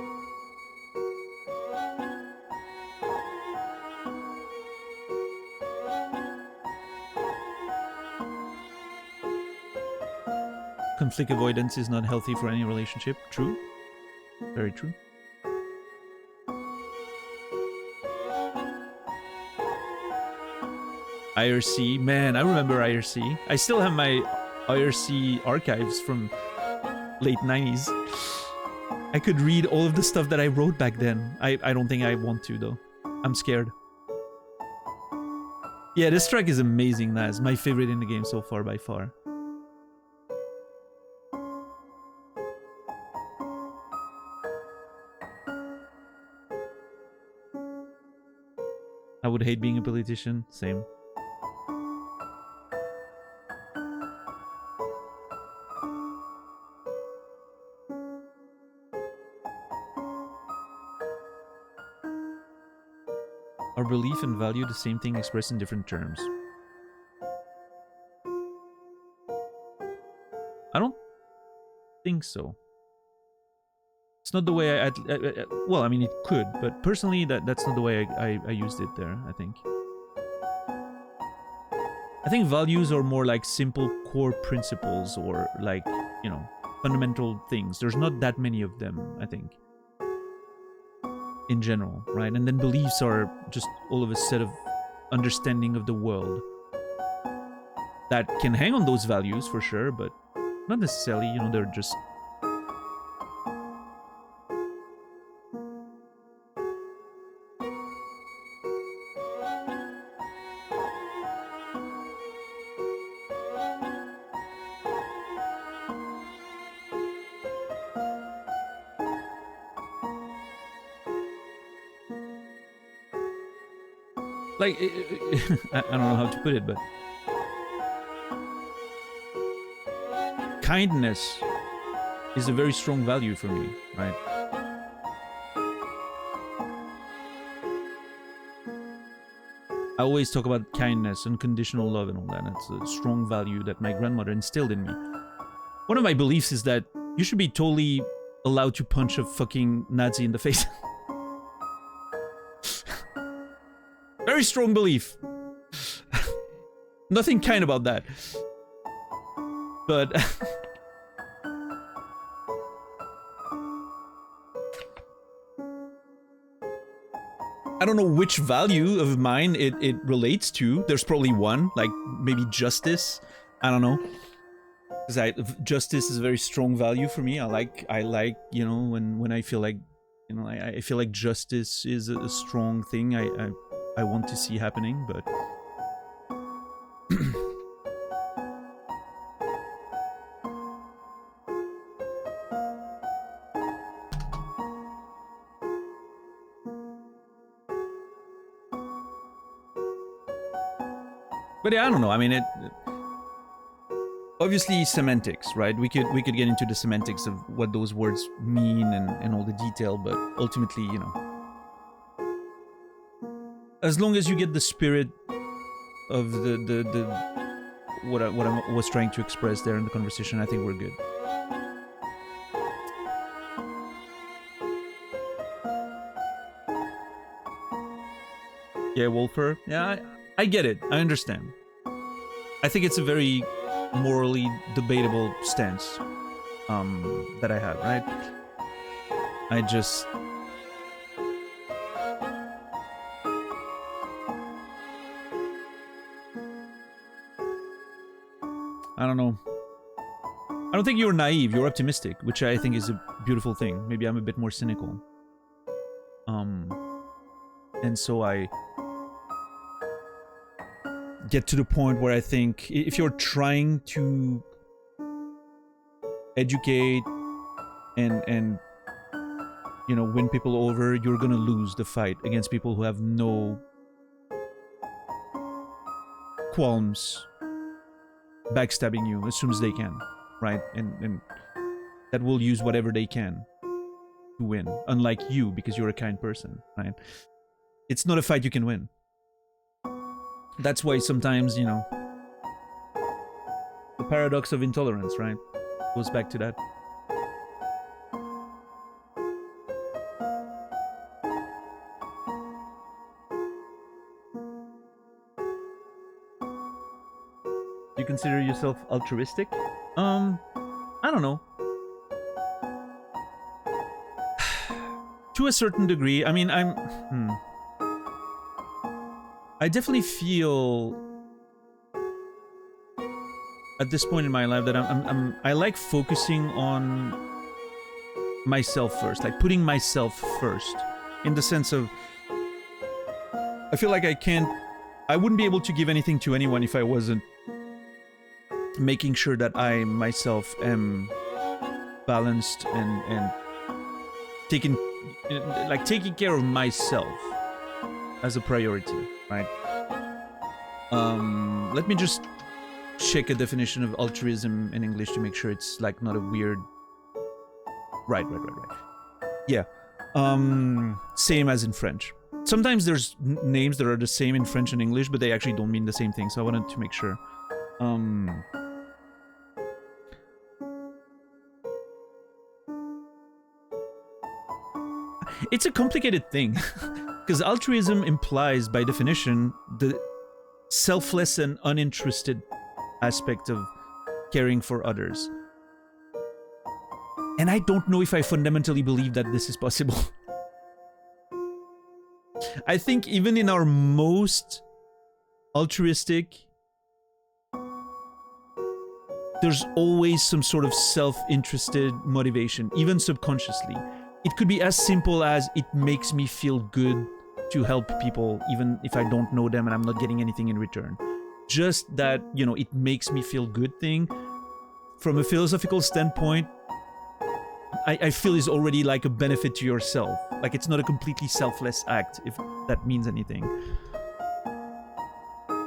Conflict avoidance is not healthy for any relationship. True. Very true. IRC. Man, I remember IRC. I still have my IRC archives from late 90s. I could read all of the stuff that I wrote back then. I don't think I want to, though. I'm scared. Yeah, this track is amazing, Naz. My favorite in the game so far, by far. I would hate being a politician. Same. Are belief and value the same thing expressed in different terms? I don't think so. It's not the way well, I mean, it could, but personally, that's not the way I used it there, I think. I think values are more like simple core principles or like, fundamental things. There's not that many of them, I think. In general, right? And then beliefs are just all of a set of understanding of the world that can hang on those values for sure, but not necessarily, they're just... Like, I don't know how to put it, but... kindness is a very strong value for me, right? I always talk about kindness, unconditional love, and all that. It's a strong value that my grandmother instilled in me. One of my beliefs is that you should be totally allowed to punch a fucking Nazi in the face. Very strong belief. Nothing kind about that. But I don't know which value of mine it relates to. There's probably one, like maybe justice. I don't know. Because justice is a very strong value for me. I like, you know, when I feel like, you know, I feel like justice is a strong thing I want to see happening, but but yeah, I don't know. I mean, it obviously semantics, right? We could get into the semantics of what those words mean and all the detail, but ultimately, you know, as long as you get the spirit of the what I was trying to express there in the conversation, I think we're good. Yeah, Wolfer. Yeah, I get it. I understand. I think it's a very morally debatable stance that I have, right? I just... I don't know. I don't think you're naive, you're optimistic, which I think is a beautiful thing. Maybe I'm a bit more cynical. And so I get to the point where I think if you're trying to educate and you know, win people over, you're gonna lose the fight against people who have no qualms backstabbing you as soon as they can, right? And that will use whatever they can to win, unlike you, because you're a kind person, right? It's not a fight you can win. That's why sometimes, you know, the paradox of intolerance, right, goes back to that. Do you consider yourself altruistic? I don't know. To a certain degree. I mean, I definitely feel at this point in my life that I like focusing on myself first, like putting myself first, in the sense of I feel like I wouldn't be able to give anything to anyone if I wasn't making sure that I myself am balanced and taking care of myself as a priority, right? Let me just check a definition of altruism in English to make sure it's like not a weird... Right. Yeah. Same as in French. Sometimes there's names that are the same in French and English, but they actually don't mean the same thing, so I wanted to make sure. It's a complicated thing, because altruism implies, by definition, the selfless and uninterested aspect of caring for others. And I don't know if I fundamentally believe that this is possible. I think even in our most altruistic, there's always some sort of self-interested motivation, even subconsciously. It could be as simple as it makes me feel good to help people, even if I don't know them and I'm not getting anything in return. Just that, you know, it makes me feel good thing. From a philosophical standpoint, I feel is already like a benefit to yourself. Like it's not a completely selfless act, if that means anything.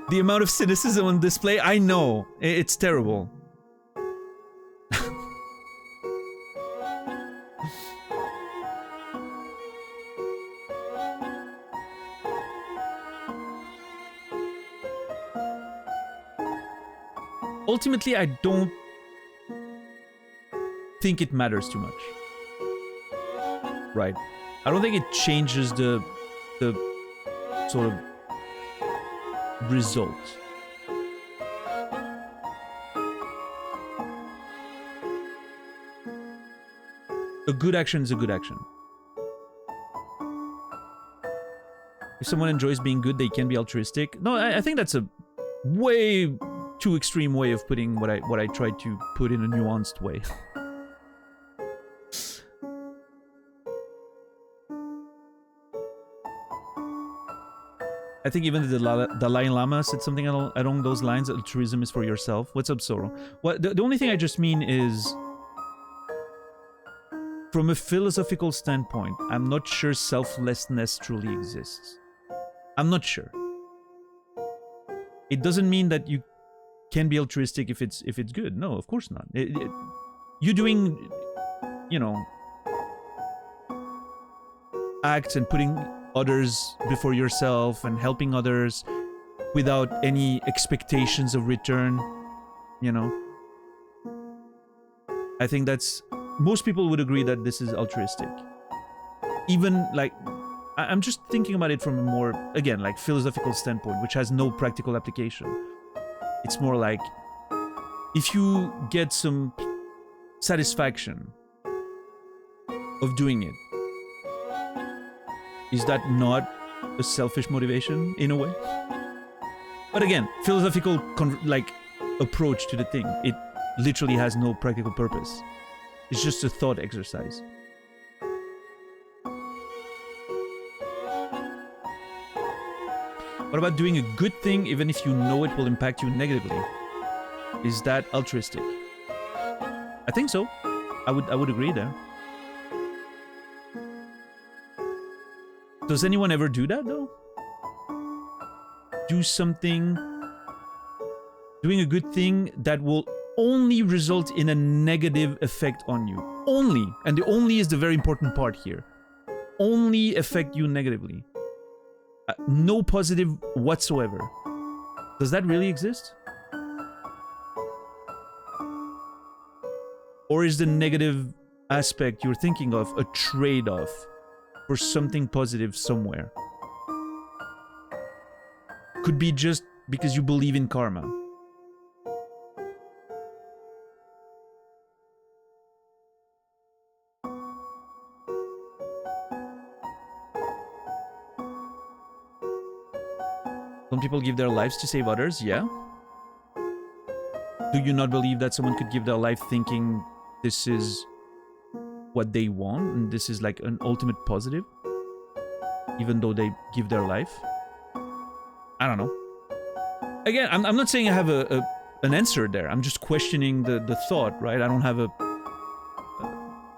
The amount of cynicism on display, I know, it's terrible. ultimately, I don't think it matters too much. Right. I don't think it changes the sort of result. A good action is a good action. If someone enjoys being good, they can be altruistic. No, I think that's a way too extreme way of putting what I tried to put in a nuanced way. I think even the Dalai Lama said something along those lines. Altruism is for yourself. What's up, Soro? What the only thing I just mean is, from a philosophical standpoint, I'm not sure selflessness truly exists. I'm not sure. It doesn't mean that you can be altruistic if it's good. No, of course not. You doing, you know, acts and putting others before yourself and helping others without any expectations of return, you know. I think that's, most people would agree that this is altruistic. Even like, I'm just thinking about it from a more, again, like philosophical standpoint, which has no practical application. It's more like, if you get some satisfaction of doing it, is that not a selfish motivation in a way? But again, philosophical approach to the thing. It literally has no practical purpose. It's just a thought exercise. What about doing a good thing even if you know it will impact you negatively? Is that altruistic? I think so. I would agree there. Does anyone ever do that though? Do something, doing a good thing that will only result in a negative effect on you. Only, and the only is the very important part here. Only affect you negatively. No positive whatsoever. Does that really exist? Or is the negative aspect you're thinking of a trade-off for something positive somewhere? Could be just because you believe in karma. Some people give their lives to save others, yeah. Do you not believe that someone could give their life thinking this is what they want and this is like an ultimate positive, even though they give their life? I don't know. Again, I'm not saying I have an answer there. I'm just questioning the thought, right? I don't have a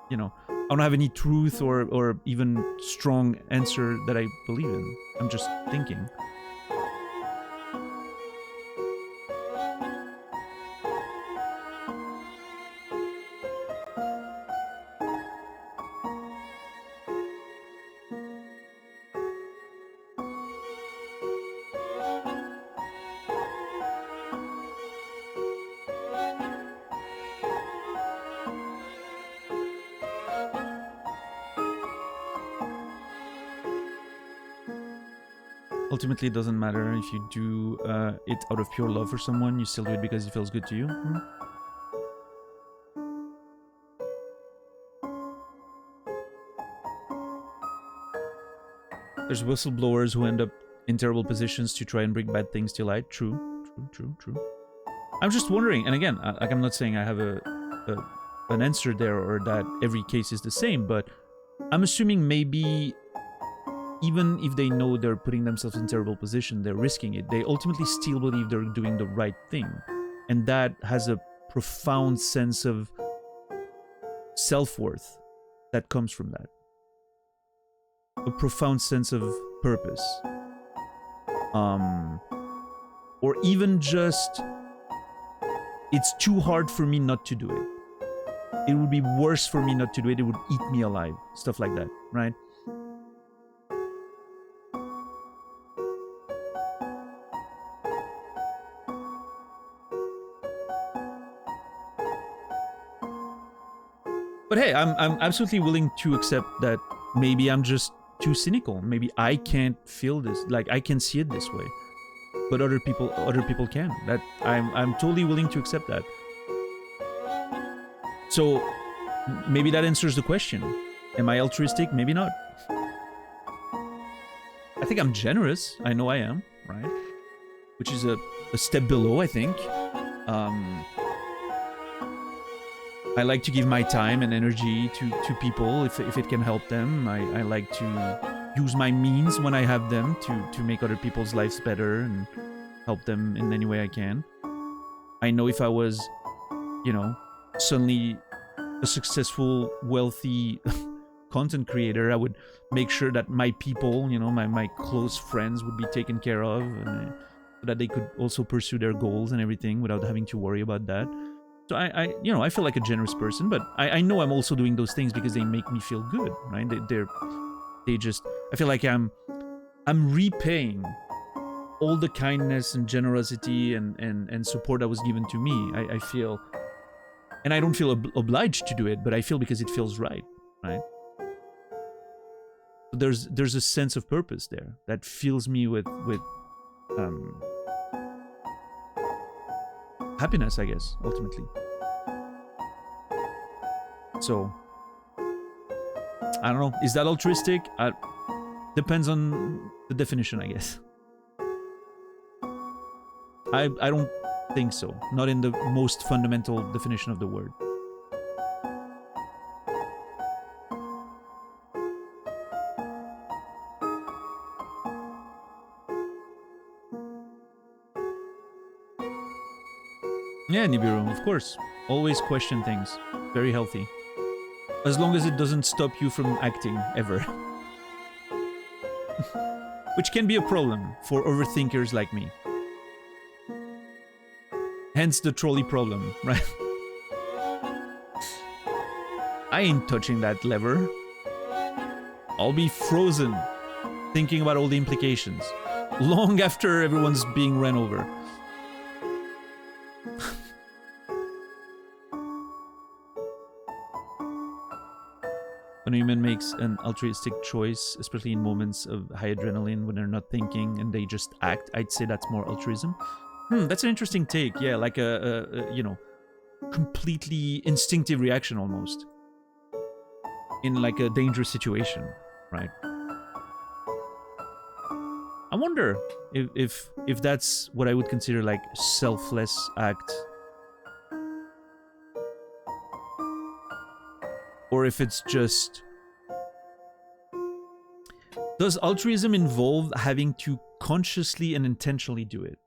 you know, I don't have any truth or even strong answer that I believe in. I'm just thinking. Ultimately, it doesn't matter if you do it out of pure love for someone. You still do it because it feels good to you. There's whistleblowers who end up in terrible positions to try and bring bad things to light. True. I'm just wondering, and again, like I'm not saying I have an answer there or that every case is the same, but I'm assuming maybe even if they know they're putting themselves in terrible position, they're risking it, they ultimately still believe they're doing the right thing. And that has a profound sense of self-worth that comes from that. A profound sense of purpose. Or even just, it's too hard for me not to do it. It would be worse for me not to do it. It would eat me alive. Stuff like that, right? But hey, I'm absolutely willing to accept that maybe I'm just too cynical. Maybe I can't feel this, like I can see it this way, but other people can. That I'm totally willing to accept that. So maybe that answers the question. Am I altruistic? Maybe not. I think I'm generous. I know I am, right? Which is a step below, I think. I like to give my time and energy to people if it can help them. I like to use my means when I have them to make other people's lives better and help them in any way I can. I know if I was, suddenly a successful, wealthy content creator, I would make sure that my people, my close friends would be taken care of, and so that they could also pursue their goals and everything without having to worry about that. So I feel like a generous person, but I know I'm also doing those things because they make me feel good, right? They just, I feel like I'm repaying all the kindness and generosity and support that was given to me. I feel, and I don't feel obliged to do it, but I feel because it feels right? So there's a sense of purpose there that fills me with happiness, I guess, ultimately. So I don't know. Is that altruistic? Depends on the definition, I guess. I don't think so. Not in the most fundamental definition of the word. Yeah, Nibiru, of course. Always question things. Very healthy. As long as it doesn't stop you from acting, ever. Which can be a problem for overthinkers like me. Hence the trolley problem, right? I ain't touching that lever. I'll be frozen, thinking about all the implications, long after everyone's being ran over. When a human makes an altruistic choice, especially in moments of high adrenaline when they're not thinking and they just act, I'd say that's more altruism. That's an interesting take. Yeah, like a completely instinctive reaction almost. In like a dangerous situation, right? I wonder if that's what I would consider like selfless act. Or if it's just... Does altruism involve having to consciously and intentionally do it?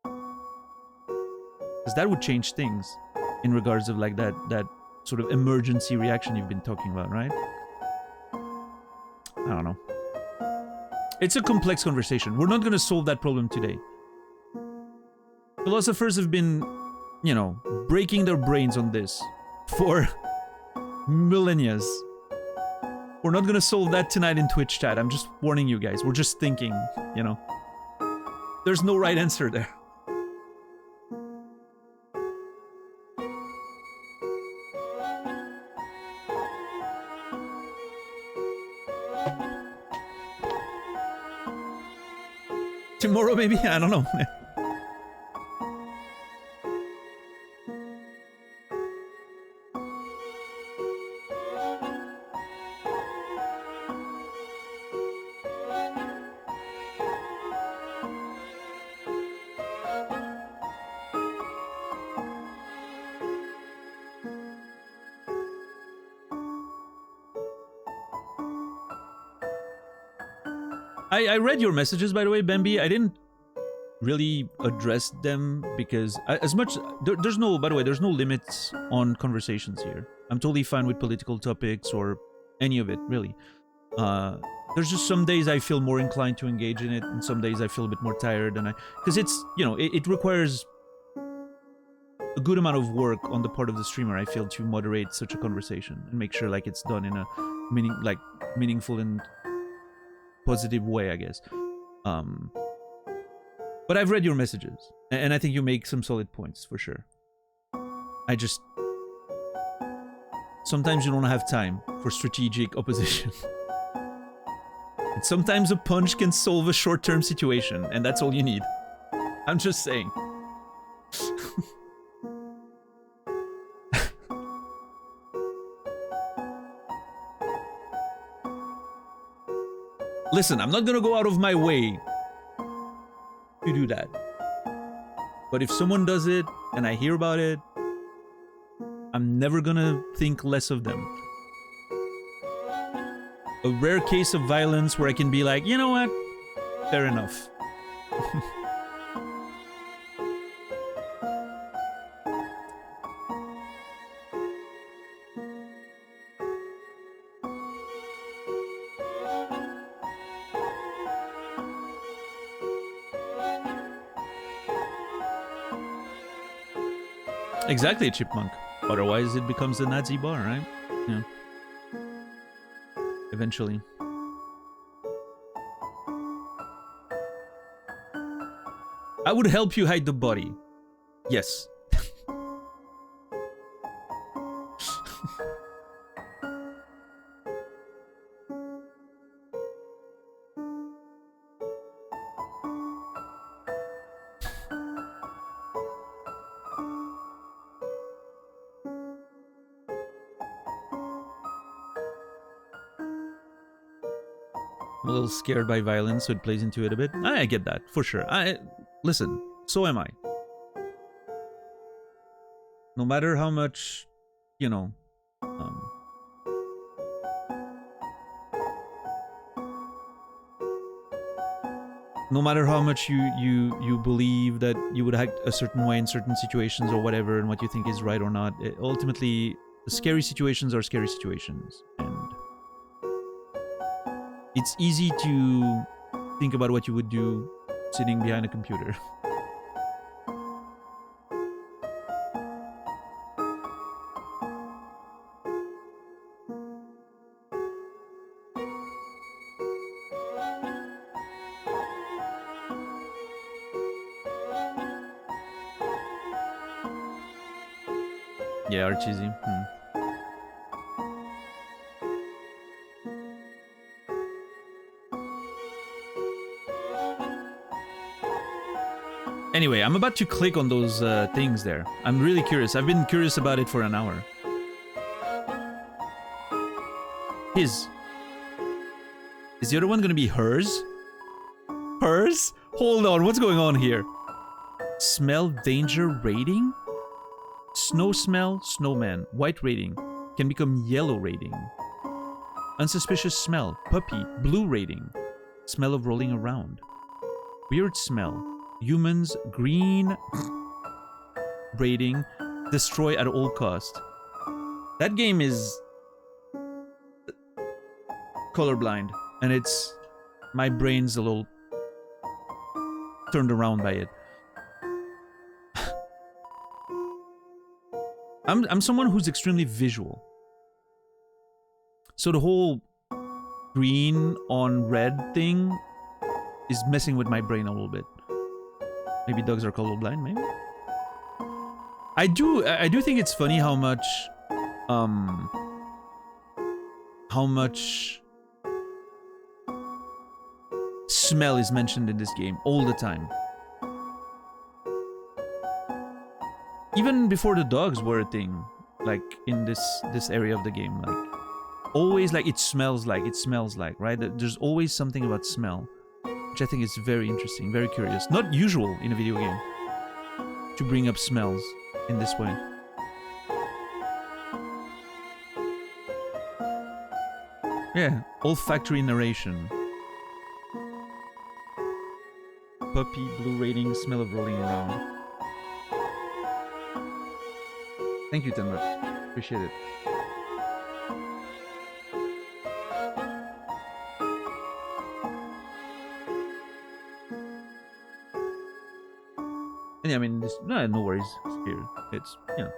Because that would change things in regards of like that sort of emergency reaction you've been talking about, right? I don't know. It's a complex conversation. We're not going to solve that problem today. Philosophers have been, breaking their brains on this for millennia. We're not gonna solve that tonight in Twitch chat. I'm just warning you guys. We're just thinking, There's no right answer there. Tomorrow maybe? I don't know. I read your messages, by the way, Bambi. I didn't really address them because as much... There's no... By the way, there's no limits on conversations here. I'm totally fine with political topics or any of it, really. There's just some days I feel more inclined to engage in it, and some days I feel a bit more tired, and because it's, it requires a good amount of work on the part of the streamer, I feel, to moderate such a conversation and make sure like it's done in a meaningful and positive way, I guess. But I've read your messages, and I think you make some solid points for sure. I just Sometimes you don't have time for strategic opposition. And sometimes a punch can solve a short-term situation, and that's all you need. I'm just saying. Listen, I'm not gonna go out of my way to do that. But if someone does it and I hear about it, I'm never gonna think less of them. A rare case of violence where I can be like, you know what? Fair enough. Exactly, Chipmunk. Otherwise, it becomes a Nazi bar, right? Yeah. Eventually. I would help you hide the body. Yes. I'm a little scared by violence, so it plays into it a bit. I get that, for sure. Listen, so am I. No matter how much, you know, no matter how much you believe that you would act a certain way in certain situations or whatever, and what you think is right or not, ultimately, scary situations are scary situations, and it's easy to think about what you would do sitting behind a computer. Yeah, Archeesy. Anyway, I'm about to click on those things there. I'm really curious. I've been curious about it for an hour. His. Is the other one gonna be hers? Hers? Hold on, what's going on here? Smell danger rating? Snow smell, snowman. White rating. Can become yellow rating. Unsuspicious smell. Puppy. Blue rating. Smell of rolling around. Weird smell. Humans. Green rating. Destroy at all cost. That game is colorblind, and it's my brain's a little turned around by it. I'm someone who's extremely visual. So the whole green on red thing is messing with my brain a little bit. Maybe dogs are colorblind, maybe? I do think it's funny how much smell is mentioned in this game all the time. Even before the dogs were a thing, like in this area of the game, like always like it smells like, right? There's always something about smell, which I think is very interesting, very curious. Not usual in a video game to bring up smells in this way. Yeah, olfactory narration. Puppy, blue rating, smell of rolling around. Thank you, Timber. Appreciate it. And yeah, I mean, no worries here. It's, you know.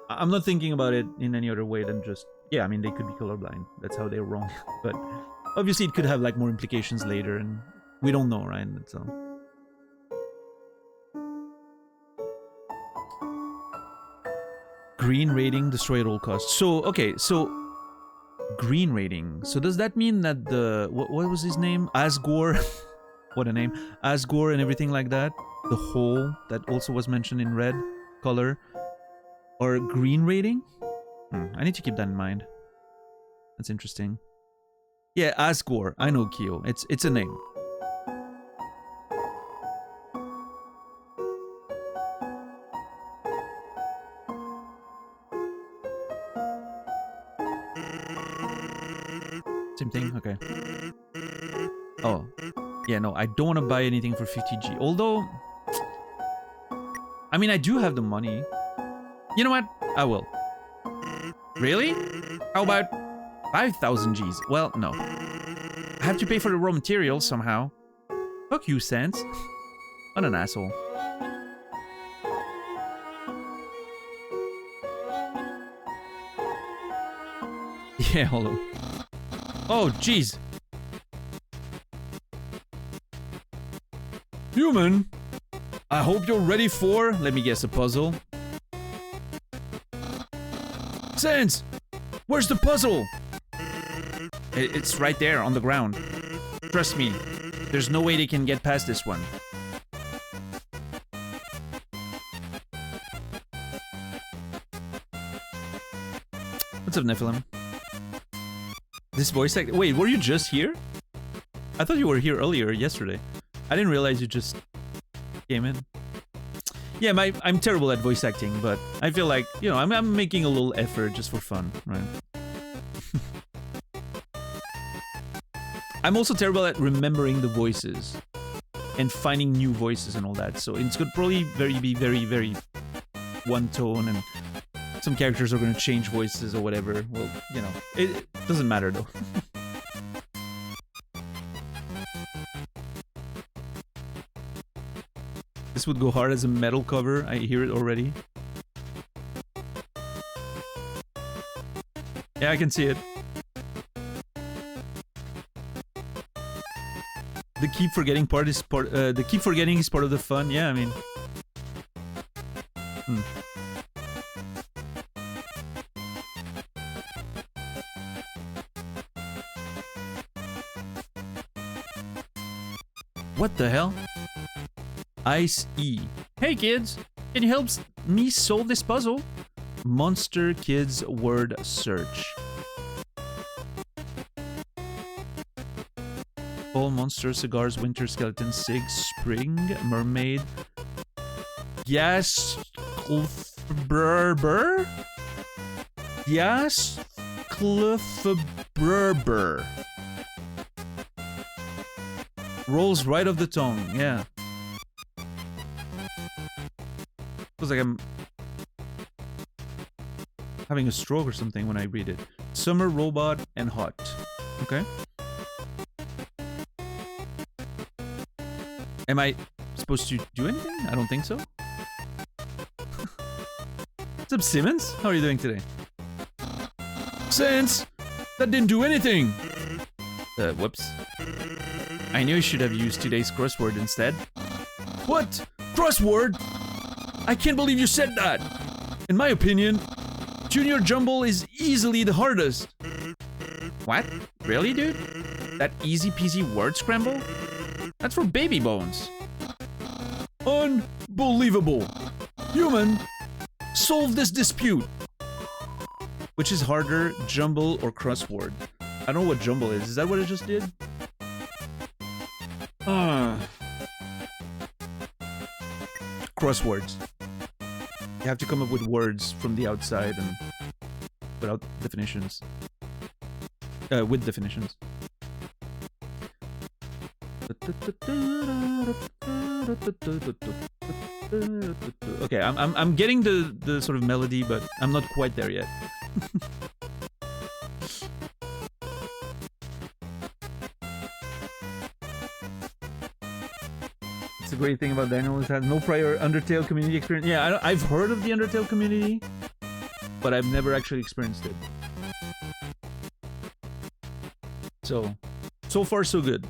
I'm not thinking about it in any other way than just, yeah, I mean, they could be colorblind. That's how they're wrong. But obviously it could have like more implications later, and we don't know, right? That's all. Green rating, destroy at all costs. So, okay, so green rating. So does that mean that the what was his name? Asgore. What a name. Asgore and everything like that. The hole that also was mentioned in red color. Or green rating? I need to keep that in mind. That's interesting. Yeah, Asgore. I know, Kyo. It's a name. Same thing? Okay. Oh. Yeah, no, I don't want to buy anything for 50G. Although, I mean, I do have the money. You know what? I will. Really? How about 5,000 Gs? Well, no. I have to pay for the raw materials somehow. Fuck you, Sans. What an asshole. Yeah, hello. Oh, jeez. Human, I hope you're ready for, let me guess, a puzzle. Sans, where's the puzzle? It's right there on the ground. Trust me, there's no way they can get past this one. What's up, Nephilim? This voice act. Wait, were you just here? I thought you were here earlier, yesterday. I didn't realize you just came in. Yeah, I'm terrible at voice acting, but I feel like, you know, I'm making a little effort just for fun, right? I'm also terrible at remembering the voices and finding new voices and all that. So it's could probably be very one tone, and some characters are going to change voices or whatever. Well, you know, it doesn't matter though. This would go hard as a metal cover. I hear it already. Yeah, I can see it. The keep forgetting part is part. The keep forgetting is part of the fun. Yeah, I mean. What the hell? Ice E. Hey kids, can you help me solve this puzzle? Monster Kids word search. Fall, monster, cigars, winter, skeleton, sig, spring, mermaid, gas, Berber? Gas, Berber. Rolls right off the tongue, yeah. Feels like I'm having a stroke or something when I read it. Summer, robot, and hot. Okay. Am I supposed to do anything? I don't think so. What's up, Simmons? How are you doing today? Sans! That didn't do anything! Whoops. I knew I should have used today's crossword instead. What? Crossword? I can't believe you said that! In my opinion, Junior Jumble is easily the hardest. What? Really, dude? That easy peasy word scramble? That's for baby bones. Unbelievable. Human, solve this dispute. Which is harder, jumble or crossword? I don't know what jumble is. Is that what it just did? Crosswords. You have to come up with words from the outside and without definitions. With definitions. Okay, I'm getting the sort of melody, but I'm not quite there yet. It's a great thing about Daniel is that no prior Undertale community experience. Yeah, I've heard of the Undertale community, but I've never actually experienced it. So far so good.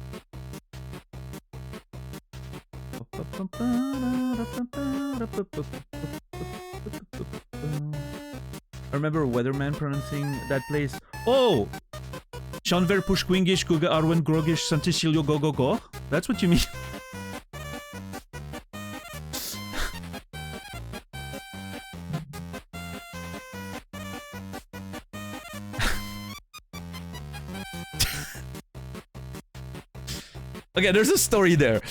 remember Weatherman pronouncing that place. Oh! Shanver Pushkwingish Guga Arwen Grogish Santicilio Go Go Go? That's what you mean? Okay, there's a story there.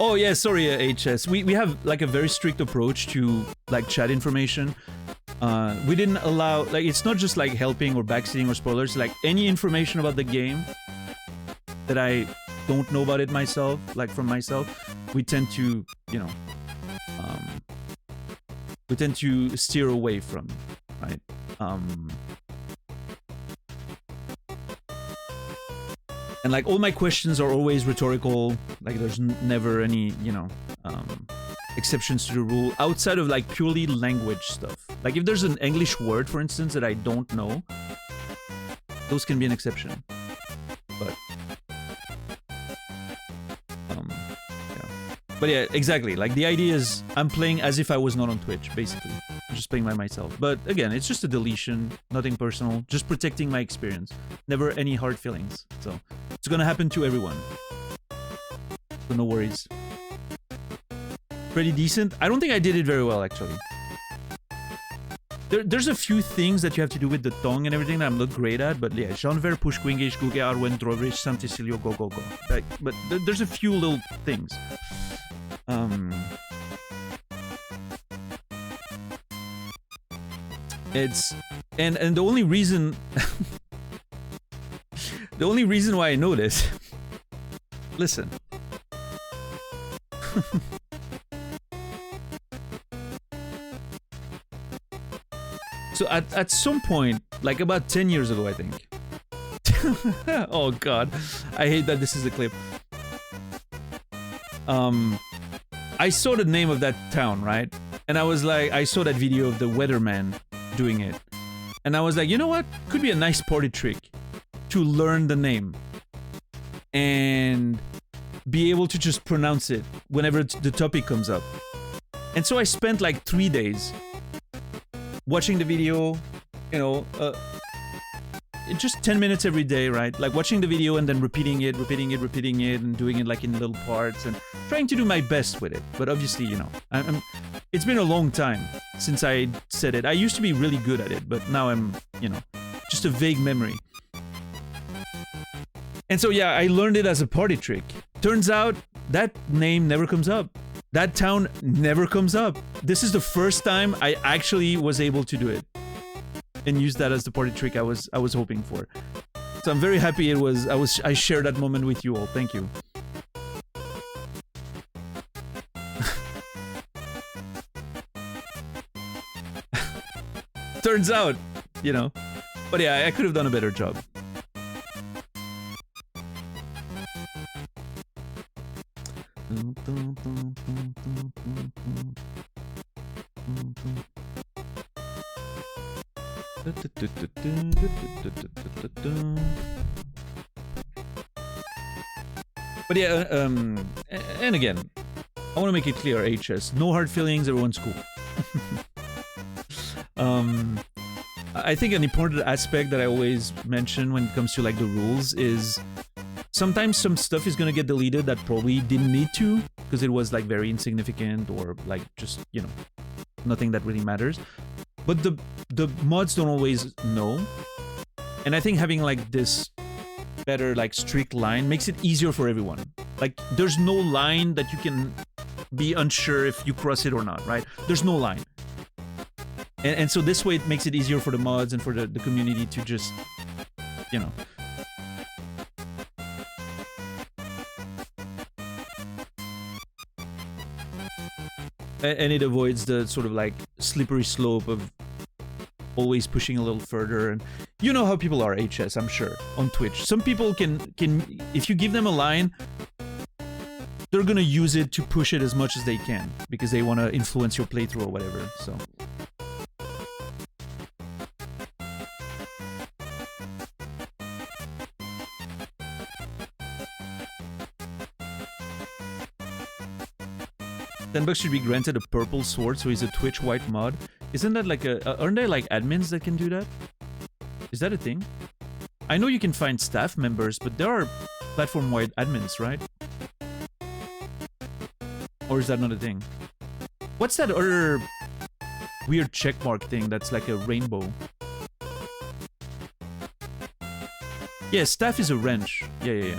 Oh yeah, sorry, HS. We have like a very strict approach to like chat information. We didn't allow, like, it's not just like helping or backseating or spoilers. Like any information about the game that I don't know about it myself, like from myself, we tend to, you know, we tend to steer away from, right? And like all my questions are always rhetorical. Like there's never any, you know, exceptions to the rule outside of like purely language stuff. Like if there's an English word, for instance, that I don't know, those can be an exception. But But yeah, exactly. Like the idea is I'm playing as if I was not on Twitch, basically. I'm just playing by myself. But again, it's just a deletion, nothing personal, just protecting my experience. Never any hard feelings. So it's gonna happen to everyone. So no worries. Pretty decent. I don't think I did it very well, actually. There's a few things that you have to do with the tongue and everything that I'm not great at, but yeah, Jean-Ver, Pushkwingish, Guge, Arwen, Drovrish, Santicilio, go, go, go. Like, but there's a few little things. It's and the only reason the only reason why I know this, listen. So at some point, like about 10 years ago, I think. Oh god, I hate that this is a clip. I saw the name of that town, right? And I was like, I saw that video of the weatherman doing it. And I was like, you know what? Could be a nice party trick to learn the name. And be able to just pronounce it whenever the topic comes up. And so I spent like 3 days watching the video, you know, just 10 minutes every day, right? Like watching the video and then repeating it, and doing it like in little parts and trying to do my best with it. But obviously, you know, it's been a long time since I said it. I used to be really good at it, but now I'm, you know, just a vague memory. And so, yeah, I learned it as a party trick. Turns out that name never comes up. That town never comes up. This is the first time I actually was able to do it and use that as the party trick I was hoping for. So I'm very happy I shared that moment with you all. Thank you. Turns out, you know. But yeah, I could have done a better job. But yeah, and again, I want to make it clear, HS, no hard feelings, everyone's cool. I think an important aspect that I always mention when it comes to like the rules is sometimes some stuff is gonna get deleted that probably didn't need to because it was like very insignificant or like just, you know, nothing that really matters. But the mods don't always know. And I think having like this better like strict line makes it easier for everyone. Like there's no line that you can be unsure if you cross it or not, right? There's no line. And so this way it makes it easier for the mods and for the community to just, you know. And it avoids the sort of like slippery slope of always pushing a little further. And you know how people are, HS, I'm sure, on Twitch. Some people can if you give them a line, they're gonna use it to push it as much as they can because they want to influence your playthrough or whatever. So $10 should be granted a purple sword, so he's a Twitch white mod. Isn't that like a... aren't there like admins that can do that? Is that a thing? I know you can find staff members, but there are platform-wide admins, right? Or is that not a thing? What's that other weird checkmark thing that's like a rainbow? Yeah, staff is a wrench. Yeah.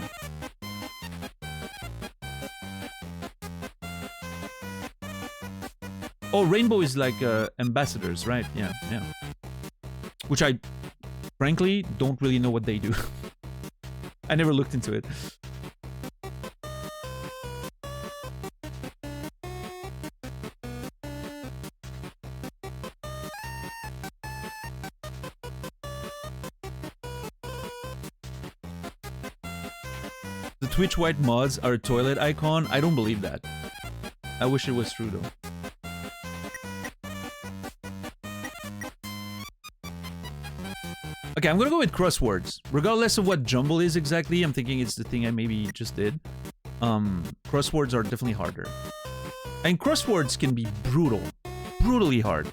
Oh, rainbow is like ambassadors, right? Yeah. Which I, frankly, don't really know what they do. I never looked into it. The Twitch white mods are a toilet icon? I don't believe that. I wish it was true, though. Okay, I'm gonna go with crosswords. Regardless of what jumble is exactly, I'm thinking it's the thing I maybe just did. Crosswords are definitely harder. And crosswords can be brutal. Brutally hard.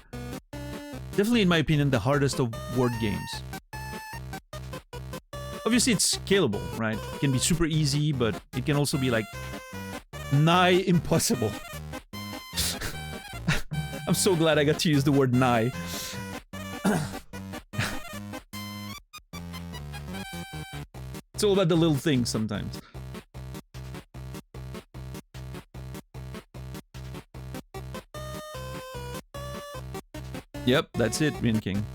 Definitely, in my opinion, the hardest of word games. Obviously, it's scalable, right? It can be super easy, but it can also be, like, nigh impossible. I'm so glad I got to use the word nigh. It's all about the little things sometimes. Yep, that's it, Rin King.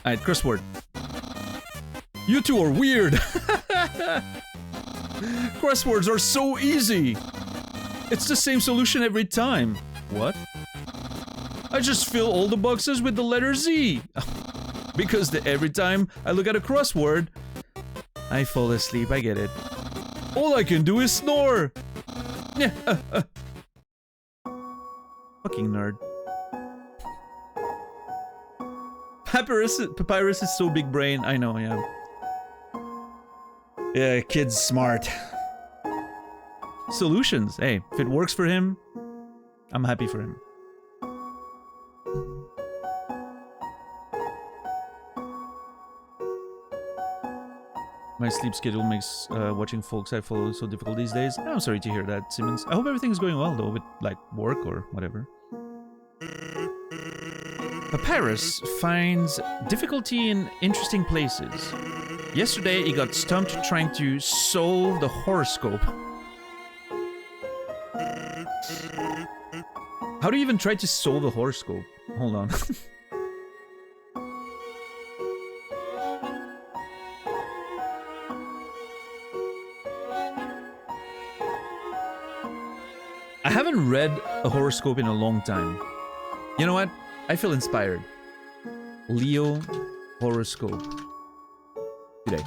Alright, crossword. You two are weird! Crosswords are so easy! It's the same solution every time. What? I just fill all the boxes with the letter Z. Because every time I look at a crossword, I fall asleep, I get it. All I can do is snore! Yeah. Fucking nerd. Papyrus is so big brain. I know, yeah. Yeah, kid's smart. Solutions. Hey, if it works for him, I'm happy for him. My sleep schedule makes watching folks I follow so difficult these days. I'm sorry to hear that, Simmons. I hope everything's going well, though, with, like, work or whatever. Papyrus finds difficulty in interesting places. Yesterday, he got stumped trying to solve the horoscope. How do you even try to solve a horoscope? Hold on. I haven't read a horoscope in a long time. You know what? I feel inspired. Leo horoscope. Today.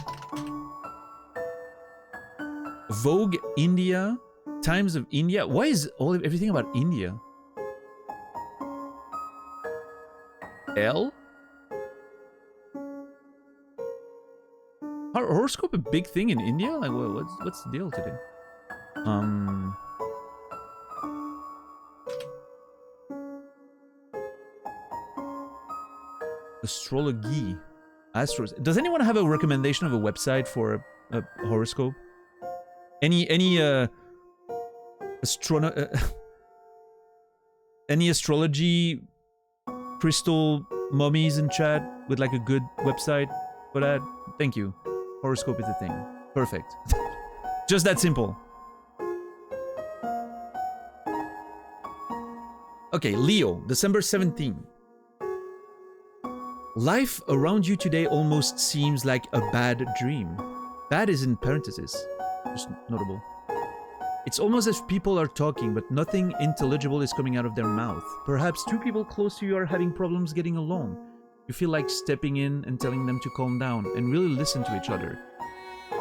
Vogue India. Times of India. Why is everything about India? L? Are horoscope a big thing in India? Like, what's the deal today? Astrology. Astros. Does anyone have a recommendation of a website for a horoscope? Any astrology crystal mummies in chat with like a good website for that? Thank you. Horoscope is a thing. Perfect. Just that simple. Okay, Leo, December 17th. Life around you today almost seems like a bad dream. Bad is in parentheses. Just notable. It's almost as if people are talking, but nothing intelligible is coming out of their mouth. Perhaps two people close to you are having problems getting along. You feel like stepping in and telling them to calm down and really listen to each other.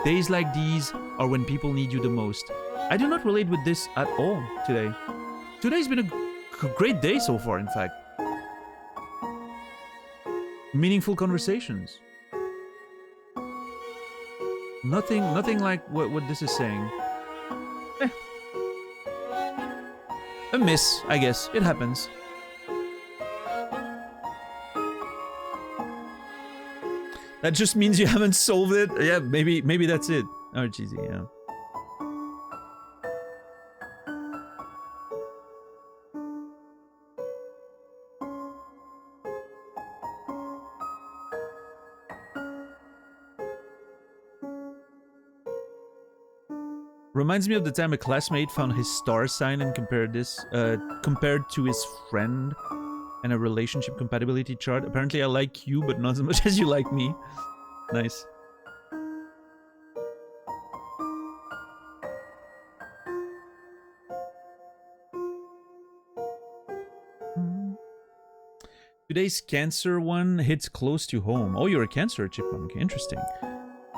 Days like these are when people need you the most. I do not relate with this at all today. Today's been a great day so far, in fact. meaningful conversations. Nothing like what this is saying. A miss, I guess. It happens. That just means you haven't solved it. Yeah, maybe that's it. Oh, cheesy, yeah. Reminds me of the time a classmate found his star sign and compared to his friend and a relationship compatibility chart. Apparently I like you, but not as much as you like me. Nice. Today's Cancer one hits close to home. Oh, you're a Cancer, Chipmunk. Interesting.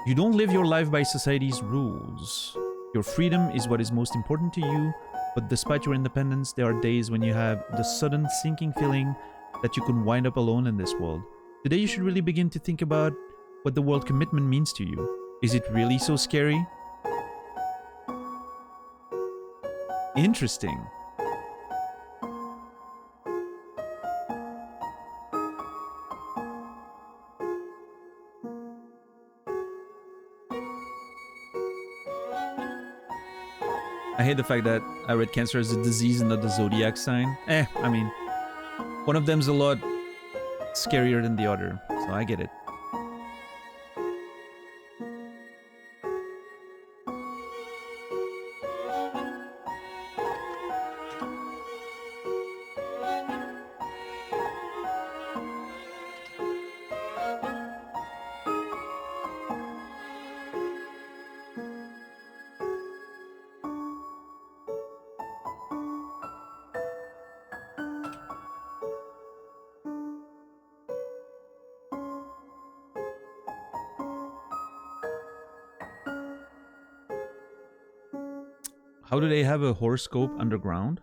You don't live your life by society's rules. Your freedom is what is most important to you, but despite your independence, there are days when you have the sudden sinking feeling that you could wind up alone in this world. Today you should really begin to think about what the word commitment means to you. Is it really so scary? Interesting. I hate the fact that I read Cancer as a disease and not the zodiac sign. I mean, one of them's a lot scarier than the other, so I get it. How do they have a horoscope underground?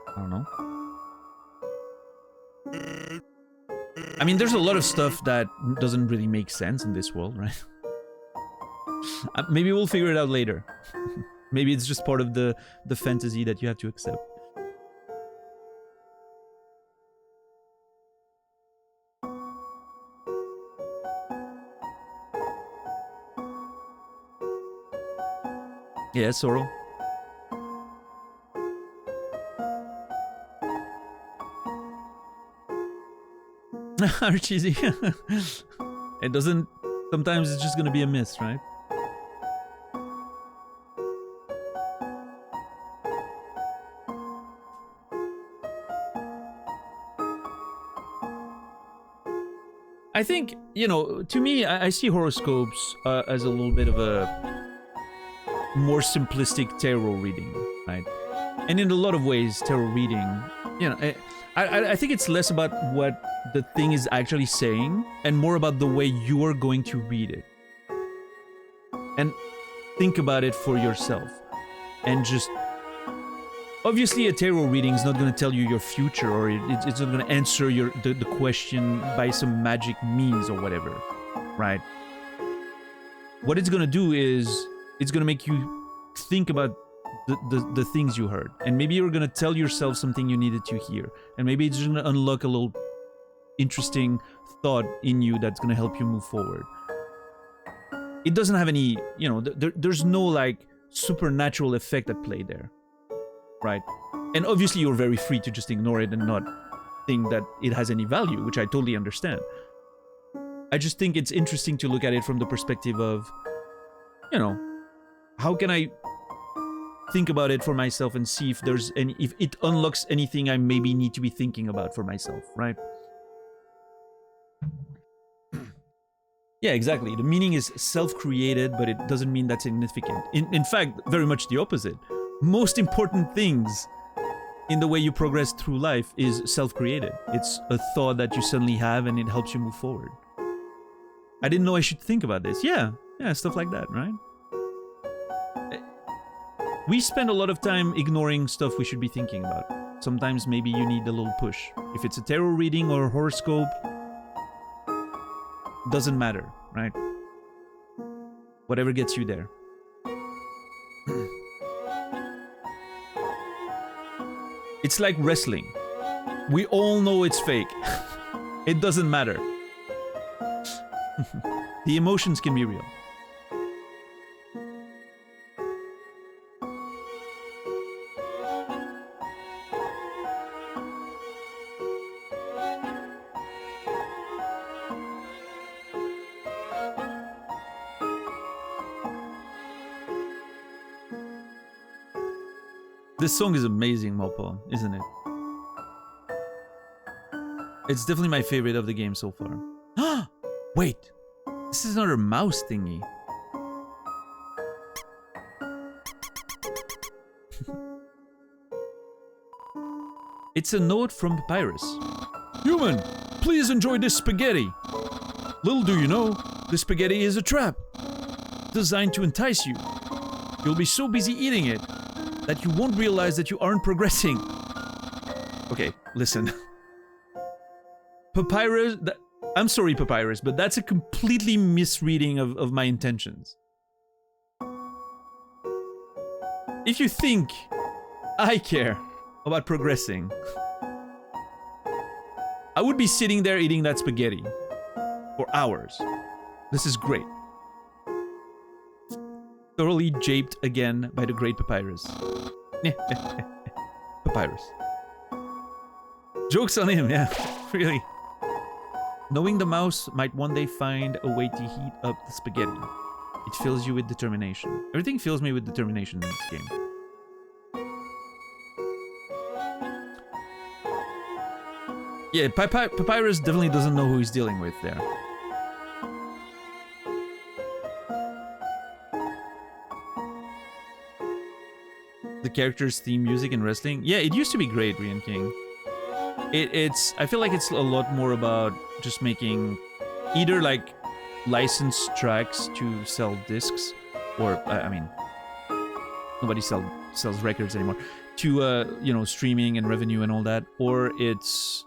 I don't know. I mean, there's a lot of stuff that doesn't really make sense in this world, right? Maybe we'll figure it out later. Maybe it's just part of the fantasy that you have to accept. Yeah, Sorrel. Cheesy. It doesn't... Sometimes it's just gonna be a miss, right? I think, you know, to me, I see horoscopes as a little bit of a more simplistic tarot reading, right? And in a lot of ways, tarot reading, you know, I think it's less about what the thing is actually saying and more about the way you are going to read it. And think about it for yourself. And just... Obviously, a tarot reading is not going to tell you your future, or it's not going to answer the question by some magic means or whatever, right? What it's going to do is it's going to make you think about the things you heard. And maybe you're going to tell yourself something you needed to hear. And maybe it's just going to unlock a little interesting thought in you that's going to help you move forward. It doesn't have any, you know, there's no like supernatural effect at play there. Right? And obviously you're very free to just ignore it and not think that it has any value, which I totally understand. I just think it's interesting to look at it from the perspective of, you know, how can I think about it for myself and see if there's any, if it unlocks anything I maybe need to be thinking about for myself, right? Yeah, exactly. The meaning is self-created, but it doesn't mean that's significant. In fact, very much the opposite. Most important things in the way you progress through life is self-created. It's a thought that you suddenly have and it helps you move forward. I didn't know I should think about this. Yeah, stuff like that, right? We spend a lot of time ignoring stuff we should be thinking about. sometimes maybe you need a little push. If it's a tarot reading or horoscope, doesn't matter, right? Whatever gets you there. It's like wrestling. We all know it's fake. It doesn't matter. The emotions can be real. This song is amazing, Mopo, isn't it? It's definitely my favorite of the game so far. Wait, this is another mouse thingy. It's a note from Papyrus. Human, please enjoy this spaghetti. Little do you know, this spaghetti is a trap designed to entice you. You'll be so busy eating it that you won't realize that you aren't progressing. Okay, listen. Papyrus... I'm sorry, Papyrus, but that's a completely misreading of my intentions. If you think I care about progressing, I would be sitting there eating that spaghetti for hours. This is great. Thoroughly japed again by the great Papyrus. Papyrus. Joke's on him, yeah, really. Knowing the mouse might one day find a way to heat up the spaghetti. It fills you with determination. Everything fills me with determination in this game. Yeah, Papyrus definitely doesn't know who he's dealing with there. The character's theme music in wrestling. Yeah, it used to be great, Rian King. I feel like it's a lot more about just making either like licensed tracks to sell discs, or I mean, nobody sells records anymore, to you know, streaming and revenue and all that, or it's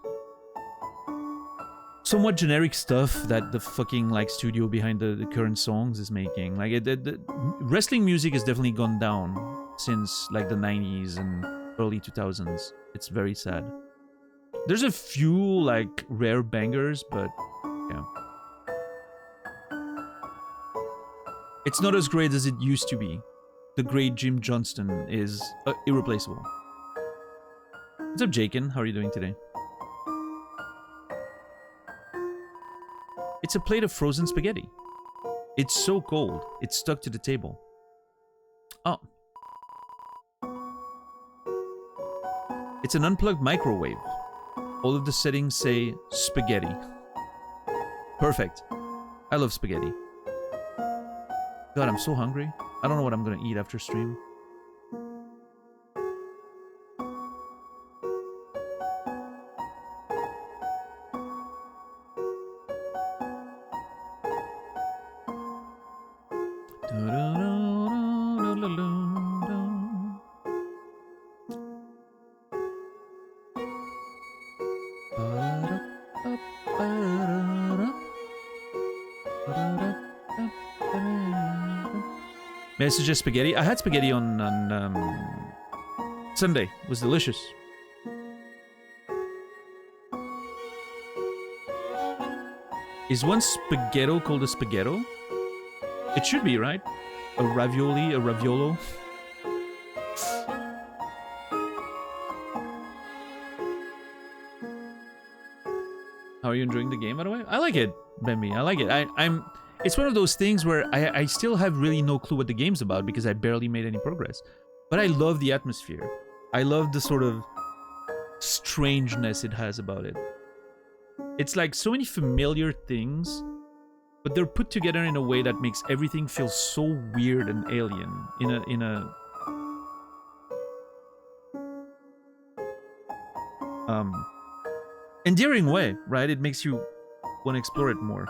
somewhat generic stuff that the fucking like studio behind the current songs is making. Like the wrestling music has definitely gone down since like the 90s and early 2000s. It's very sad. There's a few like rare bangers, but yeah. It's not as great as it used to be. The great Jim Johnston is irreplaceable. What's up, Jakin? How are you doing today? It's a plate of frozen spaghetti. It's so cold, it's stuck to the table. Oh. It's an unplugged microwave. All of the settings say spaghetti. Perfect. I love spaghetti. God, I'm so hungry. I don't know what I'm gonna eat after stream. May I suggest spaghetti? I had spaghetti on Sunday. It was delicious. Is one spaghetto called a spaghetto? It should be, right? A ravioli, a raviolo. How are you enjoying the game, by the way? I like it, Bemby. I like it. It's one of those things where I still have really no clue what the game's about because I barely made any progress. But I love the atmosphere. I love the sort of strangeness it has about it. It's like so many familiar things, but they're put together in a way that makes everything feel so weird and alien in a endearing way, right? It makes you want to explore it more.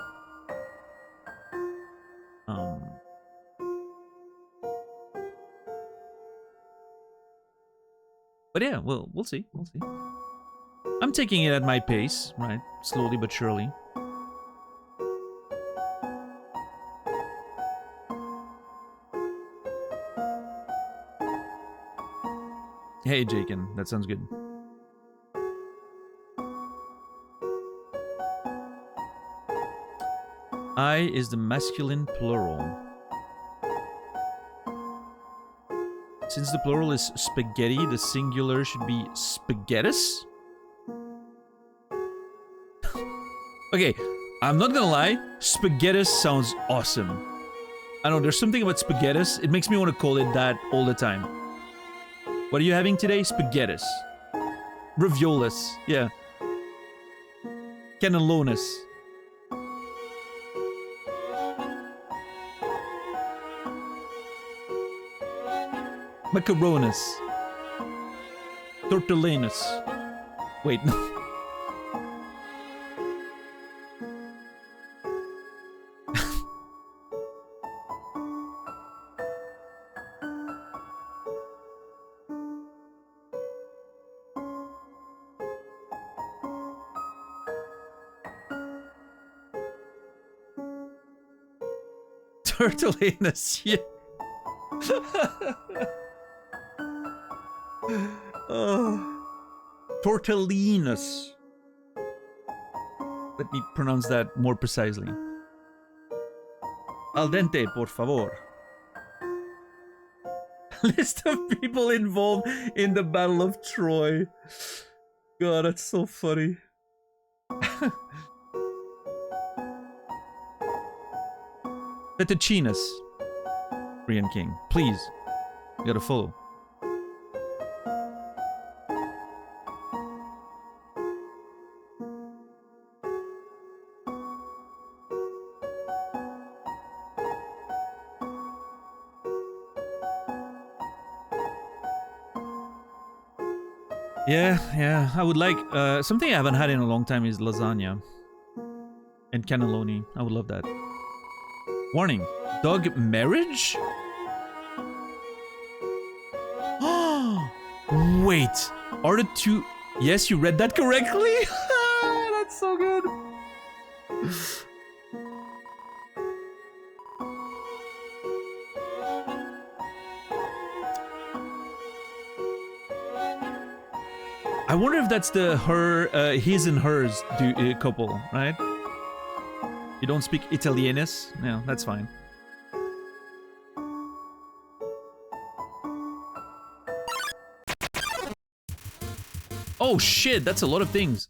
But yeah, we'll see. We'll see. I'm taking it at my pace, right? Slowly but surely. Hey, Jaken, that sounds good. I is the masculine plural. Since the plural is spaghetti, the singular should be spaghettis? Okay, I'm not gonna lie, spaghettis sounds awesome. I don't know, there's something about spaghettis, it makes me want to call it that all the time. What are you having today? Spaghettis. Raviolis, yeah. Cannellonis. Macaronis. Tortellinis. Wait, no. Tortellinis, yeah. Tortellinis. Let me pronounce that more precisely. Al dente, por favor. List of people involved in the Battle of Troy. God, that's so funny. Fettuccinis. Korean King. Please. You gotta follow. Yeah, I would like, something I haven't had in a long time is lasagna. And cannelloni, I would love that. Warning, dog marriage? Wait, are the two... Yes, you read that correctly? That's so good. I wonder if that's the his and hers couple, right? You don't speak Italianes? No, that's fine. Oh shit, that's a lot of things.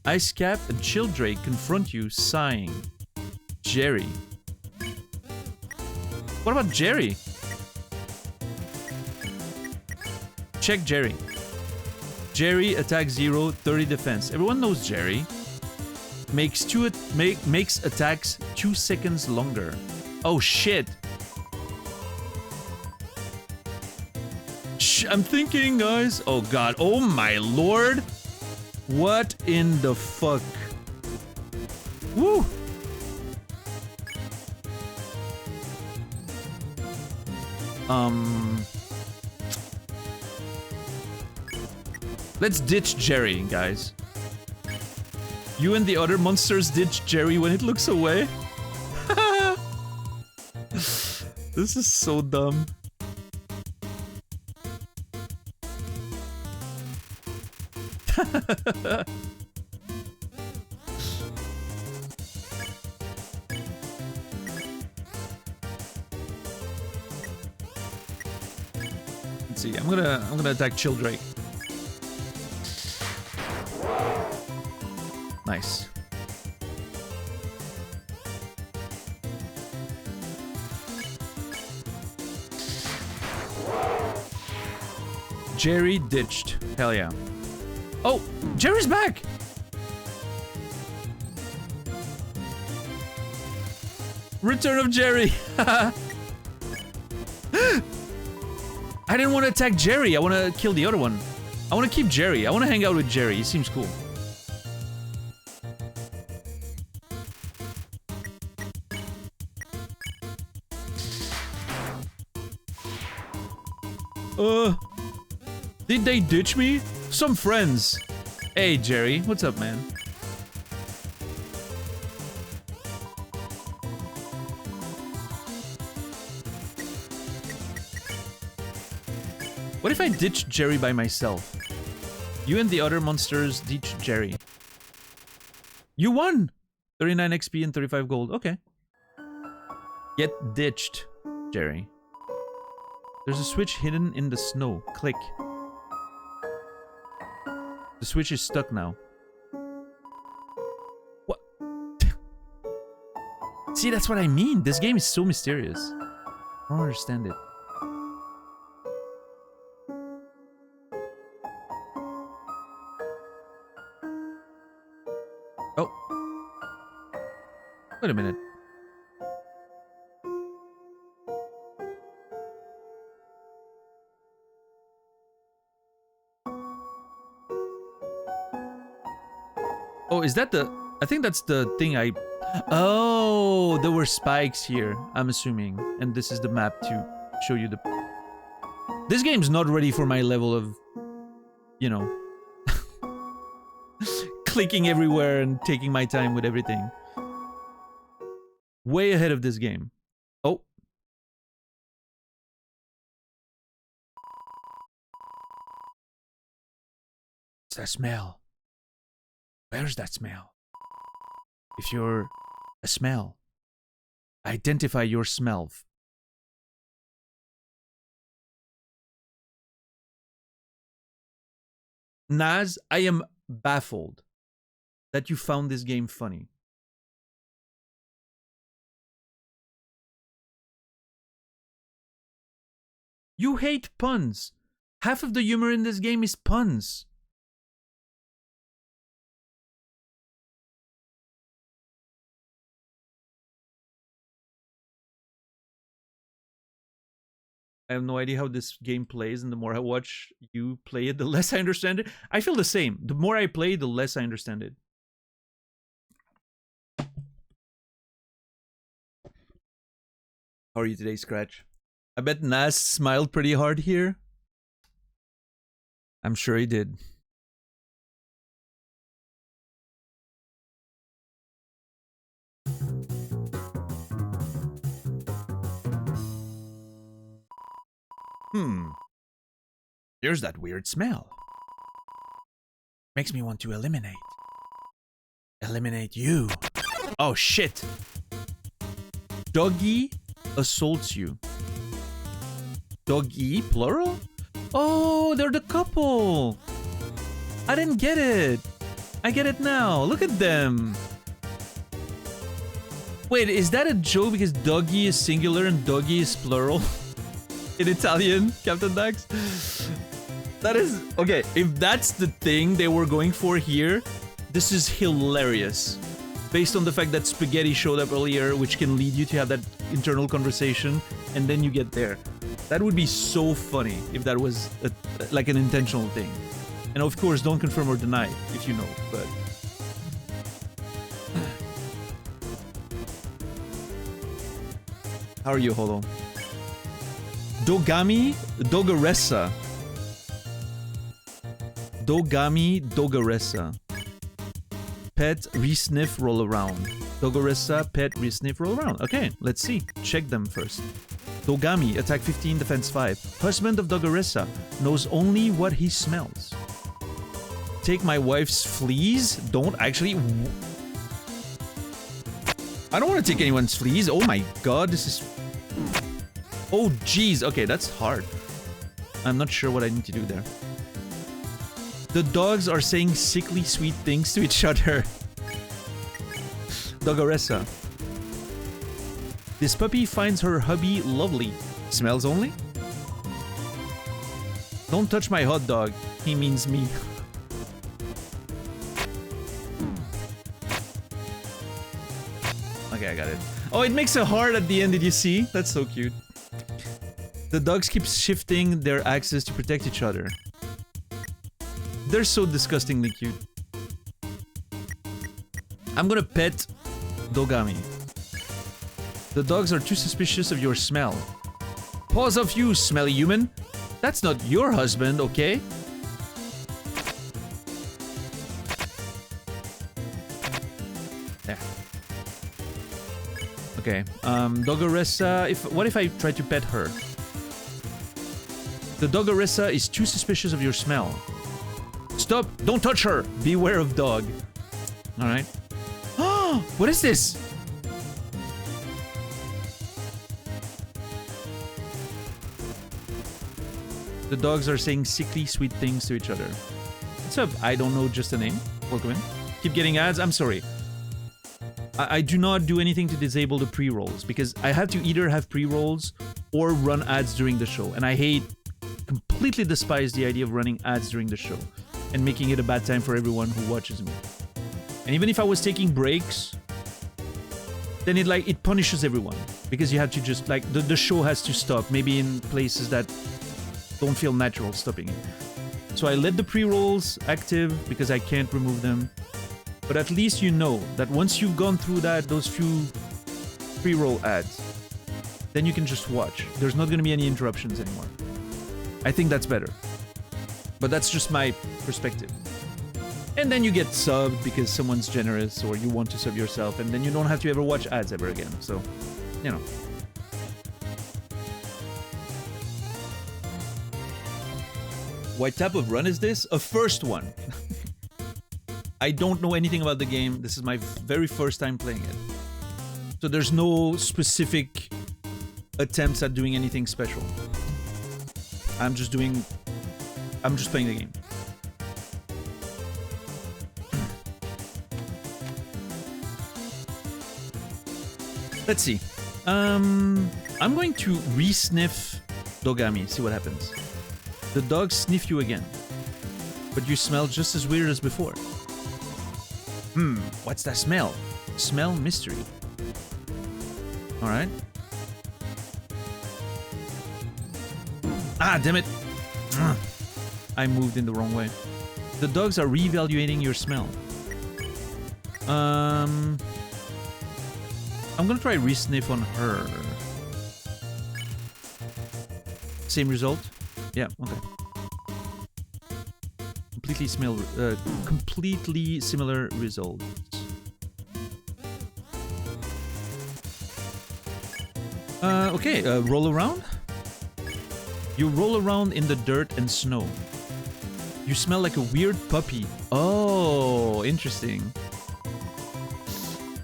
Ice Cap and Childrake confront you, sighing. Jerry. What about Jerry? Check Jerry. Jerry, attack 0, 30 defense. Everyone knows Jerry. Makes attacks 2 seconds longer. Oh shit. I'm thinking, guys. Oh god. Oh my lord. What in the fuck? Woo. Let's ditch Jerry, guys. You and the other monsters ditch Jerry when it looks away. This is so dumb. Let's see. I'm gonna attack Childrake. Nice. Jerry ditched. Hell yeah. Oh, Jerry's back! Return of Jerry! I didn't want to attack Jerry, I want to kill the other one. I want to keep Jerry, I want to hang out with Jerry, he seems cool. Did they ditch me? Some friends. Hey, Jerry. What's up, man? What if I ditch Jerry by myself? You and the other monsters ditch Jerry. You won! 39 XP and 35 gold. Okay. Get ditched, Jerry. There's a switch hidden in the snow. Click. The switch is stuck now. What? See, that's what I mean. This game is so mysterious. I don't understand it. Oh. Wait a minute. Oh, is that the... I think that's the thing I... Oh, there were spikes here, I'm assuming. And this is the map to show you the... This game's not ready for my level of... You know... clicking everywhere and taking my time with everything. Way ahead of this game. Oh. It's that smell. Where's that smell? If you're a smell, identify your smell. Naz, I am baffled that you found this game funny. You hate puns. Half of the humor in this game is puns. I have no idea how this game plays, and the more I watch you play it, the less I understand it. I feel the same. The more I play, the less I understand it. How are you today, Scratch? I bet Nas smiled pretty hard here. I'm sure he did. There's that weird smell. Makes me want to eliminate. Eliminate you. Oh shit. Doggy assaults you. Doggy, plural? Oh, they're the couple. I didn't get it. I get it now. Look at them. Wait, is that a joke because doggy is singular and doggy is plural? In Italian, Captain Dax? That is... Okay, if that's the thing they were going for here, this is hilarious. Based on the fact that spaghetti showed up earlier, which can lead you to have that internal conversation, and then you get there. That would be so funny if that was like an intentional thing. And of course, don't confirm or deny if you know, but... How are you, Holo? Dogami Dogaressa. Dogami Dogaressa. Pet resniff roll around. Dogaressa pet resniff roll around. Okay, let's see. Check them first. Dogami, attack 15, defense 5. Husband of Dogaressa knows only what he smells. Take my wife's fleas? Don't actually... I don't want to take anyone's fleas. Oh my god, this is... Oh jeez, okay, that's hard. I'm not sure what I need to do there. The dogs are saying sickly sweet things to each other. Dogaressa. This puppy finds her hubby lovely. Smells only? Don't touch my hot dog. He means me. Okay, I got it. Oh, it makes a heart at the end, did you see? That's so cute. The dogs keep shifting their axes to protect each other. They're so disgustingly cute. I'm gonna pet Dogami. The dogs are too suspicious of your smell. Paws off you, smelly human. That's not your husband, okay? Okay. Dogoressa. What if I try to pet her? The Dogoressa is too suspicious of your smell. Stop! Don't touch her! Beware of dog. Alright. Oh! What is this? The dogs are saying sickly sweet things to each other. What's up? I don't know just a name. Welcome in. Keep getting ads? I'm sorry. I do not do anything to disable the pre-rolls because I have to either have pre-rolls or run ads during the show. And I completely despise the idea of running ads during the show and making it a bad time for everyone who watches me. And even if I was taking breaks, then it punishes everyone because you have to just the show has to stop, maybe in places that don't feel natural stopping it. So I let the pre-rolls active because I can't remove them. But at least you know that once you've gone through those few pre-roll ads, then you can just watch. There's not going to be any interruptions anymore. I think that's better. But that's just my perspective. And then you get subbed because someone's generous or you want to sub yourself, and then you don't have to ever watch ads ever again. So, you know. What type of run is this? A first one. I don't know anything about the game. This is my very first time playing it. So there's no specific attempts at doing anything special. I'm just playing the game. Let's see. I'm going to re-sniff Dogami, see what happens. The dogs sniff you again, but you smell just as weird as before. What's that smell? Smell mystery. Alright. Ah, damn it! I moved in the wrong way. The dogs are re-evaluating your smell. I'm gonna try re-sniff on her. Same result? Yeah, okay. Completely similar results. Okay, roll around. You roll around in the dirt and snow. You smell like a weird puppy. Oh, interesting.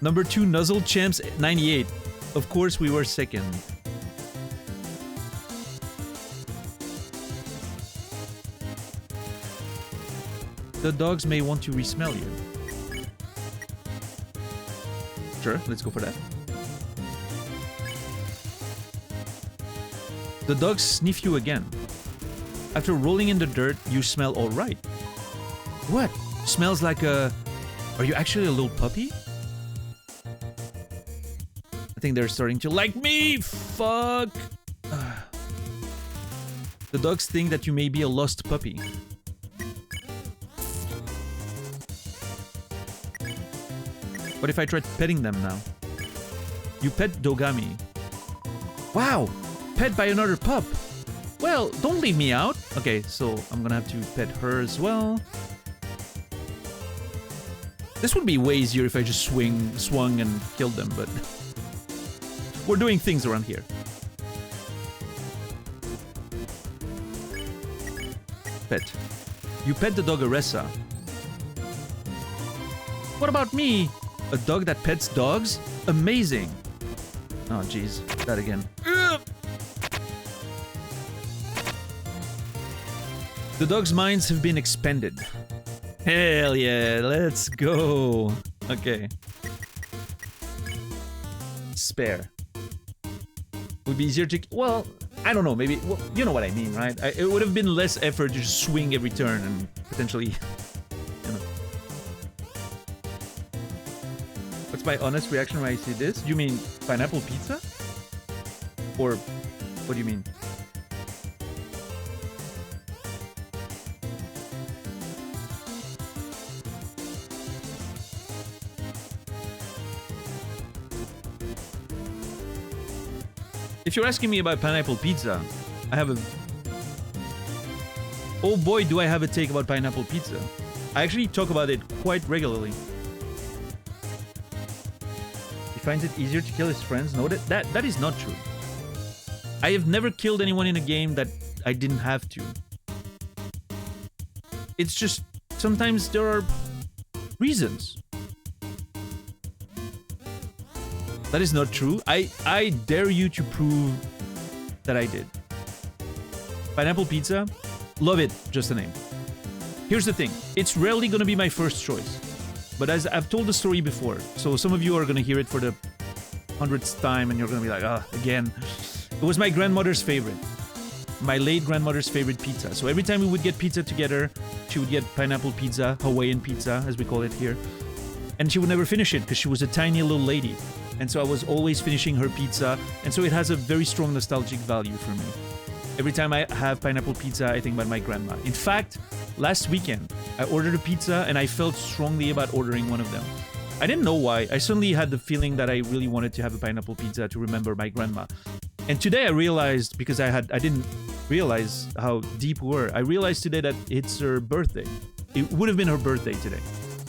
Number 2, Nuzzle Champs 98. Of course, we were second. The dogs may want to re-smell you. Sure, let's go for that. The dogs sniff you again. After rolling in the dirt, you smell alright. What? Smells like a... Are you actually a little puppy? I think they're starting to like me! Fuck! The dogs think that you may be a lost puppy. What if I tried petting them now? You pet Dogami. Wow! Pet by another pup! Well, don't leave me out! Okay, so I'm gonna have to pet her as well. This would be way easier if I just swung and killed them, but... We're doing things around here. Pet. You pet the Dogoressa. What about me? A dog that pets dogs? Amazing! Oh, jeez. That again. The dog's minds have been expended. Hell yeah, let's go. Okay. Spare. Would be easier to... Well, I don't know, maybe... Well, you know what I mean, right? It would have been less effort to just swing every turn and potentially... You know. What's my honest reaction when I see this? You mean pineapple pizza? Or... What do you mean? If you're asking me about pineapple pizza, I have a... Oh boy, do I have a take about pineapple pizza. I actually talk about it quite regularly. If finds it easier to kill his friends. No, that is not true. I have never killed anyone in a game that I didn't have to. It's just sometimes there are reasons. That is not true. I dare you to prove that I did. Pineapple pizza, love it, just a name. Here's the thing, it's rarely gonna be my first choice. But as I've told the story before, so some of you are gonna hear it for the 100th time and you're gonna be like, ah, again. It was my grandmother's favorite. My late grandmother's favorite pizza. So every time we would get pizza together, she would get pineapple pizza, Hawaiian pizza, as we call it here. And she would never finish it because she was a tiny little lady. And so I was always finishing her pizza. And so it has a very strong nostalgic value for me. Every time I have pineapple pizza, I think about my grandma. In fact, last weekend, I ordered a pizza and I felt strongly about ordering one of them. I didn't know why. I suddenly had the feeling that I really wanted to have a pineapple pizza to remember my grandma. And today I realized, because I didn't realize how deep we were, I realized today that it's her birthday. It would have been her birthday today.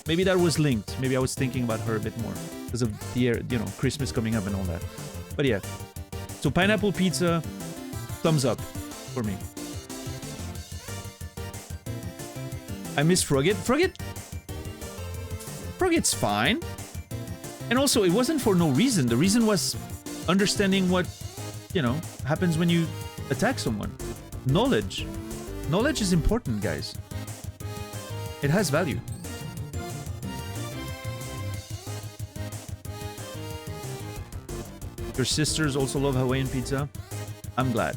Maybe that was linked. Maybe I was thinking about her a bit more because of the, Christmas coming up and all that. But yeah. So pineapple pizza, thumbs up for me. I miss Frogget. Frogget's fine. And also, it wasn't for no reason. The reason was understanding what, happens when you attack someone. Knowledge. Knowledge is important, guys. It has value. Your sisters also love Hawaiian pizza. I'm glad.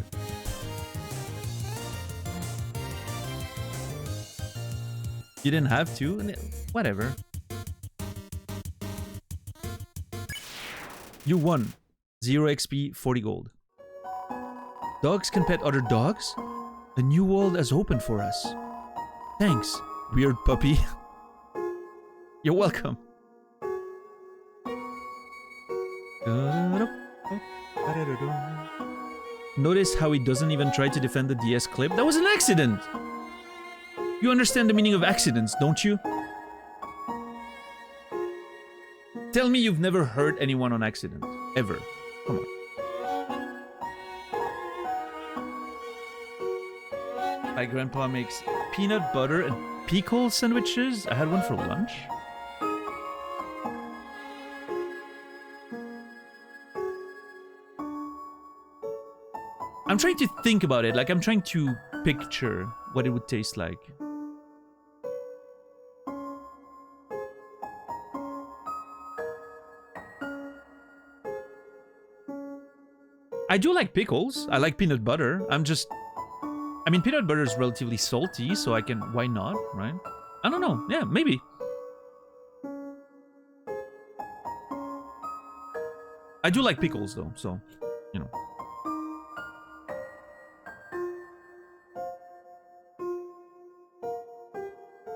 You didn't have to. Whatever. You won. 0 XP, 40 gold. Dogs can pet other dogs? A new world has opened for us. Thanks, weird puppy. You're welcome. Notice how he doesn't even try to defend the DS clip? That was an accident! You understand the meaning of accidents, don't you? Tell me you've never hurt anyone on accident. Ever. Come on. My grandpa makes peanut butter and pickle sandwiches. I had one for lunch. I'm trying to think about it. Like, I'm trying to picture what it would taste like. I do like pickles. I like peanut butter. I mean, peanut butter is relatively salty, so I can... Why not, right? I don't know. Yeah, maybe. I do like pickles, though, so,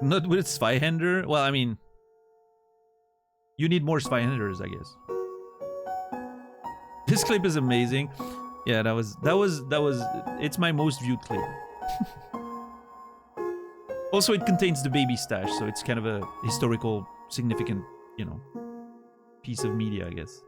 Not with Zweihander? Well, I mean... You need more Zweihanders, I guess. This clip is amazing. Yeah, that was... It's my most viewed clip. Also, it contains the baby stash, so it's kind of a historical, significant, piece of media, I guess.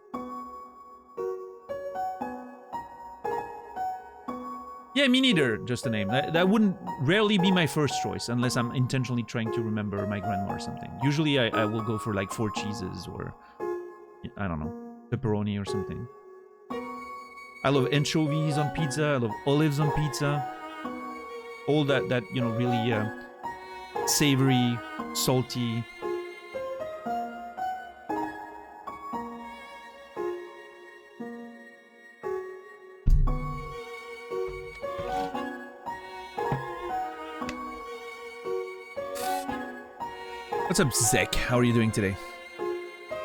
Yeah, me neither, just a name. That wouldn't rarely be my first choice, unless I'm intentionally trying to remember my grandma or something. Usually, I will go for, like, 4 cheeses, or... I don't know, pepperoni or something. I love anchovies on pizza. I love olives on pizza. All that really savory, salty. What's up, Zek? How are you doing today?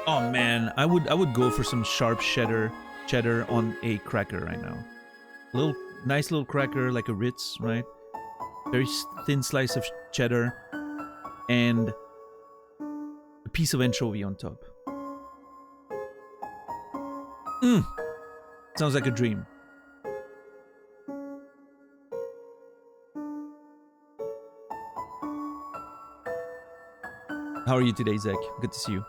Oh man, I would go for some sharp cheddar on a cracker right now. Nice little cracker, like a Ritz, right? Very thin slice of cheddar and a piece of anchovy on top. Sounds like a dream. How are you today, Zach? Good to see you.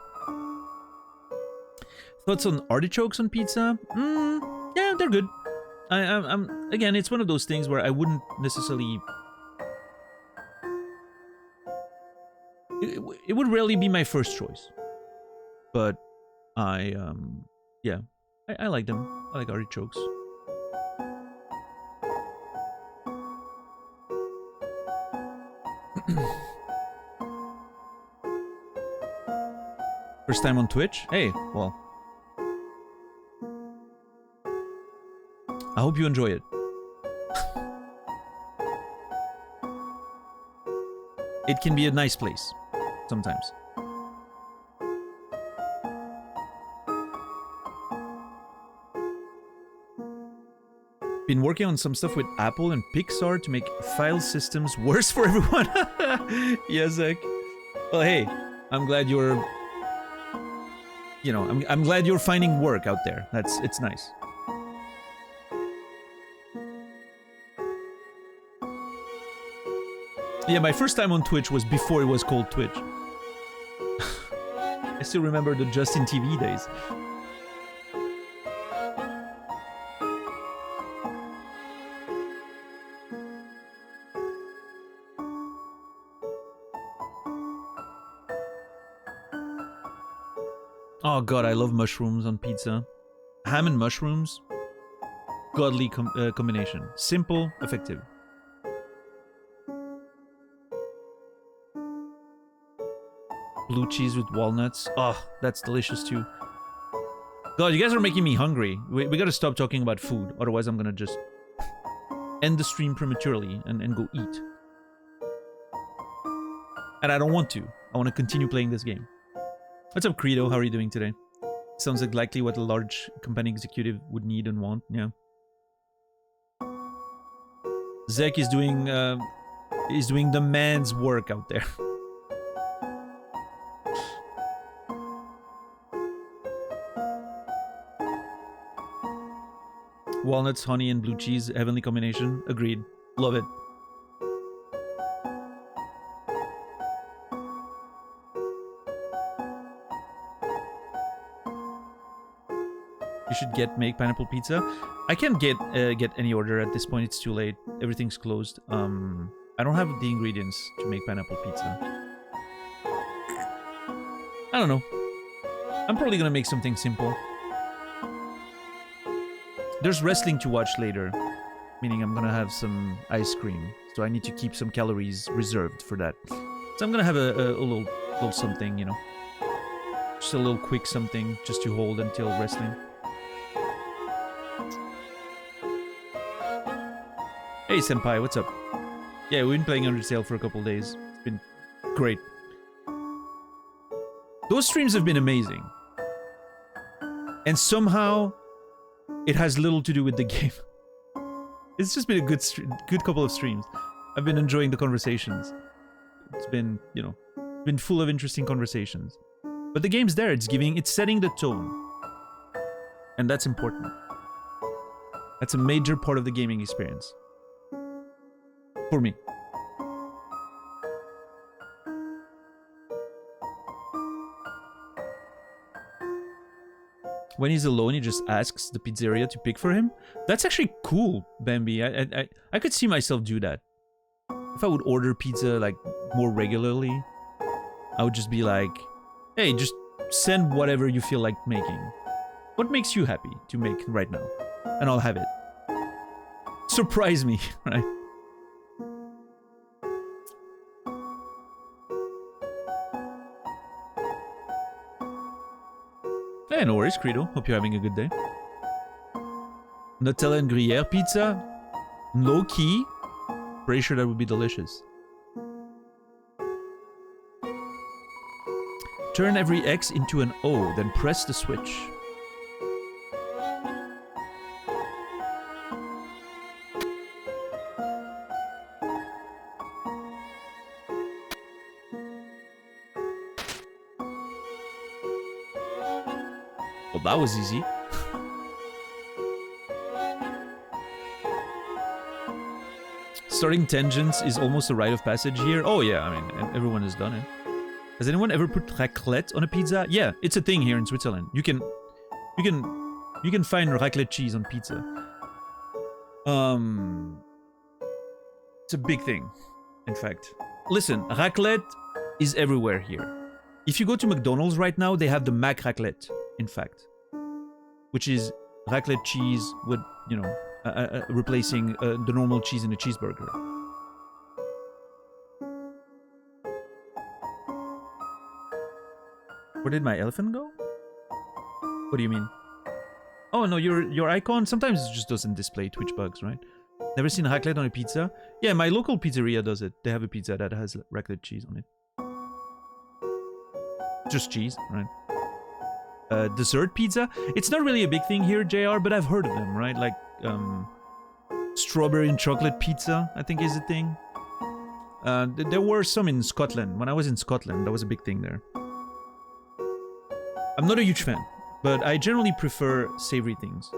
Thoughts on artichokes on pizza? Yeah, they're good. I'm again, it's one of those things where I wouldn't necessarily. It would rarely be my first choice, but yeah, I like them. I like artichokes. First time on Twitch? Hey, well, I hope you enjoy it. It can be a nice place sometimes. Been working on some stuff with Apple and Pixar to make file systems worse for everyone. Yeah, Zach. Well, hey, I'm glad you're, you know, I'm glad you're finding work out there. It's nice. Yeah, my first time on Twitch was before it was called Twitch. I still remember the Justin TV days. Oh god, I love mushrooms on pizza. Ham and mushrooms. Godly combination. Simple, effective. Blue cheese with walnuts. Oh, that's delicious too. God, you guys are making me hungry. We gotta stop talking about food. Otherwise, I'm gonna just end the stream prematurely and go eat. And I don't want to. I want to continue playing this game. What's up, Credo? How are you doing today? Sounds exactly what a large company executive would need and want. Yeah. Zek is doing the man's work out there. Walnuts, honey, and blue cheese, heavenly combination. Agreed. Love it. You should make pineapple pizza. I can't get any order at this point. It's too late. Everything's closed. I don't have the ingredients to make pineapple pizza. I don't know. I'm probably gonna make something simple. There's wrestling to watch later, meaning I'm gonna have some ice cream, so I need to keep some calories reserved for that. So I'm gonna have a little something, you know, just a little quick something just to hold until wrestling. Hey senpai, what's up? Yeah, we've been playing Undertale for a couple days. It's been great. Those streams have been amazing, and somehow it has little to do with the game. It's just been a good couple of streams. I've been enjoying the conversations. It's been, you know, been full of interesting conversations. But the game's there. It's setting the tone. And that's important. That's a major part of the gaming experience. For me. When he's alone, he just asks the pizzeria to pick for him. That's actually cool, Bambi. I could see myself do that. If I would order pizza like more regularly, I would just be like, hey, just send whatever you feel like making. What makes you happy to make right now? And I'll have it. Surprise me, right? Hey, no worries, Credo. Hope you're having a good day. Nutella and Gruyere pizza? Low key? Pretty sure that would be delicious. Turn every X into an O, then press the switch. Well, that was easy. Starting tangents is almost a rite of passage here. Oh yeah, I mean, everyone has done it. Has anyone ever put raclette on a pizza? Yeah, it's a thing here in Switzerland. You can You can find raclette cheese on pizza. It's a big thing, in fact. Listen, raclette is everywhere here. If you go to McDonald's right now, they have the Mac raclette, in fact, which is raclette cheese with, you know, replacing the normal cheese in a cheeseburger. Where did my elephant go? What do you mean? Oh no, your icon sometimes it just doesn't display Twitch bugs, right? Never seen raclette on a pizza? Yeah, my local pizzeria does it. They have a pizza that has raclette cheese on it. Just cheese, right? Dessert pizza? It's not really a big thing here, JR, but I've heard of them, right? Like, strawberry and chocolate pizza, I think is a thing. There were some in Scotland. When I was in Scotland, that was a big thing there. I'm not a huge fan, but I generally prefer savory things.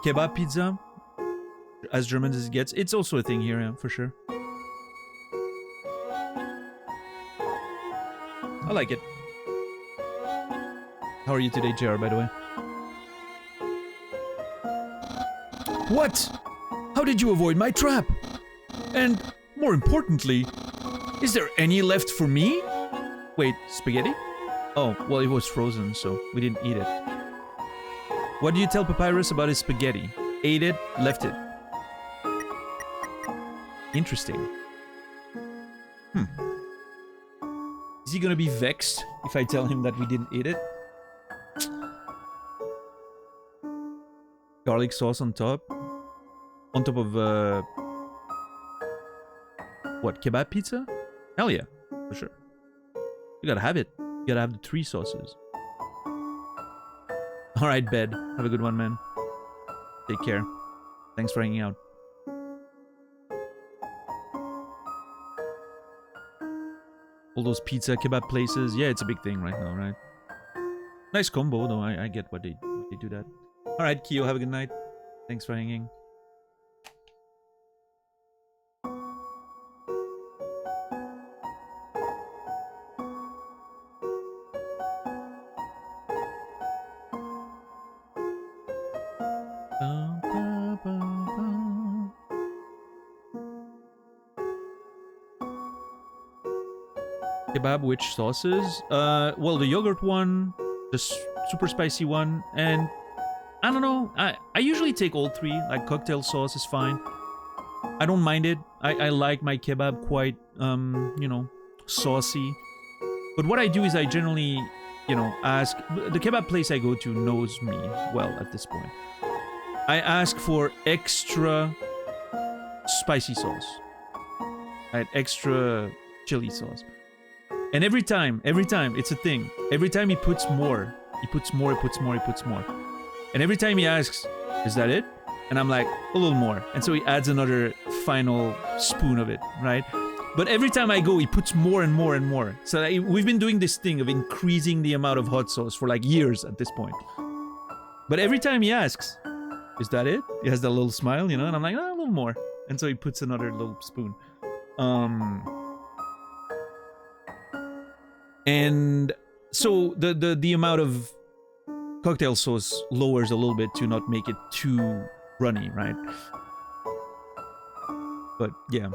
Kebab pizza, as German as it gets, it's also a thing here, yeah, for sure. I like it. How are you today, JR, by the way? What? How did you avoid my trap? And, more importantly, is there any left for me? Wait, spaghetti? Oh, well, it was frozen, so we didn't eat it. What do you tell Papyrus about his spaghetti? Ate it, left it. Interesting. Is he gonna be vexed if I tell him that we didn't eat it? Garlic sauce on top. On top of, what, kebab pizza? Hell yeah, for sure. You gotta have it. You gotta have the 3 sauces. Alright, bed. Have a good one, man. Take care. Thanks for hanging out. All those pizza kebab places. Yeah, it's a big thing right now, right? Nice combo, though. I get why they do that. Alright, Kyo, have a good night. Thanks for hanging. Kebab, which sauces? Well, the yogurt one, the super spicy one, and I don't know. I usually take all 3. Like cocktail sauce is fine. I don't mind it. I like my kebab quite, you know, saucy. But what I do is I generally, you know, ask. The kebab place I go to knows me well at this point. I ask for extra spicy sauce, right? Extra chili sauce. And every time, it's a thing. Every time he puts more. He puts more. And every time he asks, is that it? And I'm like, a little more. And so he adds another final spoon of it, right? But every time I go, he puts more and more and more. So we've been doing this thing of increasing the amount of hot sauce for like years at this point. But every time he asks, is that it? He has that little smile, you know? And I'm like, a little more. And so he puts another little spoon. And so the amount of cocktail sauce lowers a little bit to not make it too runny, right? But yeah.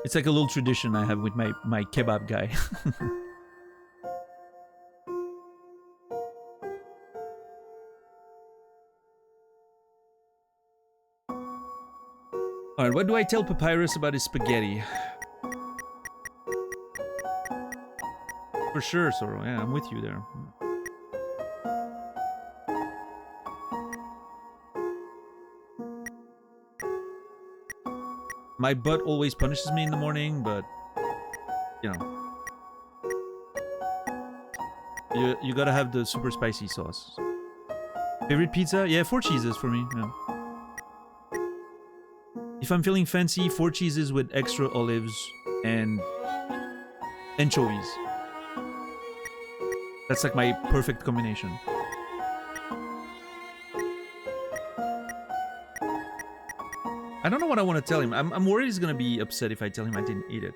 It's like a little tradition I have with my kebab guy. Alright, what do I tell Papyrus about his spaghetti? For sure, Soro. Yeah, I'm with you there. My butt always punishes me in the morning, but you know, you gotta have the super spicy sauce. Favorite pizza? Yeah, 4 cheeses for me. Yeah. If I'm feeling fancy, 4 cheeses with extra olives and anchovies. That's like my perfect combination. I don't know what I want to tell him. I'm worried he's gonna be upset if I tell him I didn't eat it.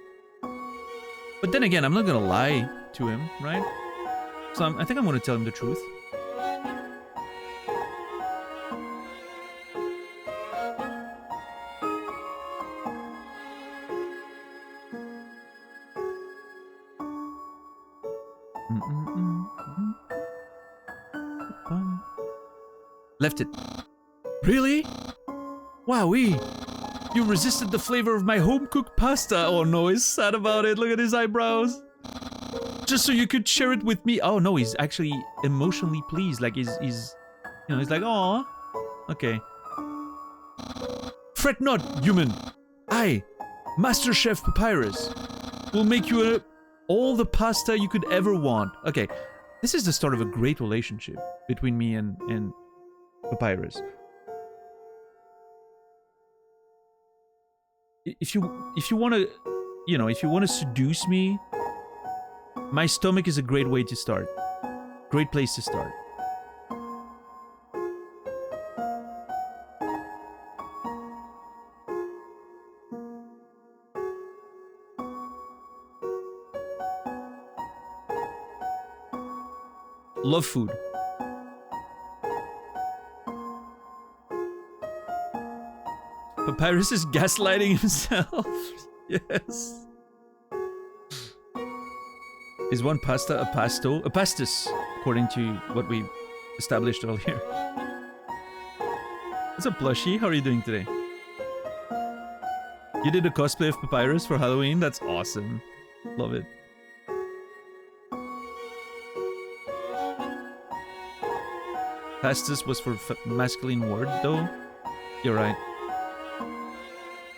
But then again, I'm not gonna lie to him, right? So I think I'm gonna tell him the truth. Left it. Really? Wowee! You resisted the flavor of my home-cooked pasta. Oh no, he's sad about it. Look at his eyebrows. Just so you could share it with me. Oh no, he's actually emotionally pleased. Like he's you know, he's like, "Aw, okay." Fret not, human. I, Master Chef Papyrus, will make you all the pasta you could ever want. Okay, this is the start of a great relationship between me and Papyrus. If you want to, you know, if you want to seduce me, my stomach is a great way to start. Great place to start. Love food. Papyrus is gaslighting himself. Yes. Is one pasta a pasto? A pastis, according to what we established earlier. What's up, Plushie? How are you doing today? You did a cosplay of Papyrus for Halloween? That's awesome. Love it. Pastis was for masculine word, though? You're right.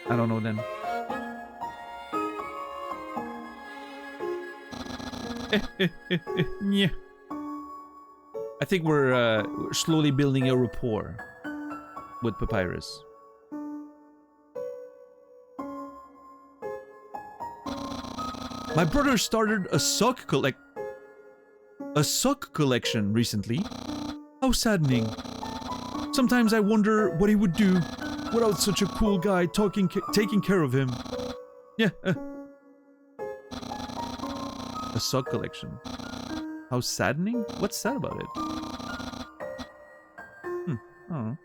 I don't know then. Yeah. I think we're slowly building a rapport with Papyrus. My brother started a sock collection recently. How saddening. Sometimes I wonder what he would do without such a cool guy taking care of him. Yeah. A sock collection. How saddening? What's sad about it? Oh.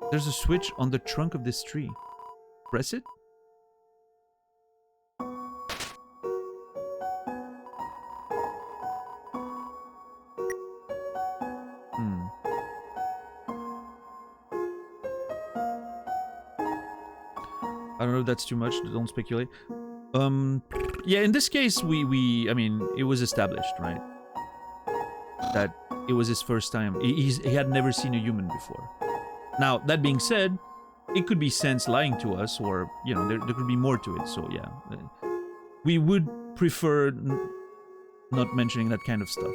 There's a switch on the trunk of this tree. Press it? I don't know if that's too much, don't speculate. Yeah, in this case, I mean, it was established, right? That it was his first time. He had never seen a human before. Now, that being said, it could be Sense lying to us, or, you know, there could be more to it, so yeah. We would prefer not mentioning that kind of stuff.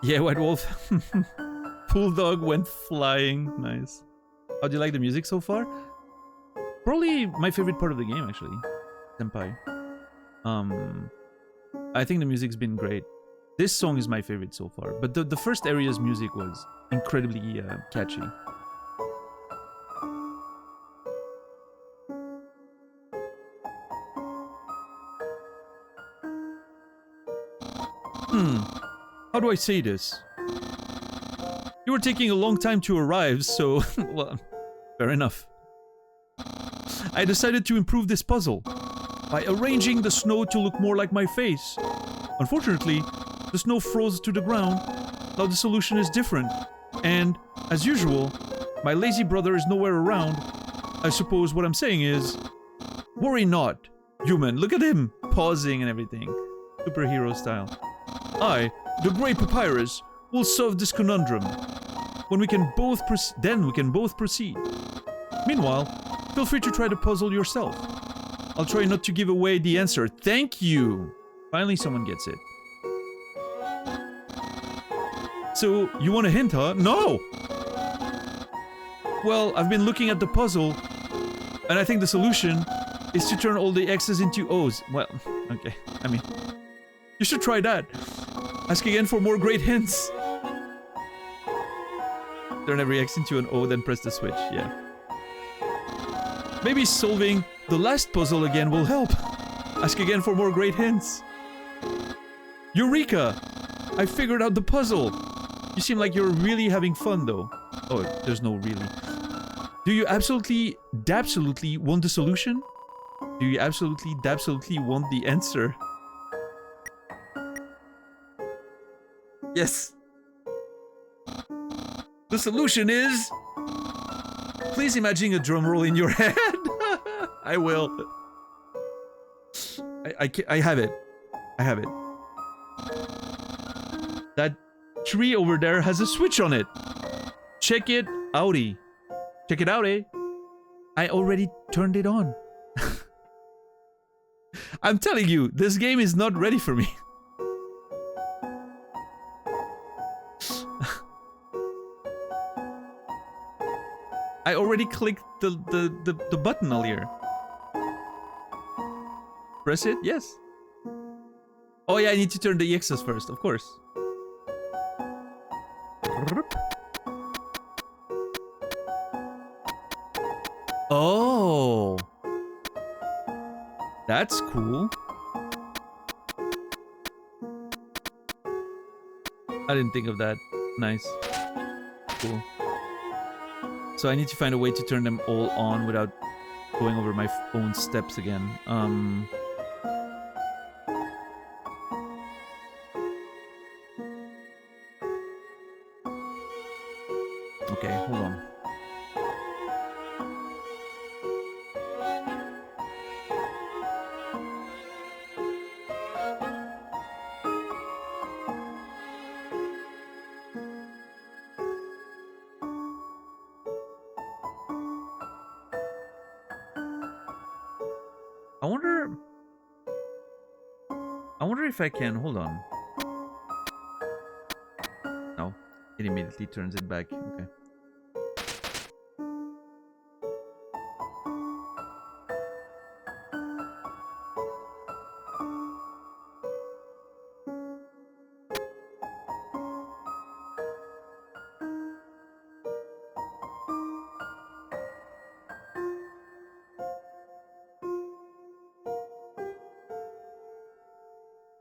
Yeah, White Wolf. Bulldog went flying. Nice. How do you like the music so far? Probably my favorite part of the game, actually. Senpai. I think the music's been great. This song is my favorite so far. But the first area's music was incredibly catchy. How do I say this? You were taking a long time to arrive, so... well, fair enough. I decided to improve this puzzle by arranging the snow to look more like my face. Unfortunately, the snow froze to the ground. Now the solution is different. And, as usual, my lazy brother is nowhere around. I suppose what I'm saying is... worry not, human. Look at him, pausing and everything. Superhero style. I, the great Papyrus, We'll solve this conundrum. When we can both then we can both proceed. Meanwhile, feel free to try the puzzle yourself. I'll try not to give away the answer. Thank you! Finally someone gets it. So, you want a hint, huh? No! Well, I've been looking at the puzzle, and I think the solution is to turn all the X's into O's. Well, okay. I mean, you should try that. Ask again for more great hints. Turn every X into an O, then press the switch. Yeah. Maybe solving the last puzzle again will help. Ask again for more great hints. Eureka! I figured out the puzzle. You seem like you're really having fun, though. Oh, there's no really. Do you absolutely want the solution? Do you absolutely want the answer? Yes. The solution is... Please imagine a drum roll in your head. I will. I have it. I have it. That tree over there has a switch on it. Check it outie. Check it out, eh? I already turned it on. I'm telling you, this game is not ready for me. I already clicked the button earlier. Press it? Yes. Oh yeah, I need to turn the EXs first, of course. Oh. That's cool. I didn't think of that. Nice. Cool. So I need to find a way to turn them all on without going over my own steps again. Okay, hold on. I wonder if I can... Hold on. No. It immediately turns it back. Okay.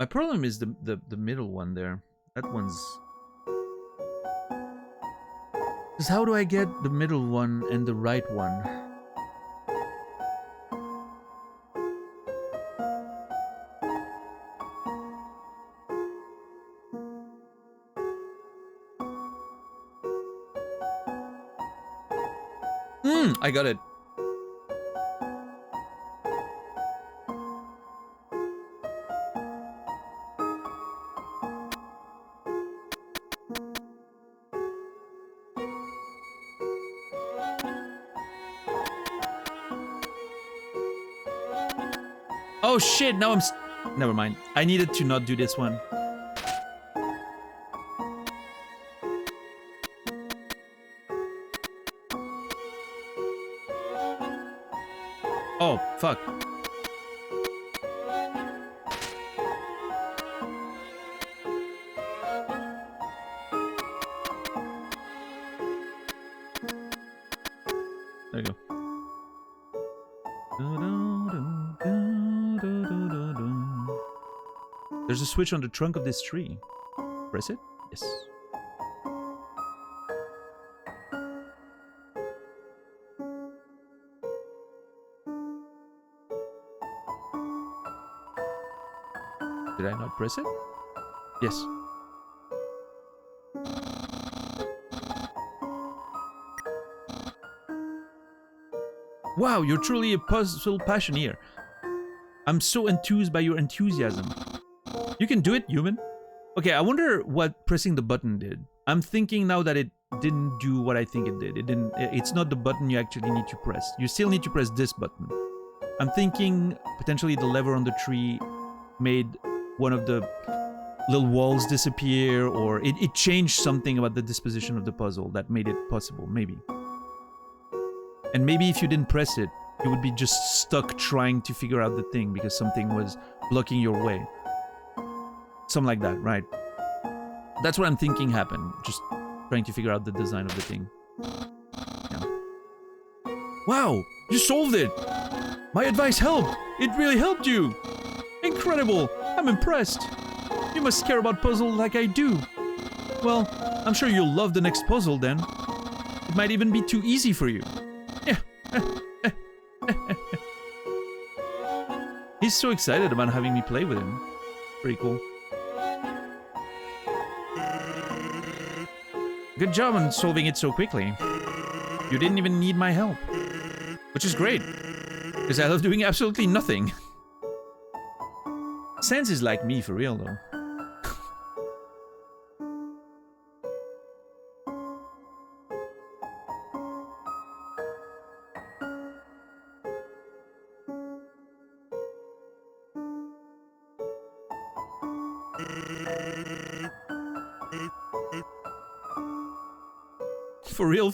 My problem is the middle one there. That one's... Because how do I get the middle one and the right one? I got it. Oh shit, now I'm... Never mind. I needed to not do this one. Oh, fuck. There you go. There's a switch on the trunk of this tree. Press it? Yes. Did I not press it? Yes. Wow, you're truly a puzzle passioneer. I'm so enthused by your enthusiasm. You can do it, human. Okay, I wonder what pressing the button did. I'm thinking now that it didn't do what I think it did. It's not the button you actually need to press. You still need to press this button. I'm thinking potentially the lever on the tree made one of the little walls disappear, or it changed something about the disposition of the puzzle that made it possible, maybe. And maybe if you didn't press it, you would be just stuck trying to figure out the thing because something was blocking your way. Something like that, right? That's what I'm thinking happened. Just trying to figure out the design of the thing. Yeah. Wow! You solved it! My advice helped! It really helped you! Incredible! I'm impressed! You must care about puzzles like I do. Well, I'm sure you'll love the next puzzle then. It might even be too easy for you. Yeah. He's so excited about having me play with him. Pretty cool. Good job on solving it so quickly. You didn't even need my help. Which is great, because I love doing absolutely nothing. Sans is like me for real though.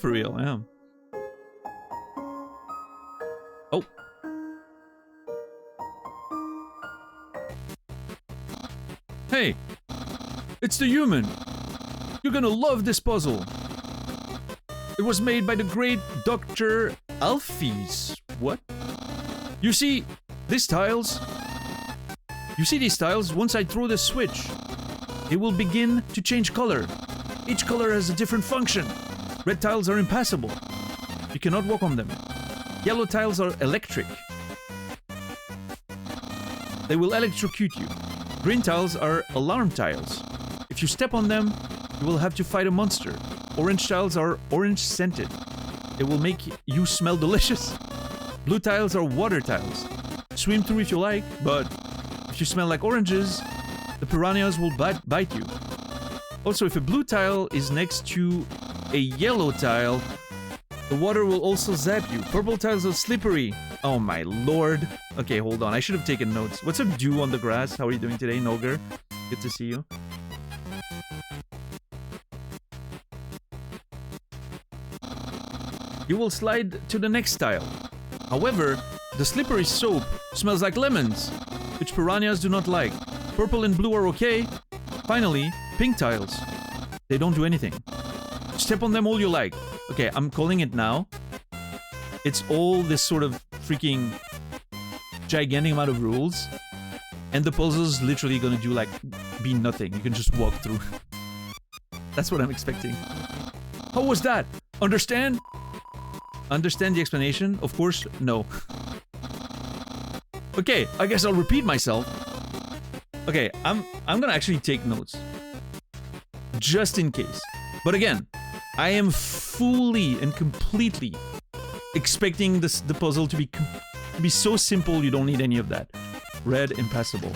For real, I am. Oh. Hey! It's the human! You're gonna love this puzzle! It was made by the great Dr. Alphys. What? You see, these tiles? You see these tiles? Once I throw the switch, they will begin to change color. Each color has a different function. Red tiles are impassable. You cannot walk on them. Yellow tiles are electric. They will electrocute you. Green tiles are alarm tiles. If you step on them, you will have to fight a monster. Orange tiles are orange scented. They will make you smell delicious. Blue tiles are water tiles. Swim through if you like, but if you smell like oranges, the piranhas will bite you. Also, if a blue tile is next to a yellow tile, the water will also zap you. Purple tiles are slippery. Oh my lord. Okay, hold on. I should have taken notes. What's up, Dew on the grass? How are you doing today, Noger? Good to see you. You will slide to the next tile. However, the slippery soap smells like lemons, which piranhas do not like. Purple and blue are okay. Finally, pink tiles. They don't do anything. Step on them all you like. Okay, I'm calling it now. It's all this sort of freaking gigantic amount of rules. And the puzzle's literally gonna do like, be nothing. You can just walk through. That's what I'm expecting. How was that? Understand? Understand the explanation? Of course, no. Okay, I guess I'll repeat myself. Okay, I'm gonna actually take notes. Just in case. But again, I am fully and completely expecting the puzzle to be so simple you don't need any of that. Red, impassable.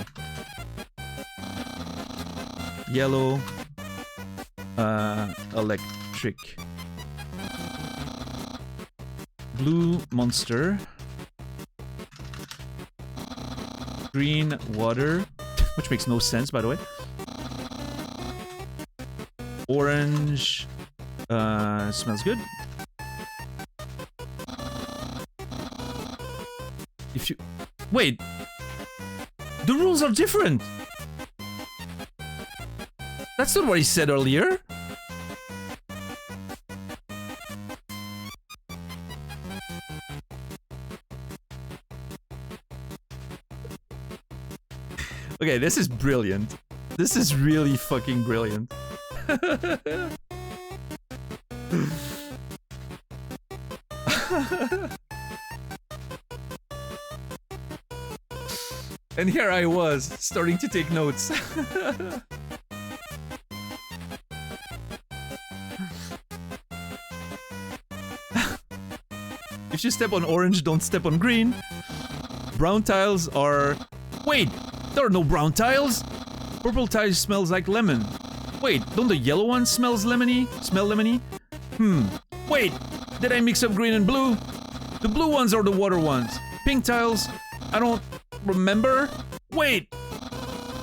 Yellow, electric. Blue, monster. Green, water. Which makes no sense, by the way. Orange, smells good. If you... Wait! The rules are different! That's not what he said earlier! Okay, this is brilliant. This is really fucking brilliant. And here I was, starting to take notes. If you step on orange, don't step on green. Brown tiles are... Wait! There are no brown tiles! Purple tile smells like lemon. Wait, don't the yellow ones smell lemony? Wait, did I mix up green and blue? The blue ones are the water ones. Pink tiles, I don't remember. Wait,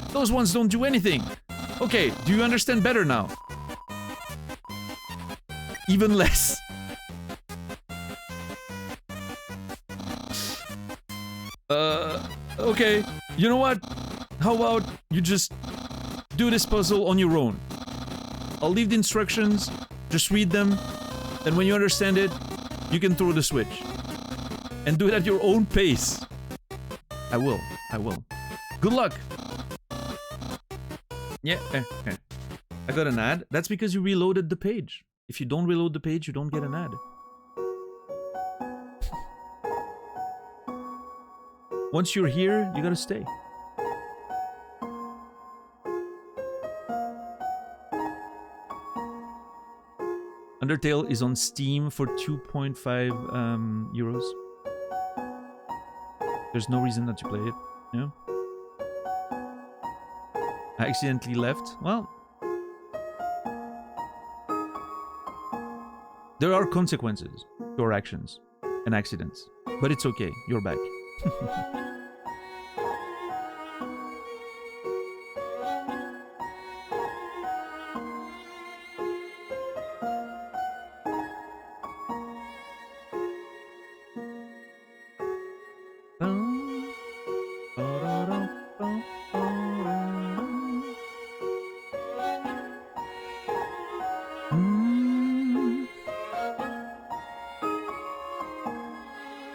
those ones don't do anything. Okay, do you understand better now? Even less. Okay, you know what? How about you just do this puzzle on your own? I'll leave the instructions, just read them, and when you understand it, you can throw the switch. And do it at your own pace. I will. Good luck! Yeah, I got an ad. That's because you reloaded the page. If you don't reload the page, you don't get an ad. Once you're here, you gotta stay. Undertale is on Steam for 2.5 euros. There's no reason not to play it, yeah? I accidentally left. Well, there are consequences to our actions and accidents. But it's okay, you're back.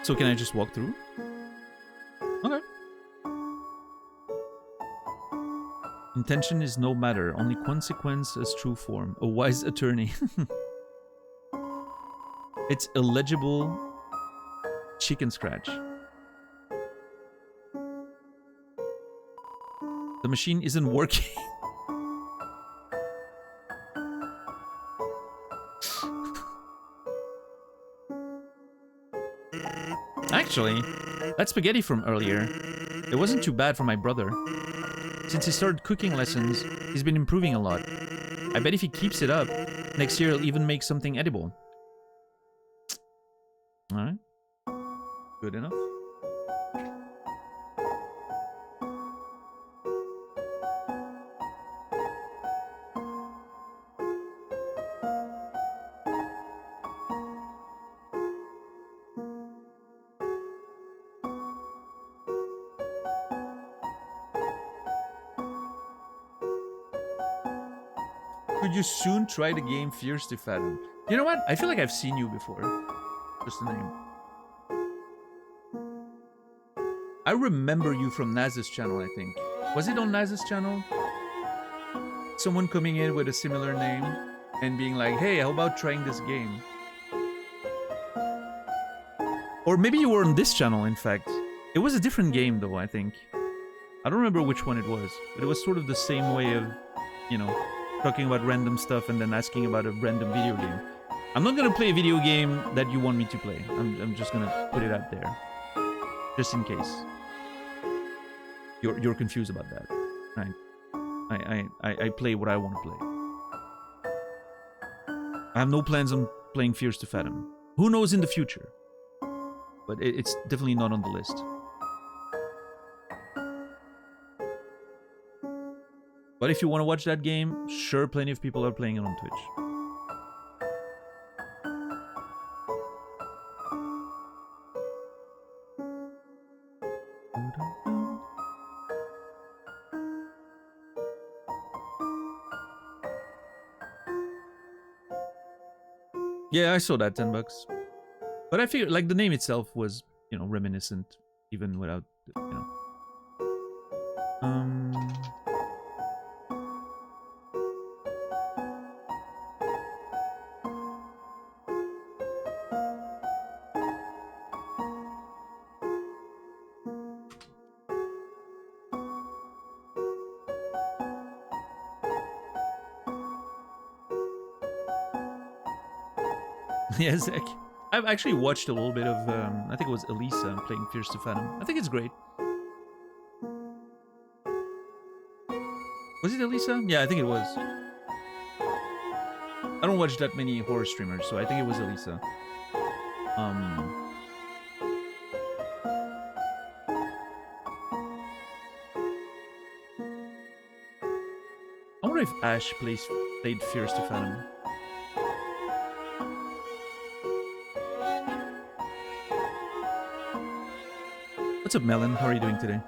So can I just walk through? Okay. Intention is no matter, only consequence is true form. A wise attorney. It's illegible chicken scratch. The machine isn't working. Actually, that spaghetti from earlier, it wasn't too bad for my brother. Since he started cooking lessons, he's been improving a lot. I bet if he keeps it up, next year he'll even make something edible. Alright. Good enough. Could you soon try the game Fierce to Fathom? You know what? I feel like I've seen you before. Just the name. I remember you from Naz's channel, I think. Was it on Naz's channel? Someone coming in with a similar name and being like, hey, how about trying this game? Or maybe you were on this channel, in fact. It was a different game, though, I think. I don't remember which one it was, but it was sort of the same way of, you know, talking about random stuff and then asking about a random video game. I'm not gonna play a video game that you want me to play. I'm just gonna put it out there. Just in case. You're confused about that. I play what I want to play. I have no plans on playing Fierce to Fathom. Who knows in the future? But it's definitely not on the list. But if you want to watch that game, sure, plenty of people are playing it on Twitch. Yeah, I saw that, $10. But I figured, like, the name itself was, you know, reminiscent, even without, you know. Yeah, Zach. I've actually watched a little bit of, I think it was Elisa playing Fierce to Fathom. I think it's great. Was it Elisa? Yeah, I think it was. I don't watch that many horror streamers, so I think it was Elisa. I wonder if Ash played Fierce to Fathom. What's up, Melon? How are you doing today?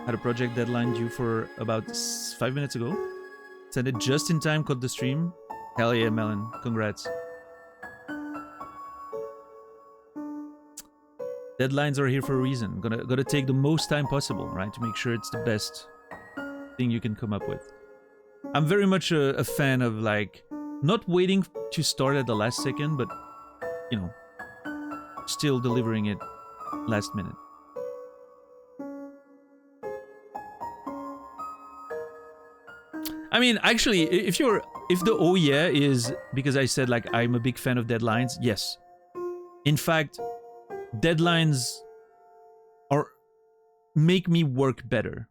Had a project deadline due for about 5 minutes ago. Sent it just in time, caught the stream. Hell yeah, Melon. Congrats. Deadlines are here for a reason. Gotta take the most time possible, right? To make sure it's the best thing you can come up with. I'm very much a fan of, like, not waiting to start at the last second, but, you know, still delivering it last minute. I mean, actually, if the oh yeah is because I said, like, I'm a big fan of deadlines, yes. In fact, deadlines make me work better.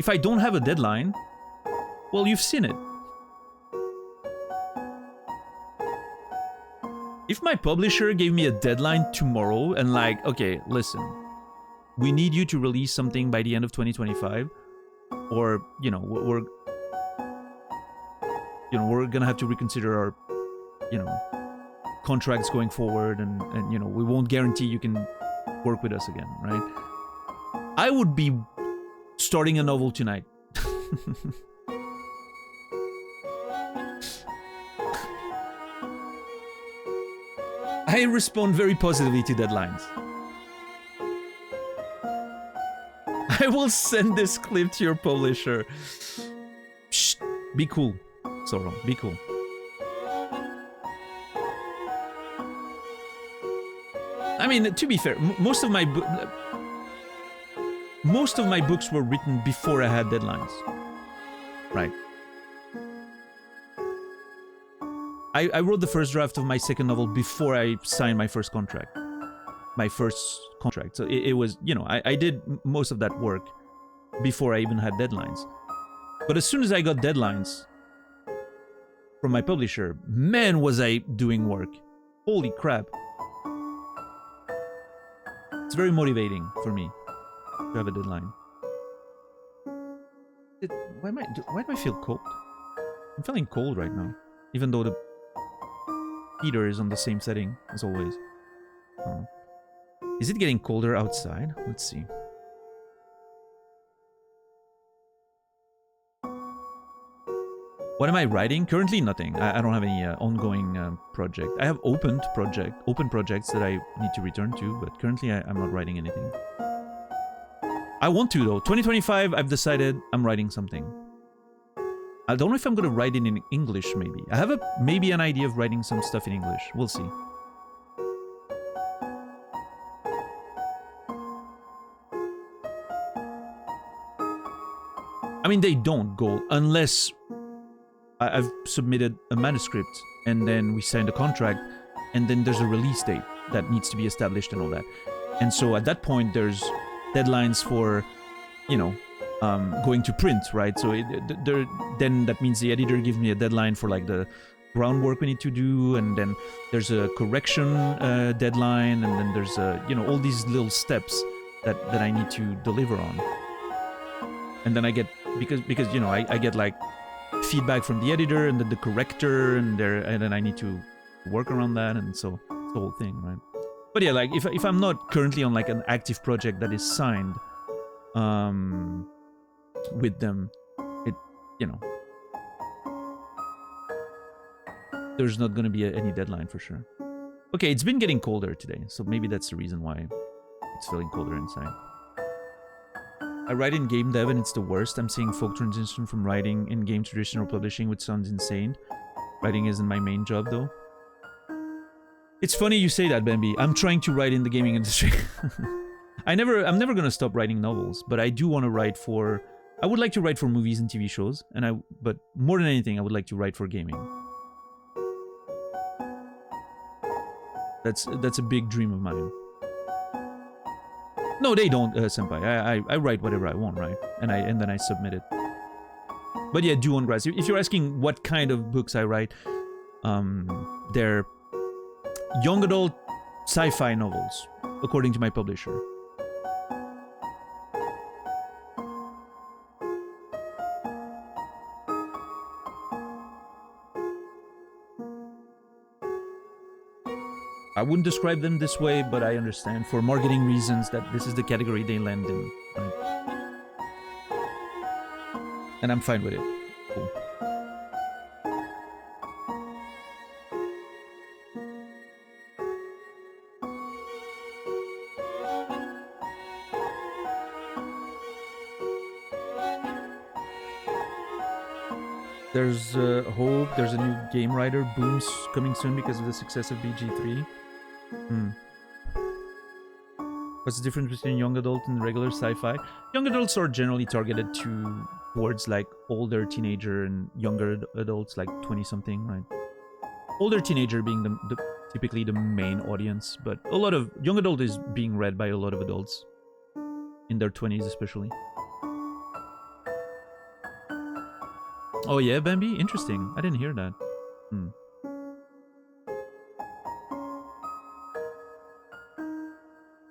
If I don't have a deadline, well, you've seen it. If my publisher gave me a deadline tomorrow and, like, okay, listen, we need you to release something by the end of 2025, or, you know, we're gonna have to reconsider our, you know, contracts going forward, and you know, we won't guarantee you can work with us again, right? I would be starting a novel tonight. I respond very positively to deadlines. I will send this clip to your publisher. Shh, be cool, Sorrow. Be cool. I mean, to be fair, most of my books were written before I had deadlines, right? I wrote the first draft of my second novel before I signed my first contract. So it was, you know, I did most of that work before I even had deadlines. But as soon as I got deadlines from my publisher, man, was I doing work. Holy crap. It's very motivating for me to have a deadline. Why do I feel cold? I'm feeling cold right now, even though the heater is on the same setting as always. Is it getting colder outside? Let's see. What am I writing? Currently, nothing. I don't have any ongoing project. I have open projects that I need to return to, but currently I'm not writing anything. I want to, though. 2025, I've decided I'm writing something. I don't know if I'm gonna write it in English, maybe. I have maybe an idea of writing some stuff in English. We'll see. I mean, they don't go unless I've submitted a manuscript and then we signed a contract and then there's a release date that needs to be established and all that. And so at that point, there's deadlines for, you know, going to print, right? So then that means the editor gives me a deadline for, like, the groundwork we need to do, and then there's a correction deadline, and then there's you know, all these little steps that I need to deliver on. And then I get, because you know, I get, like, feedback from the editor and then the corrector, and then I need to work around that, and so it's the whole thing, right? But yeah, like, if I'm not currently on, like, an active project that is signed with them, it, you know, there's not going to be any deadline for sure. Okay, it's been getting colder today, so maybe that's the reason why it's feeling colder inside. I write in game dev and it's the worst. I'm seeing folk transition from writing in game traditional publishing, which sounds insane. Writing isn't my main job, though. It's funny you say that, Bambi. I'm trying to write in the gaming industry. I'm never gonna stop writing novels, but I do want to write for... I would like to write for movies and TV shows, but more than anything, I would like to write for gaming. That's a big dream of mine. No, they don't, senpai. I write whatever I want, right? And then I submit it. But yeah, do on grass. If you're asking what kind of books I write, they're young adult sci-fi novels, according to my publisher. I wouldn't describe them this way, but I understand for marketing reasons that this is the category they land in. Right? And I'm fine with it. Cool. There's hope. There's a new game writer, Booms, coming soon because of the success of BG3. What's the difference between young adult and regular sci-fi? Young adults are generally targeted towards like older teenager and younger adults, like 20-something, right? Older teenager being typically the main audience, but a lot of young adult is being read by a lot of adults in their 20s, especially. Oh yeah, Bambi? Interesting. I didn't hear that.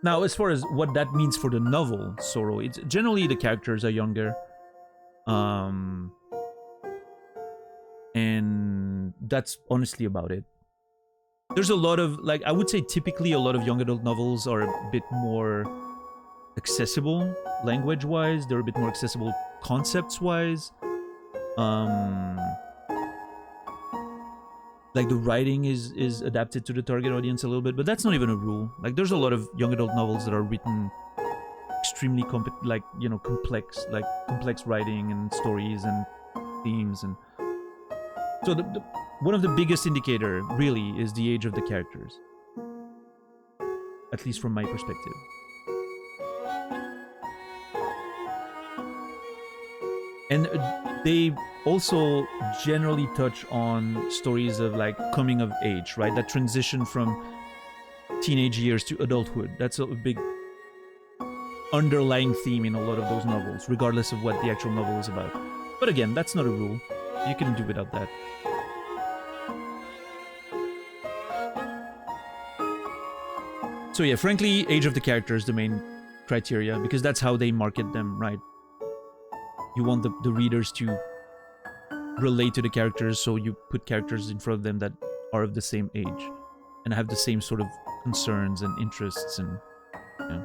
Now, as far as what that means for the novel, Sorrow, it's generally the characters are younger. And that's honestly about it. There's a lot of, like, I would say typically a lot of young adult novels are a bit more accessible language-wise. They're a bit more accessible concepts-wise. Like the writing is adapted to the target audience a little bit, but that's not even a rule. Like there's a lot of young adult novels that are written extremely complex writing and stories and themes, and so one of the biggest indicator really is the age of the characters, at least from my perspective. And they also generally touch on stories of like coming of age, right? That transition from teenage years to adulthood. That's a big underlying theme in a lot of those novels, regardless of what the actual novel is about. But again, that's not a rule. You can do without that. So yeah, frankly, age of the character is the main criteria, because that's how they market them, right? You want the readers to relate to the characters, so you put characters in front of them that are of the same age and have the same sort of concerns and interests, and yeah.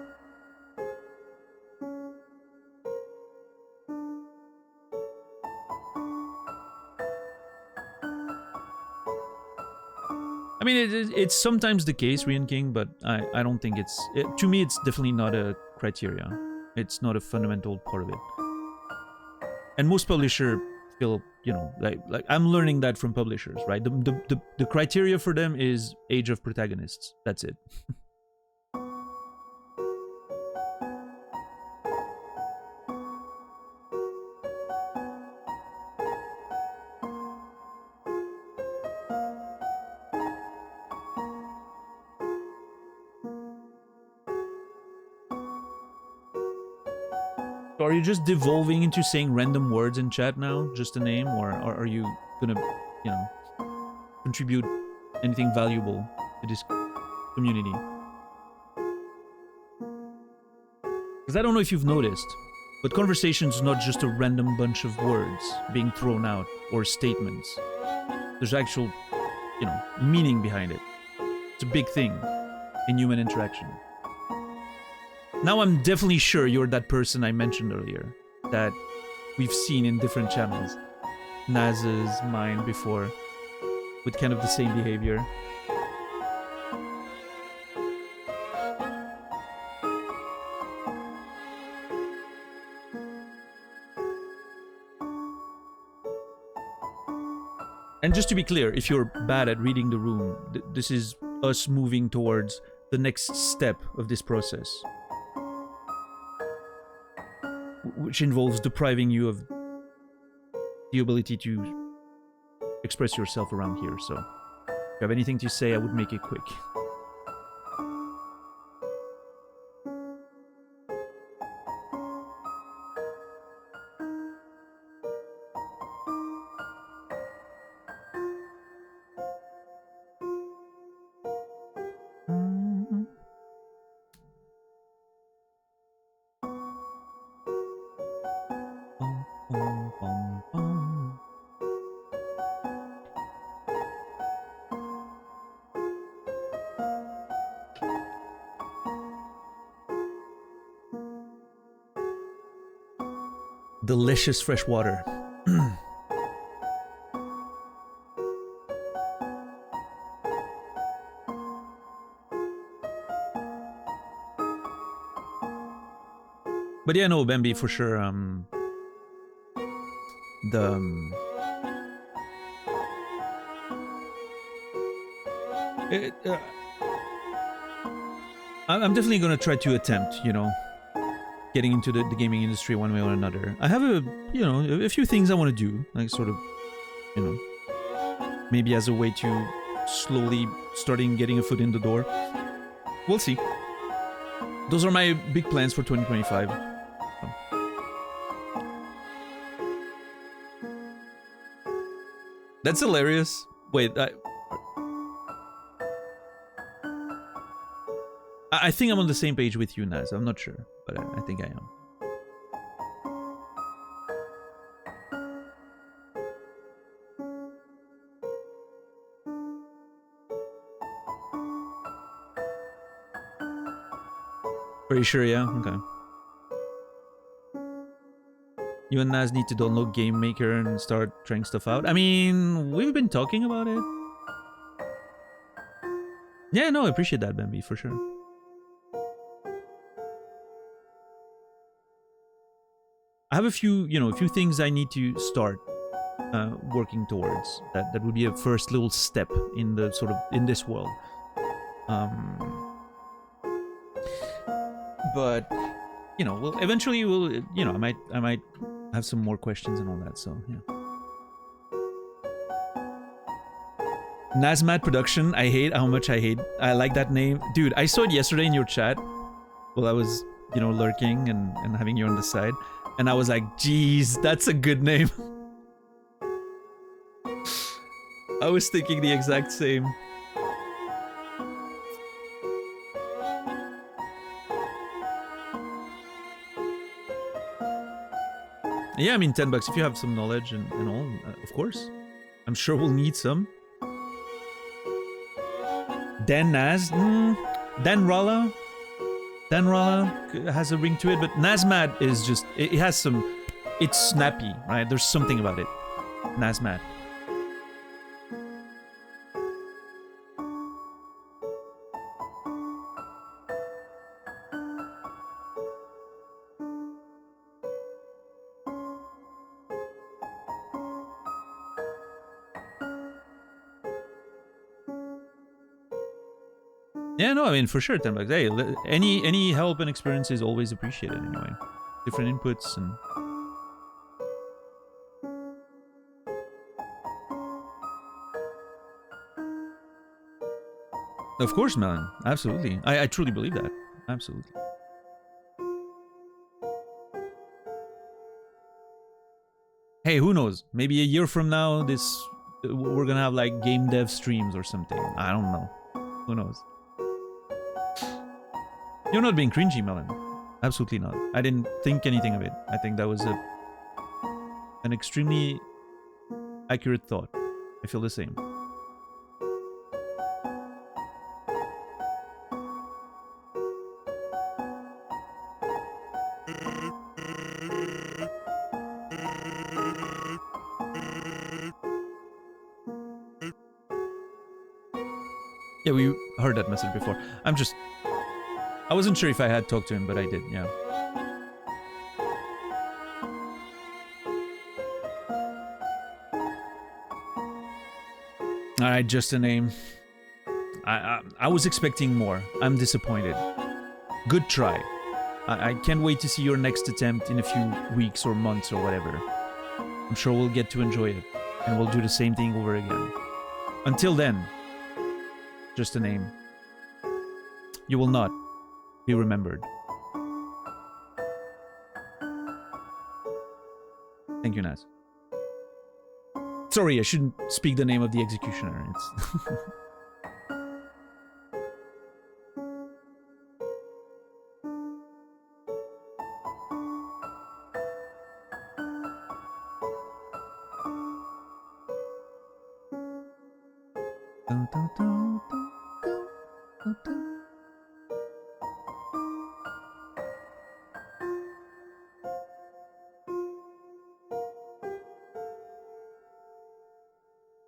I mean, it's sometimes the case, Rian King, but I don't think to me, it's definitely not a criteria. It's not a fundamental part of it. And most publishers feel, like I'm learning that from publishers, right? The criteria for them is age of protagonists. That's it. Are you just devolving into saying random words in chat now, just a name, or are you gonna, contribute anything valuable to this community? Because I don't know if you've noticed, but conversation's not just a random bunch of words being thrown out or statements. There's actual, meaning behind it. It's a big thing in human interaction. Now I'm definitely sure you're that person I mentioned earlier, that we've seen in different channels. Naz's, mine before, with kind of the same behavior. And just to be clear, if you're bad at reading the room, this is us moving towards the next step of this process, which involves depriving you of the ability to express yourself around here. So, if you have anything to say, I would make it quick. Delicious fresh water. But yeah, no, Bambi for sure. The I'm definitely gonna try to attempt, getting into the gaming industry one way or another. I have a few things I want to do, like sort of, maybe as a way to slowly starting getting a foot in the door. We'll see. Those are my big plans for 2025. That's hilarious. Wait, I think I'm on the same page with you, Naz. I'm not sure, but I think I am. Pretty sure, yeah? Okay. You and Naz need to download Game Maker and start trying stuff out. I mean, we've been talking about it. Yeah, no, I appreciate that, Bambi, for sure. I have a few things I need to start working towards. That would be a first little step in the in this world. But well, eventually we'll, I might have some more questions and all that. So yeah. Nazmat Production. I like that name, dude. I saw it yesterday in your chat while I was lurking and having you on the side. And I was like, geez, that's a good name. I was thinking the exact same. Yeah, I mean, $10 if you have some knowledge and all, of course. I'm sure we'll need some. Dan Naz? Dan Rala? Dan Rala has a ring to it, but Nazmat is just... It has some... It's snappy, right? There's something about it. Nazmat. Yeah, no, I mean, for sure, $10. Hey, any help and experience is always appreciated anyway. Different inputs and... Of course, man. Absolutely. I truly believe that. Absolutely. Hey, who knows? Maybe a year from now, we're gonna have like game dev streams or something. I don't know. Who knows? You're not being cringy, Melon. Absolutely not. I didn't think anything of it. I think that was an extremely accurate thought. I feel the same. Yeah, we heard that message before. I wasn't sure if I had talked to him, but I did, yeah. Alright, just a name. I was expecting more. I'm disappointed. Good try. I can't wait to see your next attempt in a few weeks or months or whatever. I'm sure we'll get to enjoy it, and we'll do the same thing over again. Until then, just a name. You will not be remembered. Thank you, Naz. Sorry, I shouldn't speak the name of the executioner. It's...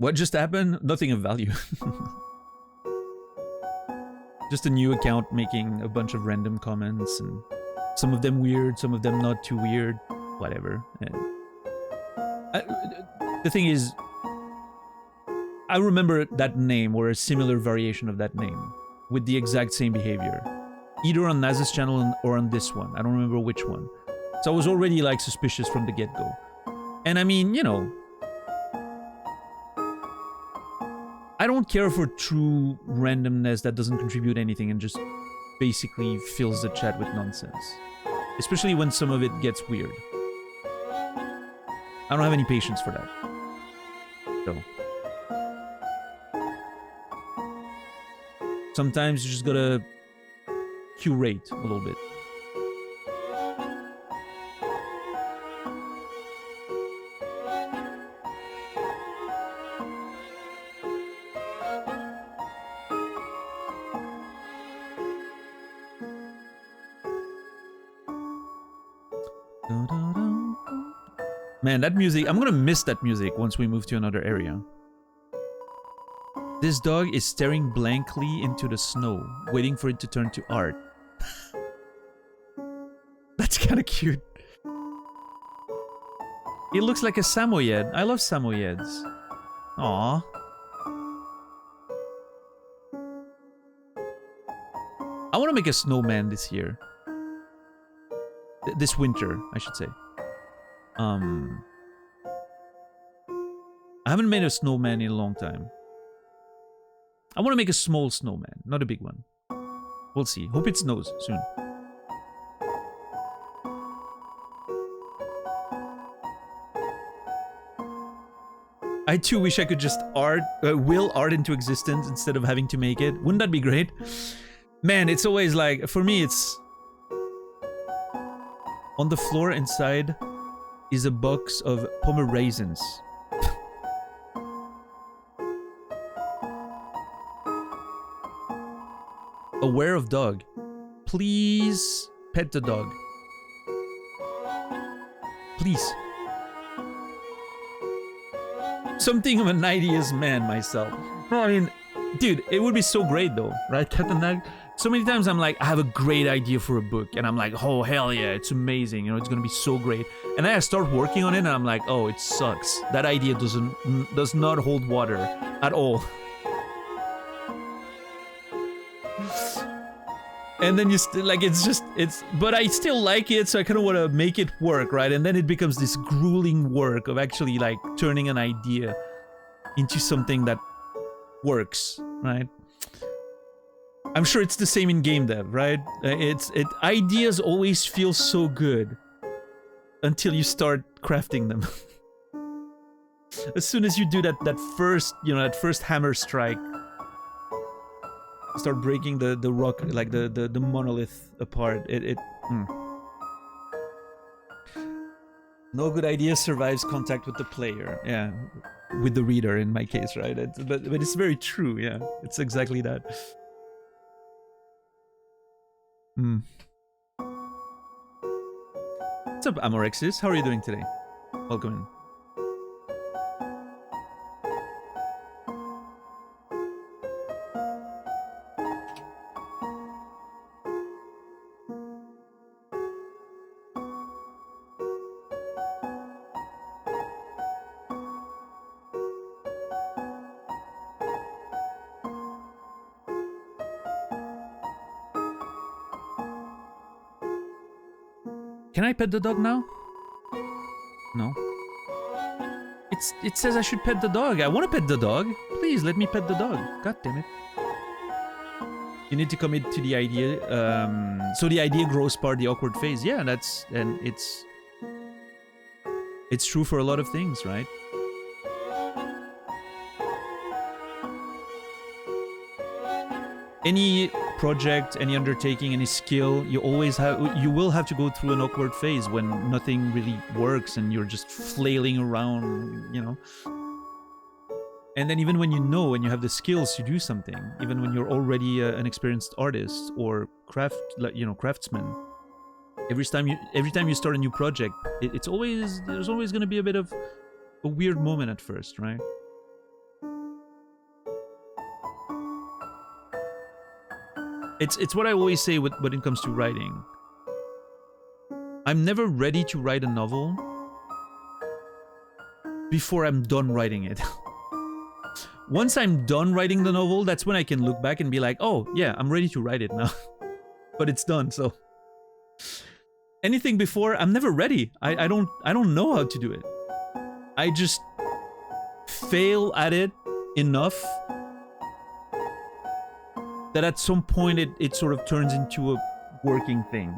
What just happened? Nothing of value. Just a new account making a bunch of random comments, and some of them weird, some of them not too weird, whatever. And the thing is, I remember that name or a similar variation of that name with the exact same behavior, either on Naz's channel or on this one. I don't remember which one. So I was already like suspicious from the get-go. And I mean, you know, I don't care for true randomness that doesn't contribute anything and just basically fills the chat with nonsense. Especially when some of it gets weird. I don't have any patience for that. So. Sometimes you just gotta curate a little bit. Man, that music, I'm gonna miss that music once we move to another area. This dog is staring blankly into the snow, waiting for it to turn to art. That's kinda cute. It looks like a Samoyed. I love Samoyeds. Aww. I want to make a snowman this year. This winter, I should say. I haven't made a snowman in a long time. I want to make a small snowman, not a big one. We'll see. Hope it snows soon. I too wish I could just will art into existence instead of having to make it. Wouldn't that be great? Man, it's always like, for me it's... On the floor inside is a box of raisins. Aware of dog. Please pet the dog. Please. Something of a 90s man myself. No, I mean, dude, it would be so great though, right, Cat and Dog? So many times I'm like, I have a great idea for a book, and I'm like, oh hell yeah, it's amazing, you know, it's gonna be so great. And then I start working on it, and I'm like, oh, it sucks. That idea does not hold water at all. And then you like, but I still like it, so I kind of want to make it work, right? And then it becomes this grueling work of actually like turning an idea into something that works, right? I'm sure it's the same in game dev, right? Ideas always feel so good until you start crafting them. As soon as you do that first hammer strike, start breaking the rock, like the monolith apart. No good idea survives contact with the player. Yeah, with the reader in my case, right? But it's very true. Yeah, it's exactly that. What's up, Amorexis? How are you doing today? Welcome in. Can I pet the dog now? No. It says I should pet the dog. I want to pet the dog. Please let me pet the dog. God damn it. You need to commit to the idea. So the idea grows part the awkward phase. Yeah, it's true for a lot of things, right? Any project, any undertaking, any skill, you will have to go through an awkward phase when nothing really works and you're just flailing around, you know. And then even when you have the skills to do something, even when you're already an experienced artist or craftsman, every time you start a new project, there's always going to be a bit of a weird moment at first, right? It's what I always say when it comes to writing. I'm never ready to write a novel before I'm done writing it. Once I'm done writing the novel, that's when I can look back and be like, oh yeah, I'm ready to write it now. But it's done, so anything before, I'm never ready. I don't know how to do it. I just fail at it enough that at some point it sort of turns into a working thing.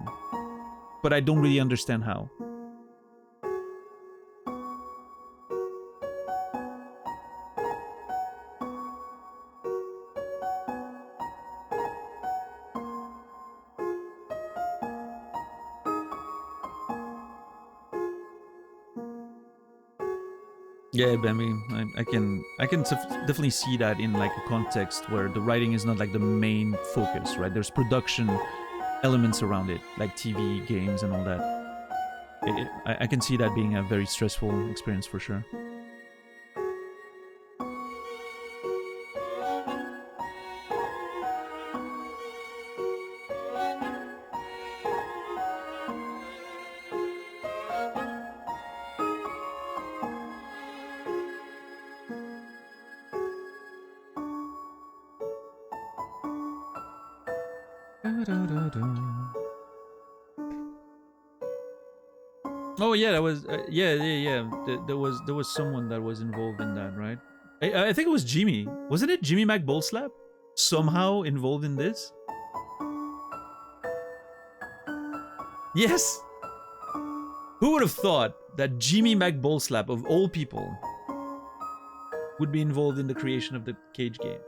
But I don't really understand how. Yeah, Bambi, I can definitely see that in like a context where the writing is not like the main focus, right? There's production elements around it, like TV, games, and all that. I can see that being a very stressful experience for sure. Oh yeah, that was yeah. There was someone that was involved in that, right? I think it was Jimmy. Wasn't it Jimmy McBoldslap? Somehow involved in this? Yes. Who would have thought that Jimmy McBoldslap, of all people, would be involved in the creation of the Cage game?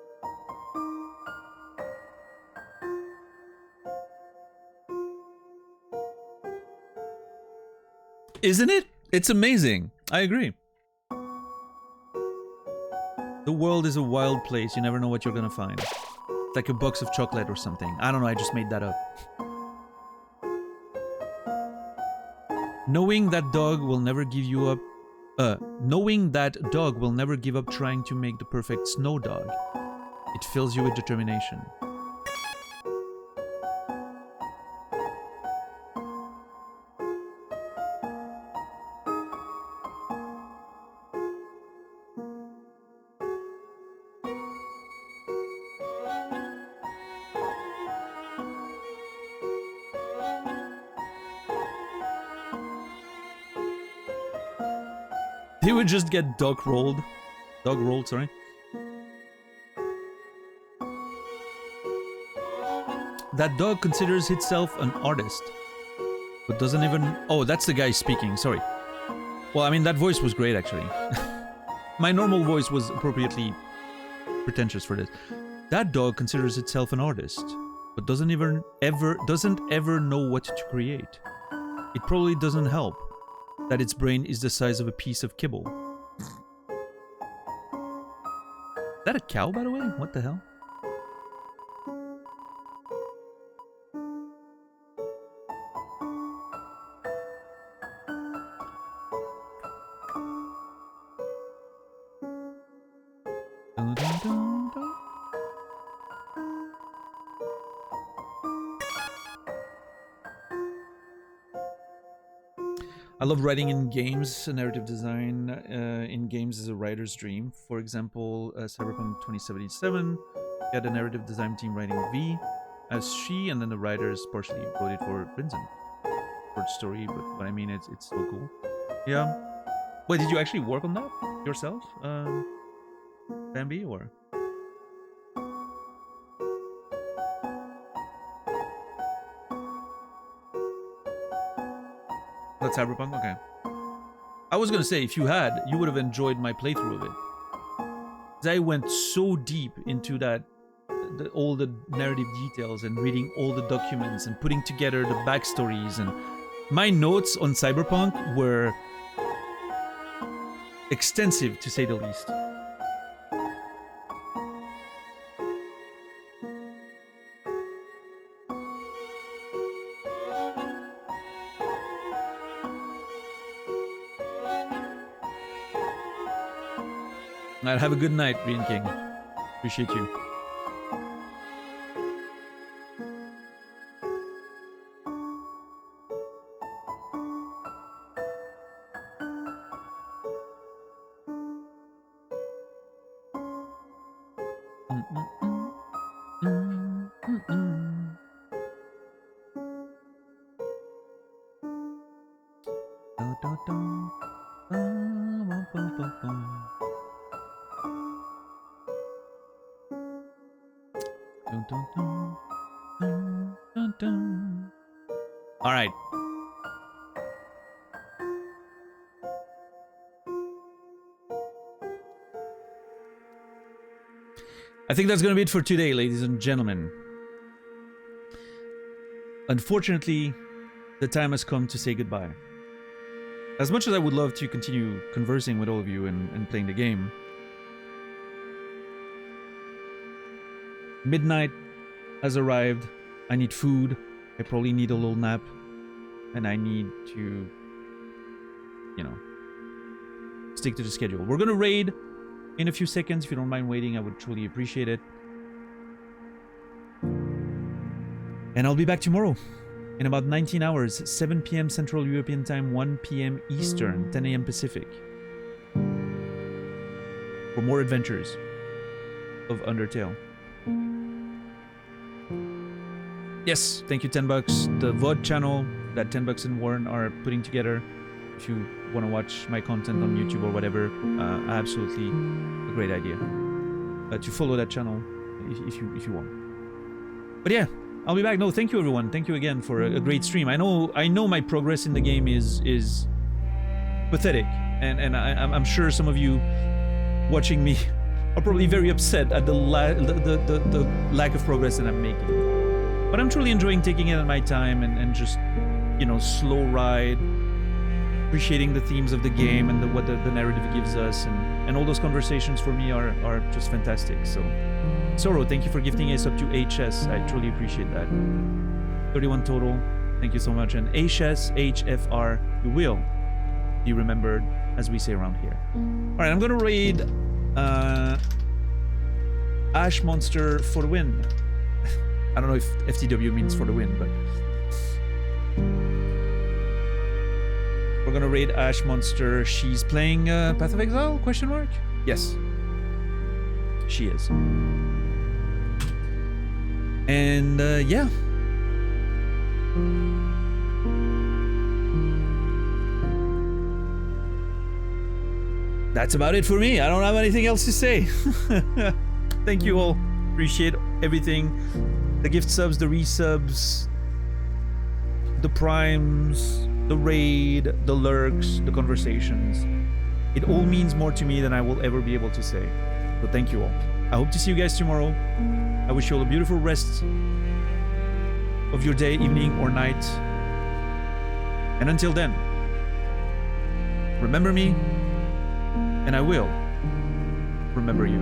Isn't it? It's amazing. I agree. The world is a wild place. You never know what you're gonna find. It's like a box of chocolate or something. I don't know, I just made that up. Knowing that dog will never give you up... knowing that dog will never give up trying to make the perfect snow dog. It fills you with determination. He would just get dog rolled. Dog rolled, sorry. That dog considers itself an artist, but doesn't even... Oh, that's the guy speaking, sorry. Well, I mean, that voice was great, actually. My normal voice was appropriately pretentious for this. That dog considers itself an artist, but doesn't ever know what to create. It probably doesn't help that its brain is the size of a piece of kibble. Is that a cow, by the way? What the hell? Dun, dun, dun, dun. I love writing in games. Narrative design in games is a writer's dream. For example, Cyberpunk 2077 had a narrative design team writing V as she, and then the writers partially voted for Vincent for the story. But I mean, it's so cool. Yeah. Wait, did you actually work on that yourself, Bambi, or? That's Cyberpunk? Okay. I was gonna say, if you had, you would have enjoyed my playthrough of it. I went so deep into that, all the narrative details and reading all the documents and putting together the backstories, and my notes on Cyberpunk were extensive, to say the least. Alright, have a good night, Green King. Appreciate you. Dun, dun, dun, dun, dun, dun. All right. I think that's going to be it for today, ladies and gentlemen. Unfortunately, the time has come to say goodbye. As much as I would love to continue conversing with all of you and playing the game, midnight has arrived. I need food. I probably need a little nap. And I need to, you know, stick to the schedule. We're going to raid in a few seconds. If you don't mind waiting, I would truly appreciate it. And I'll be back tomorrow in about 19 hours, 7 p.m. Central European Time, 1 p.m. Eastern, 10 a.m. Pacific, for more adventures of Undertale. Yes, thank you, 10 bucks. The VOD channel that 10 bucks and Warren are putting together, if you want to watch my content on YouTube or whatever, absolutely a great idea to follow that channel if you want. But yeah, I'll be back. No, thank you everyone. Thank you again for a great stream. I know my progress in the game is pathetic, and I'm sure some of you watching me are probably very upset at the lack of progress that I'm making. But I'm truly enjoying taking it at my time and just, you know, slow ride, appreciating the themes of the game and what the narrative gives us, and all those conversations for me are just fantastic. So, Soro, thank you for gifting us up to HS. I truly appreciate that. 31 total. Thank you so much. And HS, HFR, you will be remembered, as we say around here. All right, I'm gonna raid Ash Monster for the win. I don't know if FTW means for the win, but we're gonna raid Ash Monster. She's playing Path of Exile? Question mark? Yes, she is. And yeah. That's about it for me. I don't have anything else to say. Thank you all. Appreciate everything. The gift subs, the resubs, the primes, the raid, the lurks, the conversations. It all means more to me than I will ever be able to say. So thank you all. I hope to see you guys tomorrow. I wish you all a beautiful rest of your day, evening, or night. And until then, remember me, and I will remember you.